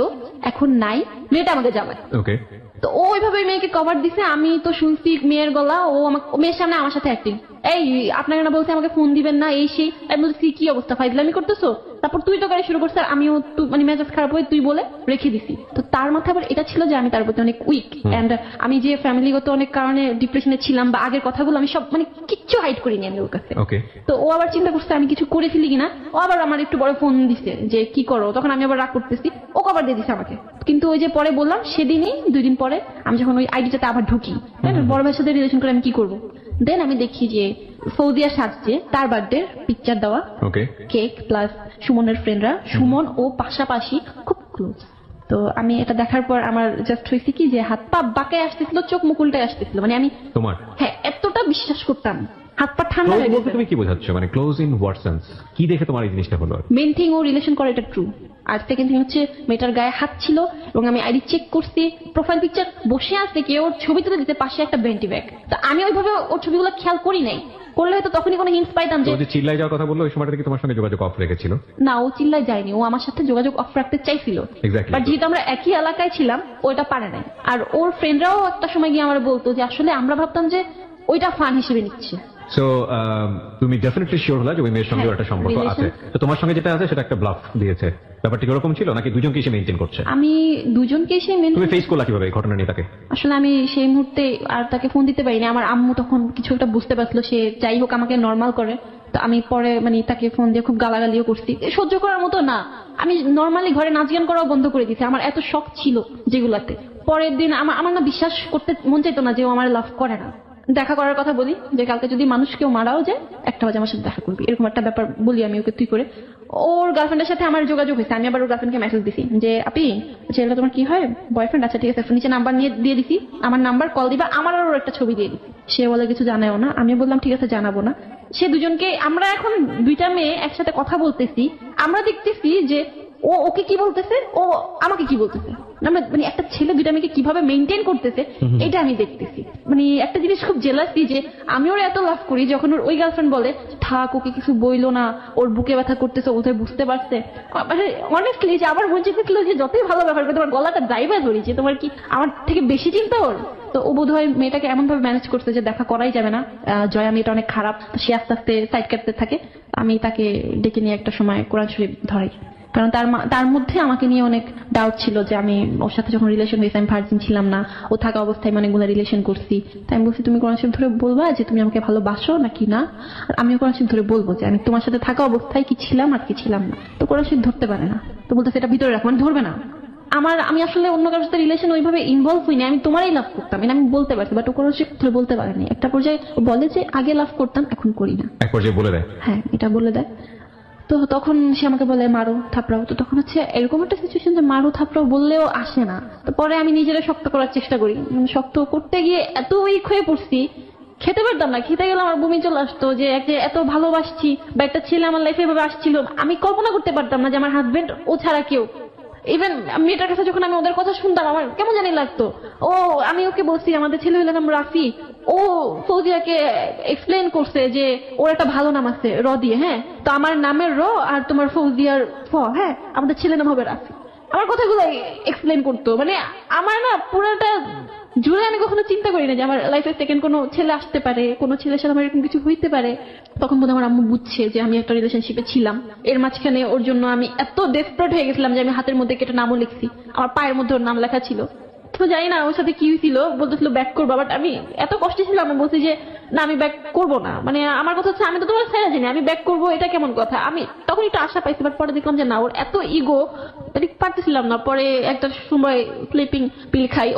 এখন নাই, মেয়েটা আমাকে জামাই। ওকে, তো ও ওইভাবে মেয়েকে কভার দিছে। আমি তো শুনছি মেয়ের গলা, ও আমাকে মেয়ের সামনে আমার সাথে অ্যাক্টিং, এই আপনাকে না বলছে আমাকে ফোন দিবেন না, এই সেই। আমি বলছি কি অবস্থা, ফাইজলামি করতেছো? তারপর তুই তো করে শুরু করছে, আর আমিও মানে মেজাজ খারাপ হয়ে তুই বলে রেখে দিছি। তো তার মাথায় আবার এটা ছিল যে আমি তার প্রতি অনেক উইক, এন্ড আমি যে ফ্যামিলিগত অনেক কারণে ডিপ্রেশনে ছিলাম বা আগের কথাগুলো আমি সব মানে কিচ্ছু হাইড করিনি আমি ওর কাছে। ওকে, তো ও আবার চিন্তা করছে আমি কিছু করে ফেলি কিনা, ও আবার আমার একটু বড় ফোন দিছে যে কি করো, তখন আমি আবার রাগ করতেছি, ও কভার দিয়ে দিছে আমাকে। কিন্তু ওই যে পরে বললাম সেদিনই 2 দিন পরে আমি যখন ওই আইডিটাতে আবার ঢুকি, বড় ভাইয়ের সাথে রিলেশন করে আমি কি করবো, দেন আমি দেখি যে ফৌজিয়া সাজছে, তার বার্থডে পিকচার দেওয়া, ওকে, কেক প্লাস সুমনের ফ্রেন্ডরা, সুমন ও পাশাপাশি খুব ক্লোজ। তো আমি এটা দেখার পর আমার জাস্ট হয়েছে কি যে হাত পা বাঁকায় আসতেছিল, চোখ মুখ উল্টায় আসতেছিল, মানে আমি তোমার হ্যাঁ এতটা বিশ্বাস করতাম, হাত পা ঠান্ডা ক্লোজ হয়ে বলতে গেছে। তুমি কি বোঝাচ্ছ, মানে ক্লোজ ইন হোয়াট সেন্স, কি দেখে তোমার এই জিনিসটা হলো? মেন থিং ও রিলেশন করে, এটা ট্রু। আর সেকেন্ড থিং হচ্ছে মেয়েটার গায়ে হাত ছিল এবং আমি আইডি চেক করছি, প্রোফাইল পিকচার বসে আছে কি ওর ছবি তুলে দিতে, পাশে একটা বেন্টি ব্যাগ। তো আমি ওইভাবে ওর ছবিগুলো খেয়াল করি নাই, করলে হয়তো তখনই কোনো হিন্টস পাইতাম যে। তো যে চিল্লাই যাওয়ার কথা বললো ওই সময়টা কি তোমার সঙ্গে যোগাযোগ অফ রেখেছিল? না, ও চিল্লায় যায়নি, ও আমার সাথে যোগাযোগ অফ রাখতে চাইছিল, Exactly. বাট যেহেতু আমরা একই এলাকায় ছিলাম ওইটা পারে নাই। আর ওর ফ্রেন্ডরাও একটা সময় গিয়ে আমার বলতো যে আসলে আমরা ভাবতাম যে ওইটা ফান হিসেবে নিচ্ছে। সো তুমি ডেফিনেটলি শিওর হলা যে ওই মেয়ের সঙ্গে হ্যাঁ, একটা সম্পর্ক relation- আছে। তো তোমার সঙ্গে যেটা আছে সেটা একটা ব্লাফ দিয়েছে, ব্যাপারটা কি ওরকম ছিল নাকি দুজনকে এসে মেনটেন করছে? আমি দুজনকে সেই মেন, তুমি ফেস করলা কিভাবে এই ঘটনা নিয়ে তাকে? আসলে আমি সেই মুহূর্তে আর তাকে ফোন দিতে পারিনি। আমার আম্মু তখন কিছু একটা বুঝতে পারছিল, সে যাই হোক আমাকে নর্মাল করে। তো আমি পরে মানে তাকে ফোন দিয়ে খুব গালাগালিও করছি, সহ্য করার মতো না। আমি নর্মালি ঘরে নাচ গান করাও বন্ধ করে দিয়েছি, আমার এত শখ ছিল যেগুলাতে। পরের দিন আমার না বিশ্বাস করতে মন চাইতো না যে ও আমার লাভ করে না। দেখা করার কথা বলি যে কালকে যদি মানুষ কেউ মারাও যায় 1টা বাজে আমার সাথে দেখা করবি, এরকম একটা ব্যাপার বলি আমি ওকে তুই করে। ওর গার্লফ্রেন্ডের সাথে আমার যোগাযোগ হয়েছে, আমি আবার ওর গার্লফ্রেন্ডকে মেসেজ দিছি যে আপি ছেলেটা তোমার কি হয়, বয়ফ্রেন্ড? আচ্ছা ঠিক আছে, নিচে নাম্বার নিয়ে দিয়ে দিছি, আমার নাম্বার কল দিবা, আমার আর ওর একটা ছবি দিয়ে দিছি। সে বলে কিছু জানাও না, আমি বললাম ঠিক আছে জানাবো না। সে দুজনকে, আমরা এখন 2টা মেয়ে একসাথে কথা বলতেছি, আমরা দেখতেছি যে ও ওকে কি বলতেছে, ও আমাকে কি বলতেছে, আমরা মানে একটা ছেলে 2টা মেয়েকে কিভাবে মেনটেন করতেছে এটা আমি দেখতেছি। মানে একটা জিনিস খুব জেলাসি যে আমি ওর এত লাভ করি, যখন ওর ওই গার্লফ্রেন্ড বলে থাক ওকে কিছু বইলো না, ওর বুকে ব্যথা করতেছে, ওদের বুঝতে পারছে। মানে অনেস্টলি যে আমার মনে চেয়েছিল যে যতই ভালো ব্যবহার করে তোমার গলাটা ড্রাইভার ধরি, যে তোমার কি আমার থেকে বেশি চিন্তা ওর। তো ও বোধহয় মেয়েটাকে এমন ভাবে ম্যানেজ করছে যে দেখা করাই যাবে না। জয়া মেয়েটা অনেক খারাপ, তো সে আস্তে আস্তে সাইড কাটতে থাকে। আমি তাকে ডেকে নিয়ে একটা সময় কোরআন শরীফ ধরাই, কারণ তার মধ্যে আমাকে নিয়ে অনেক ডাউট ছিল যে আমি ওর সাথে যখন রিলেশন হয়েছে আমি ভার্জিন ছিলাম না, ও থাকা অবস্থায় আমি অনেকগুলো রিলেশন করছি। তাই আমি বলছি তুমি কোরআন শরীফ ধরে বলবা যে তুমি আমাকে ভালোবাসো নাকি না, আর আমিও কোরআন শরীফ ধরে বলবো যে আমি তোমার সাথে থাকা অবস্থায় কি ছিলাম আর কি ছিলাম না। তো কোরআন শরীফ ধরতে পারে না, তো বলতে সেটা ভিতরে রাখো, মানে ধরবে না। আমি আসলে অন্য কারোর সাথে রিলেশন ওইভাবে ইনভলভ হইনি, আমি তোমারই লাভ করতাম, এটা আমি বলতে পারছি, বাট ও কোরআন শরীফ ধরে বলতে পারেনি। একটা পর্যায়ে বলে যে আগে লাভ করতাম এখন করি না, এক পর্যায়ে বলে দেয়। হ্যাঁ এটা বলে দেয়। তো তখন সে আমাকে বলে মারো থাপড়াও। তো তখন হচ্ছে এরকম একটা সিচুয়েশন যে মারো থাপড়াও বললেও আসে না। তো পরে আমি নিজেরা শক্ত করার চেষ্টা করি, শক্ত করতে গিয়ে এত উইক হয়ে পড়ছি, খেতে পারতাম না, খেতে গেলে আমার বমি চলে আসতো। যে এত ভালোবাসছি বা একটা ছেলে আমার লাইফে এভাবে আসছিল, আমি কল্পনা করতে পারতাম না যে আমার হাজবেন্ড ও ছাড়া কেউ। ইভেন মেয়েটার কাছে যখন আমি ওদের কথা শুনতাম আমার কেমন জানি লাগতো। আমি ওকে বলছি আমাদের ছেলে হইলে নাম রাফি, ও ফৌজিয়াকে এক্সপ্লেন করছে যে ওর একটা ভালো নাম আছে র দিয়ে, হ্যাঁ তো আমার নামের র আর তোমার ফৌজিয়ার ফ, হ্যাঁ আমাদের ছেলে নাম হবে রাফি। আমার কথাগুলো এক্সপ্লেন করতো, মানে আমার না পুরাটা জুড়ে আমি কখনো চিন্তা করি না যে আমার লাইফে সেকেন্ড কোনো ছেলে আসতে পারে, কোনো ছেলের সাথে আমার এরকম কিছু হইতে পারে। তখন বোধহয় আমার আম্মু বুঝছে যে আমি একটা রিলেশনশিপে ছিলাম। এর মাঝখানে ওর জন্য আমি এত ডেসপারেট হয়ে গেছিলাম যে আমি হাতের মধ্যে কেটে নামও লিখছি, আমার পায়ের মধ্যে ওর নাম লেখা ছিল। তো জানি না ওর সাথে কি হয়েছিল, বলতেছিল ব্যাক করবো, বাট আমি এত কষ্টে ছিলাম, আমি বলছি যে না আমি ব্যাক করবো না। মানে আমার কথা হচ্ছে আমি তো তোমার ছেড়ে জানি, আমি ব্যাক করবো এটা কেমন কথা। আমি তখন একটু আশা পাইছি, বাট পরে দেখলাম যে না ওর এত ইগো, পারতেছিলাম না। পরে একটা সময় স্লিপিং পিল খাই,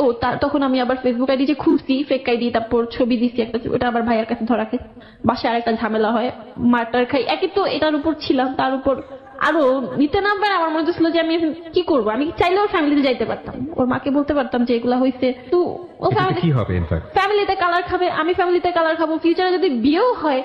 তখন আমি আবার ফেসবুক আইডি যে খুঁজছি ফেক আইডি, তারপর ছবি দিচ্ছি একটা, ওটা আবার ভাইয়ের কাছে ধরা খাই, বাসায় আরেকটা ঝামেলা হয়, মারটার খাই। একই তো এটার উপর ছিলাম, তার উপর আরো নিতে না পারে। আমার মনে হচ্ছিল যে আমি কি করবো, আমি চাইলে ওর ফ্যামিলিতে যাইতে পারতাম, ওর মাকে বলতে পারতাম যে এগুলা হয়েছে, তো ও কি হবে ইনফ্যাক্ট ফ্যামিলিতে কালার খাবে, আমি ফ্যামিলিতে কালার খাবো, ফিউচারে যদি বিয়েও হয়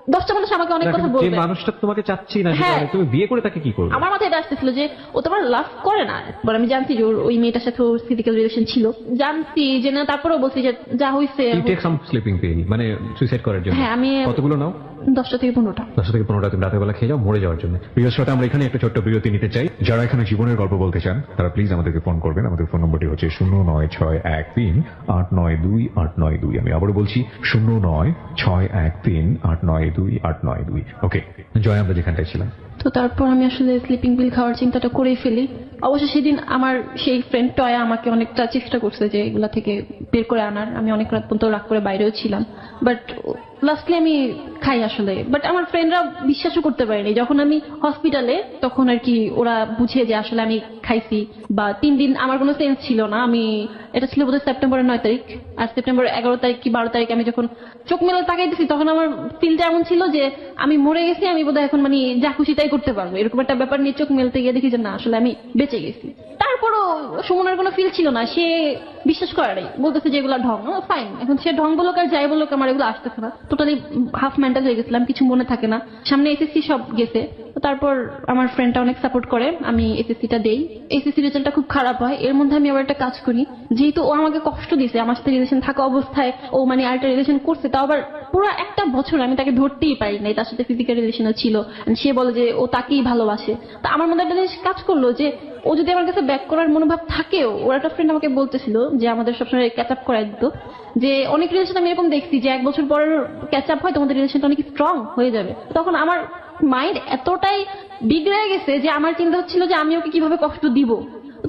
10টা মানুষ আমাকে অনেক কথা যে বলবে। মানুষটা তোমাকে চাচ্ছি না হ্যাঁ। তুমি বিয়ে করে তাকে কি করবে? আমার মাথায় এটা আসতেছিল যে ও তো আমার লাভ করে না, এবার আমি জানছি যে ওই মেয়েটার সাথে ওর ফিজিক্যাল রিলেশন ছিল, জানছি যে না, তারপরেও বলছি যে যা হয়েছে। You take some sleeping pill, মানে সুইসাইড করার জন্য। হ্যাঁ, আমি কতগুলো নাও? 10টা থেকে 15টা। 10 থেকে 15টা তুমি রাতের বেলা খেয়ে যাও মরে যাওয়ার জন্য। প্রিয় শ্রোতা, আমরা এখানে একটা ছোট্ট বিরতি নিতে চাই। যারা এখানে জীবনের গল্প বলতে চান তারা প্লিজ আমাদেরকে ফোন করবেন। আমাদের ফোন নম্বরটি হচ্ছে 09613892 আমি আবারও বলছি 09613892। ওকে জয়, আমরা যেখানটায় ছিলাম। তো তারপর আমি আসলে স্লিপিং পিল খাওয়ার চিন্তাটা করেই ফেলি। অবশ্য সেদিন আমার সেই ফ্রেন্ড টয়া আমাকে অনেকটা চেষ্টা করছে যে এগুলা থেকে বের করে আনার। আমি অনেক রাত পর্যন্ত রাগ করে বাইরেও ছিলাম, বাট লাস্টলি আমি খাই আসলে। বাট আমার ফ্রেন্ডরা বিশ্বাসও করতে পারেনি। যখন আমি হসপিটালে, তখন আর কি ওরা বুঝে যে আসলে আমি খাইছি। বা 3 দিন আমার কোনো সেন্স ছিল না। আমি, এটা ছিল বোধহয় সেপ্টেম্বরের 9 তারিখ, আর সেপ্টেম্বর 11 তারিখ কি 12 তারিখ আমি যখন চোখ মেলে তাকাইতেছি, তখন আমার ফিলটা এমন ছিল যে আমি মরে গেছি, আমি বোধহয় এখন মানে যা খুশি তাই করতে পারবো, এরকম একটা ব্যাপার নিয়ে চোখ মেলতে গিয়ে দেখি যে না, আসলে আমি বেঁচে গেছি। তারপরও সুমনের কোনো ফিল ছিল না, সে বিশ্বাস করে নাই, বলতেছে যে এগুলো ঢং। ফাইন, এখন সে ঢং বলুক আর যাই বলুক, আমার এগুলো আসতেছে না। টোটালি হাফ মেন্টাল হয়ে গেছিলাম, কিছু মনে থাকে না। সামনে এসএসসি সব গেছে, তো তারপর আমার ফ্রেন্ডটা অনেক সাপোর্ট করে, আমি এসএসসিটা দেই। এসএসসি রেজাল্টটা খুব খারাপ হয়। এর মধ্যে আমি আবার একটা কাজ করি, যেহেতু ও আমাকে কষ্ট দিছে, আমার সাথে রিলেশন থাকা অবস্থায় ও মানে আরেকটা রিলেশন করছে, তাও আবার পুরো একটা বছর আমি তাকে ধরতেই পারি নাই, তার সাথে ফিজিক্যাল রিলেশনও ছিল। And সে বলে যে ও তাকেই ভালোবাসে। তা আমার মধ্যে একটা জিনিস কাজ করলো যে ও যদি আমার কাছে ব্যাক করার মনোভাব থাকেও, ওর একটা ফ্রেন্ড আমাকে বলতেছিল যে আমাদের সবসময় ক্যাচ আপ করাই দিত, যে অনেক রিলেশন আমি এরকম দেখছি যে 1 বছর পর ক্যাচ আপ হয়, তোমাদের রিলেশনটা অনেক স্ট্রং হয়ে যাবে। তখন আমার মাইন্ড এতটাই বিগড়ে গেছে যে আমার চিন্তা হচ্ছিল যে আমি ওকে কিভাবে কষ্ট দিব।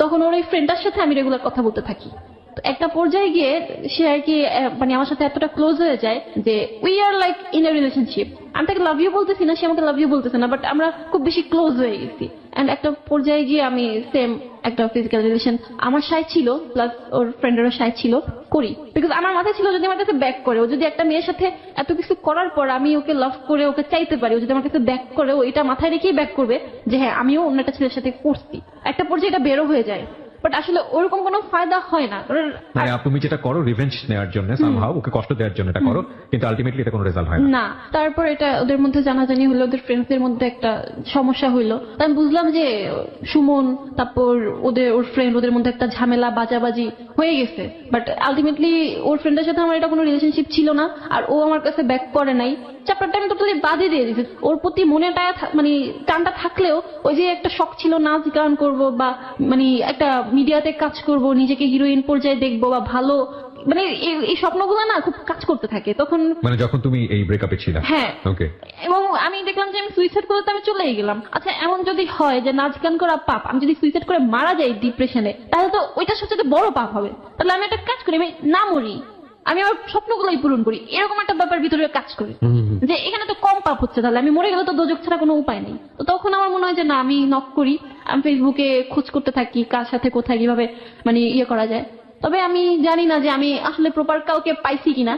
তখন ওর এই ফ্রেন্ডটার সাথে আমি রেগুলার কথা বলতে থাকি। তো একটা পর্যায়ে গিয়ে সে আর কি মানে আমার সাথে এতটা ক্লোজ হয়ে যায় যে we are like in a relationship. আমি তাকে লাভ ইউ বলতেছি না, সে আমাকে লাভ ইউ বলতেছে না, বাট আমরা খুব বেশি ক্লোজ হয়ে গেছি। এন্ড একটা পর্যায়ে গিয়ে আমি সেম একটা ফিজিক্যাল রিলেশন আমার সাথে ছিল, প্লাস ওর ফ্রেন্ডেরও সাথে ছিল, করি। বিকজ আমার মাথায় ছিল যদি আমার কাছে ব্যাক করে, ও যদি একটা মেয়ের সাথে এত কিছু করার পর আমি ওকে লাভ করে ওকে চাইতে পারি, ও যদি আমার কাছে ব্যাক করে, ও এটা মাথায় রেখেই ব্যাক করবে যে হ্যাঁ আমিও অন্য একটা ছেলের সাথে করছি। একটা পর্যায়ে এটা বেরো হয়ে যায়, বাট আসলে ওরকম কোনো ফায়দা হয় না। মানে তুমি যেটা করো রিভেঞ্জ নেওয়ার জন্য, সামহাউ ওকে কষ্ট দেওয়ার জন্য এটা করো, কিন্তু আলটিমেটলি এটা কোনো রেজাল্ট হয় না। না, তারপর এটা ওদের মধ্যে জানাজানি হলো, ওদের ফ্রেন্ডসদের মধ্যে একটা সমস্যা হইলো। তাই আমি বুঝলাম যে সুমন, তারপর ওর ফ্রেন্ড, ওদের মধ্যে একটা ঝামেলা বাজাবাজি হয়ে গেছে। বাট আলটিমেটলি ওর ফ্রেন্ডের সাথে আমার এটা কোনো রিলেশনশিপ ছিল না, আর ও আমার কাছে ব্যাক করে নাই। চ্যাপ্টারটা আমি টোটালি বাদে দিয়ে দিয়েছি। ওর প্রতি মনেটা মানে টানটা থাকলেও ওই যে একটা শখ ছিল নাচ গান করবো, বা মানে একটা মিডিয়াতে কাজ করব, নিজেকে হিরোইন পর্যায়ে দেখবো, বা ভালো মানে এই স্বপ্নগুলো না খুব কাজ করতে থাকে তখন। মানে যখন তুমি এই ব্রেকআপে ছিলে? হ্যাঁ। ওকে। এবং আমি দেখলাম যে আমি সুইসাইড করতে আমি চলেই গেলাম। আচ্ছা, এমন যদি হয় যে নাচ গান করা পাপ, আমি যদি সুইসাইড করে মারা যাই ডিপ্রেশনে, তাহলে তো ওইটা সবচেয়ে বড় পাপ হবে। তাহলে আমি একটা কাজ করি, আমি না মরি, আমি আমার স্বপ্নগুলোই পূরণ করি, এরকম একটা ব্যাপার ভিতরে কাজ করি যে এখানে তো কম পাপ হচ্ছে, তাহলে আমি মরে গেলে তো দোজক ছাড়া কোনো উপায় নেই। তো তখন আমার মনে হয় যে না, আমি নক করি, আমি ফেসবুকে খোঁজ করতে থাকি কার সাথে কোথায় কিভাবে মানে ইয়ে করা যায়। তবে আমি জানি না যে আমি আসলে প্রপার কাউকে পাইছি কিনা।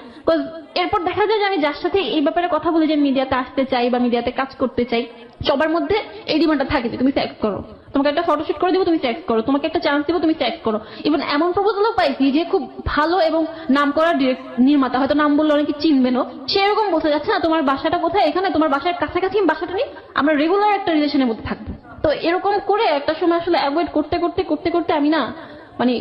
এরপর দেখা যায় যে আমি যার সাথে এই ব্যাপারে কথা বলি যে মিডিয়াতে আসতে চাই বা মিডিয়াতে কাজ করতে চাই, সবার মধ্যে এই ডিমান্ডটা থাকে যে তুমি সেক্স করো, তোমাকে একটা ফটোশুট করে দিব, তুমি সেক্স করো, তোমাকে একটা চান্স দিব, তুমি সেক্স করো। ইভেন এমন প্রপোজালও পাইছি যে খুব ভালো এবং নাম করা নির্মাতা, হয়তো নাম বললে অনেকে চিনবেন, সে এরকম বলতে যাচ্ছে না তোমার বাসাটা কোথায়, এখানে তোমার বাসার কাছাকাছি বাসাটা নিয়ে আমরা রেগুলার একটা রিলেশনের মধ্যে থাকবো। তো এরকম করে একটা সময় আসলে অ্যাভয়েড করতে করতে করতে করতে আমি না মানে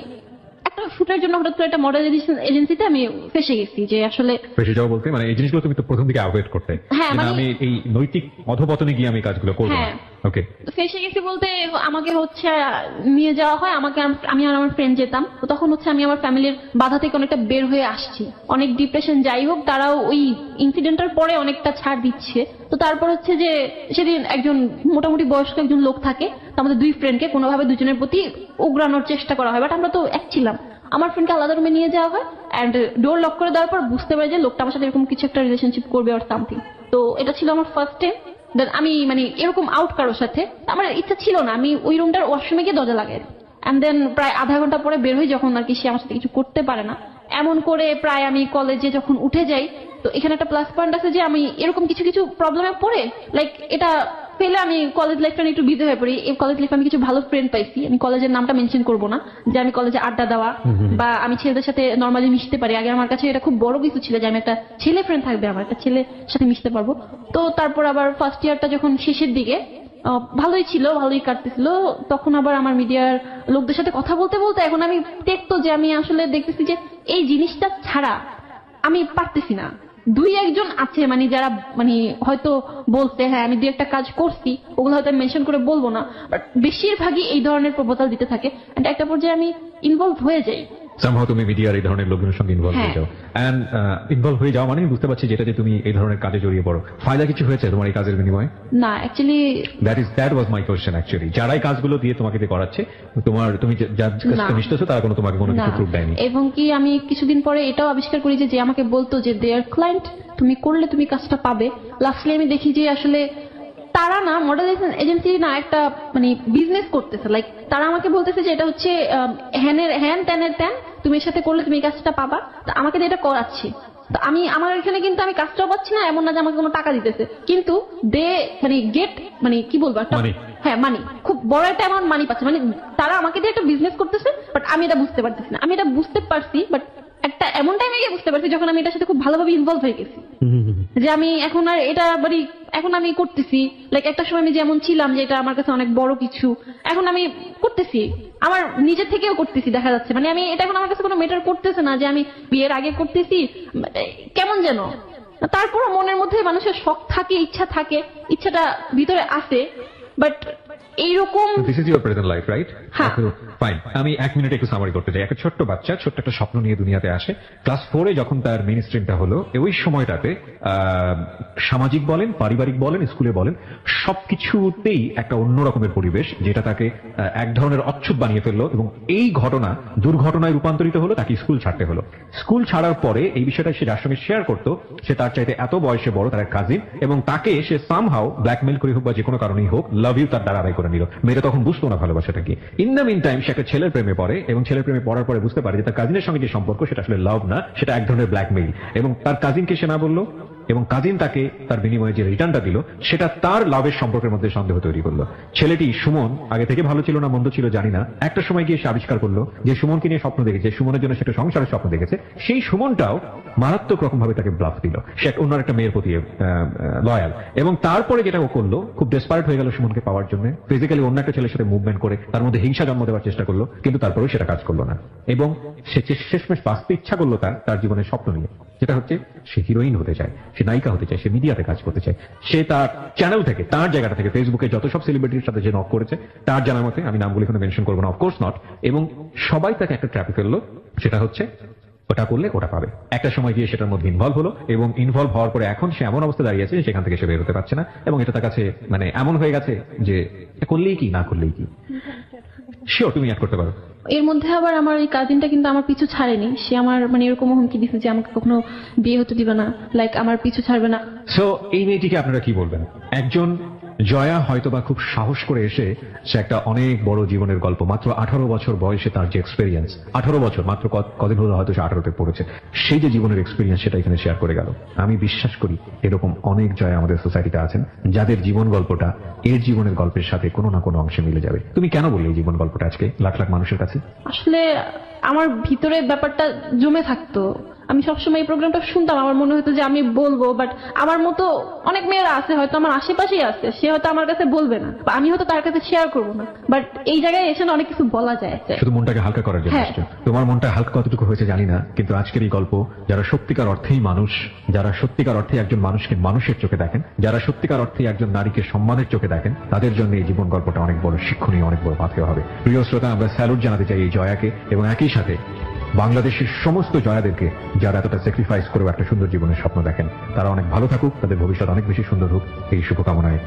একটা শুটের জন্য হঠাৎ করে একটা মডেল এজেন্সিতে আমি ফেসে গেছি। যে আসলে ফেসে যাওয়া বলতে মানে এই জিনিসগুলো তুমি তো প্রথম দিকে অ্যাভয়েড করতে, হ্যাঁ, মানে আমি এই নৈতিক অধপতনে গিয়ে আমি কাজগুলো করবো। হ্যাঁ। ওকে। ফেসে গেছি বলতে আমাকে হচ্ছে নিয়ে যাওয়া হয়, আমি আর আমার ফ্রেন্ড যেতাম। তো তখন হচ্ছে আমি আমার ফ্যামিলির বাধা থেকে অনেকটা বের হয়ে আসছি, অনেক ডিপ্রেশন যাই হোক, তারাও ওই ইনসিডেন্টের পরে অনেকটা ছাড় দিচ্ছে। তো তারপর হচ্ছে যে সেদিন একজন মোটামুটি বয়স্ক একজন লোক থাকে, তো আমাদের 2 ফ্রেন্ডকে কোনোভাবে দুজনের প্রতি উগরানোর চেষ্টা করা হয়, বাট আমরা তো এক ছিলাম। আমার ফ্রেন্ডকে আলাদা রুমে নিয়ে যাওয়া হয়, অ্যান্ড ডোর লক করে দেওয়ার পর বুঝতে পারি যে লোকটা আমার সাথে এরকম কিছু একটা রিলেশনশিপ করবে আর সামথিং। তো এটা ছিল আমার ফার্স্ট টাইম। আমি মানে এরকম আউট কারোর সাথে আমার ইচ্ছা ছিল না। আমি ওই রুমটার ওয়াশরুমে গিয়ে দরজা লাগাই, এন্ড দেন প্রায় আধা ঘন্টা পরে বের হই, যখন আর কি সে আমার সাথে কিছু করতে পারে না। এমন করে প্রায় আমি কলেজে যখন উঠে যাই, তো এখানে একটা প্লাস পয়েন্ট আছে যে আমি এরকম কিছু কিছু প্রবলেমে পড়ে লাইক এটা পেলে আমি কলেজ লাইফটা একটু বিজি হয়ে পড়ি। এই কলেজ লাইফে আমি কিছু ভালো ফ্রেন্ড পাইছি, আমি কলেজের নামটা মেনশন করবো না, যে আমি কলেজে আড্ডা দেওয়া বা আমি ছেলেদের সাথে নর্মালি মিশতে পারি। আগে আমার কাছে এটা খুব বড় কিছু ছিল যে আমি একটা ছেলে ফ্রেন্ড থাকবে, আমার একটা ছেলের সাথে মিশতে পারবো। তো তারপর আবার ফার্স্ট ইয়ারটা যখন শেষের দিকে ভালোই ছিল, ভালোই কাটতেছিল, তখন আবার আমার মিডিয়ার লোকদের সাথে কথা বলতে বলতে এখন আমি দেখতো যে আমি আসলে দেখতেছি যে এই জিনিসটা ছাড়া আমি পারতেছি না। দুই একজন আছে মানে যারা মানে হয়তো বলতে হ্যাঁ আমি দুই একটা কাজ করছি, ওগুলো হয়তো আমি মেনশন করে বলবো না, বাট বেশিরভাগই এই ধরনের প্রপোজাল দিতে থাকে। And একটা পর্যায়ে আমি ইনভলভ হয়ে যাই। সামহাও তুমি মিডিয়ার এই ধরনের লোকজনের সঙ্গে ইনভলভ হয়ে যাও, এন্ড ইনভলভ হয়ে যাও মানে আমি বুঝতে পারছি যেটা যে তুমি এই ধরনের কাজে জড়িয়ে পড়ো। ফায়দা কিছু হয়েছে তোমার এই কাজের বিনিময়ে? না, actually that was my question actually. যারাই কাজগুলো দিয়ে তোমাকে দিয়ে করাচ্ছে, তুমি যার কাছে মিশতেছো তারা কোনো তোমাকে কোনো কিছু প্রুফ দেয়নি? এবং কি আমি কিছুদিন পরে এটাও আবিষ্কার করি যে আমাকে বলতো যে দেয়ার ক্লায়েন্ট, তুমি করলে তুমি কাজটা পাবে। লাস্টলি আমি দেখি যে আসলে তারা না মডেল এজেন্সি না একটা মানে বিজনেস করতেছে, লাইক তারা আমাকে বলতেছে যে এটা হচ্ছে হ্যান ত্যানের ত্যান, তুমি এর সাথে করলে তুমি এই কাজটা পাবা। তো আমাকে এটা করাচ্ছে, তো আমি আমার এখানে কিন্তু আমি কাজটাও পাচ্ছি না, এমন না যে আমাকে কোনো টাকা দিতেছে, কিন্তু দে মানে গেট মানে কি বলবো একটা হ্যাঁ মানি, খুব বড় একটা অ্যামাউন্ট মানি পাচ্ছে। মানে তারা আমাকে দিয়ে একটা বিজনেস করতেছে, বাট আমি এটা বুঝতে পারতেছি না। আমি এটা বুঝতে পারছি, বাট একটা এমন টাইমে গিয়ে বুঝতে পারছি যখন আমি এটার সাথে খুব ভালোভাবে ইনভলভ হয়ে গেছি, যে আমি এখন আর এটা মানে এখন আমি করতেছি। লাইক একটা সময় আমি যেমন ছিলাম যে এটা আমার কাছে অনেক বড় কিছু, এখন আমি করতেছি আমার নিজের থেকেও করতেছি। দেখা যাচ্ছে মানে আমি এটা এখন আমার কাছে কোনো মেটার করতেছে না যে আমি বিয়ের আগে করতেছি কেমন যেন। তারপরও মনের মধ্যে মানুষের শখ থাকে, ইচ্ছা থাকে, ইচ্ছাটা ভিতরে আসে, বাট এইরকম this is your present life, right? Fine, আমি 1 মিনিট একটু সামারি করতে চাই। একটা ছোট্ট বাচ্চা ছোট্ট একটা স্বপ্ন নিয়ে দুনিয়াতে আসে। ক্লাস 4-এ যখন তার মেইন স্ট্রিমটা হলো, ওই সময়টাতে সামাজিক বলেন, পারিবারিক বলেন, স্কুলে বলেন, সবকিছুতেই একটা অন্য রকমের পরিবেশ যেটা তাকে এক ধরনের অচ্ছুত বানিয়ে ফেললো, এবং এই ঘটনা দুর্ঘটনায় রূপান্তরিত হলো, তাকে স্কুল ছাড়তে হলো। স্কুল ছাড়ার পরে এই বিষয়টা সে যার সঙ্গে শেয়ার করতো, সে তার চাইতে এত বয়সে বড়, তার এক কাজিন, এবং তাকে সে সামহাও ব্ল্যাকমেল করে হোক বা যে কোনো কারণেই হোক লাভ ইউ তার দ্বারা আদায় করে নিল। মেয়েটা তখন বুঝতো না ভালোবাসাটা কি। ইন দ্য মিন টাইম সে একটা ছেলের প্রেমে পড়ে, এবং ছেলের প্রেমে পড়ার পরে বুঝতে পারে যে তার কাজিনের সঙ্গে যে সম্পর্ক সেটা আসলে লাভ না, সেটা এক ধরনের ব্ল্যাকমেইল। এবং তার কাজিনকে সে না বললো, এবং কাজিন তাকে তার বিনিময়ে যে রিটার্নটা দিল সেটা তার লাভের সম্পর্কের মধ্যে সন্দেহ তৈরি করলো। ছেলেটি সুমন আগে থেকে ভালো ছিল না মন্দ ছিল জানি না, একটা সময় গিয়ে সে আবিষ্কার করলো যে সুমনকে নিয়ে স্বপ্ন দেখেছে, সুমনের জন্য সেটা সংসারের স্বপ্ন দেখেছে। সেই সুমনটাও মারাত্মক রকম ভাবে তাকে ব্লাফ দিল, সে অন্য একটা মেয়ের প্রতি লয়াল। এবং তারপরে যেটা ও করলো, খুব ডেসপারেট হয়ে গেল সুমনকে পাওয়ার জন্য, ফিজিক্যালি অন্য একটা ছেলের সাথে মুভমেন্ট করে তার মধ্যে হিংসা জন্ম দেওয়ার চেষ্টা করলো, কিন্তু তারপরেও সেটা কাজ করলো না। এবং সে শেষমেশ বাঁচতে ইচ্ছা করলো তার জীবনের স্বপ্ন নিয়ে, যেটা হচ্ছে সে হিরোইন হতে চায়, সে নায়িকা হতে চায়, সে মিডিয়াতে কাজ করতে চায়। সে তার চ্যানেল থেকে, তার জায়গাটা থেকে, ফেসবুকে যত সব সেলিব্রিটির সাথে যে নক করেছে, তার জানার মতে, আমি নামগুলো এখানে মেনশন করবো না, অফকোর্স নট, এবং সবাই তাকে একটা ট্র্যাপে ফেললো, সেটা হচ্ছে ওটা করলে ওটা পাবে। একটা সময় গিয়ে সেটার মধ্যে ইনভলভ হলো, এবং ইনভলভ হওয়ার পরে এখন সে এমন অবস্থা দাঁড়িয়েছে সেখান থেকে সে বের হতে পারছে না, এবং এটা তার কাছে মানে এমন হয়ে গেছে যে করলেই কি না করলেই কি। শিওর, তুমি অ্যাড করতে পারো। এর মধ্যে আবার আমার এই কাজিনটা কিন্তু আমার পিছু ছাড়েনি, সে আমার মানে এরকম হুমকি দিচ্ছে যে আমাকে কখনো বিয়ে হতে দিবে না, লাইক আমার পিছু ছাড়বে না। সো এই মেয়েটিকে আপনারা কি বলবেন? একজন জয়া হয়তোবা খুব সাহস করে এসে সে একটা অনেক বড় জীবনের গল্প, মাত্র 18 বছর বয়সে তার যে এক্সপেরিয়েন্স, 18 বছর মাত্র কদিন হলো হয়তো সে 18তে পড়েছে, সেই যে জীবনের এক্সপেরিয়েন্স সেটা এখানে শেয়ার করে গেল। আমি বিশ্বাস করি এরকম অনেক জয়া আমাদের সোসাইটিতে আছেন যাদের জীবন গল্পটা এর জীবনের গল্পের সাথে কোনো না কোনো অংশে মিলে যাবে। তুমি কেন বললে এই জীবন গল্পটা আজকে লাখ লাখ মানুষের কাছে? আসলে আমার ভিতরে ব্যাপারটা জমে থাকতো, আমি সবসময় এই প্রোগ্রামটা শুনতাম, আমার মনে হতো যে আমি বলবো, বাট আমার মতো অনেক মেয়েরা আছে হয়তো আমার আশেপাশেই আছে, সে হয়তো আমার কাছে বলবে না, বা আমি হয়তো তার কাছে শেয়ার করবো না, বাট এই জায়গায় এসে অনেক কিছু বলা যায়। শুধু মনটাকে হালকা করার জন্য আসছে। তোমার মনটা হালকা কতটুকু হয়েছে জানি না, কিন্তু আজকের এই গল্প যারা সত্যিকার অর্থেই মানুষ, যারা সত্যিকার অর্থে একজন মানুষকে মানুষের চোখে দেখেন, যারা সত্যিকার অর্থে একজন নারীকে সম্মানের চোখে দেখেন, তাদের জন্য এই জীবন গল্পটা অনেক বড় শিক্ষণীয়, অনেক বড় পাথেয় হবে। প্রিয় শ্রোতা, আমরা স্যালুট জানাতে চাই এই জয়াকে, এবং একই সাথে বাংলাদেশের সমস্ত জয়াদেরকে যারা এতটা স্যাক্রিফাইস করেও একটা সুন্দর জীবনের স্বপ্ন দেখেন। তারা অনেক ভালো থাকুক, তাদের ভবিষ্যৎ অনেক বেশি সুন্দর হোক, এই শুভকামনায়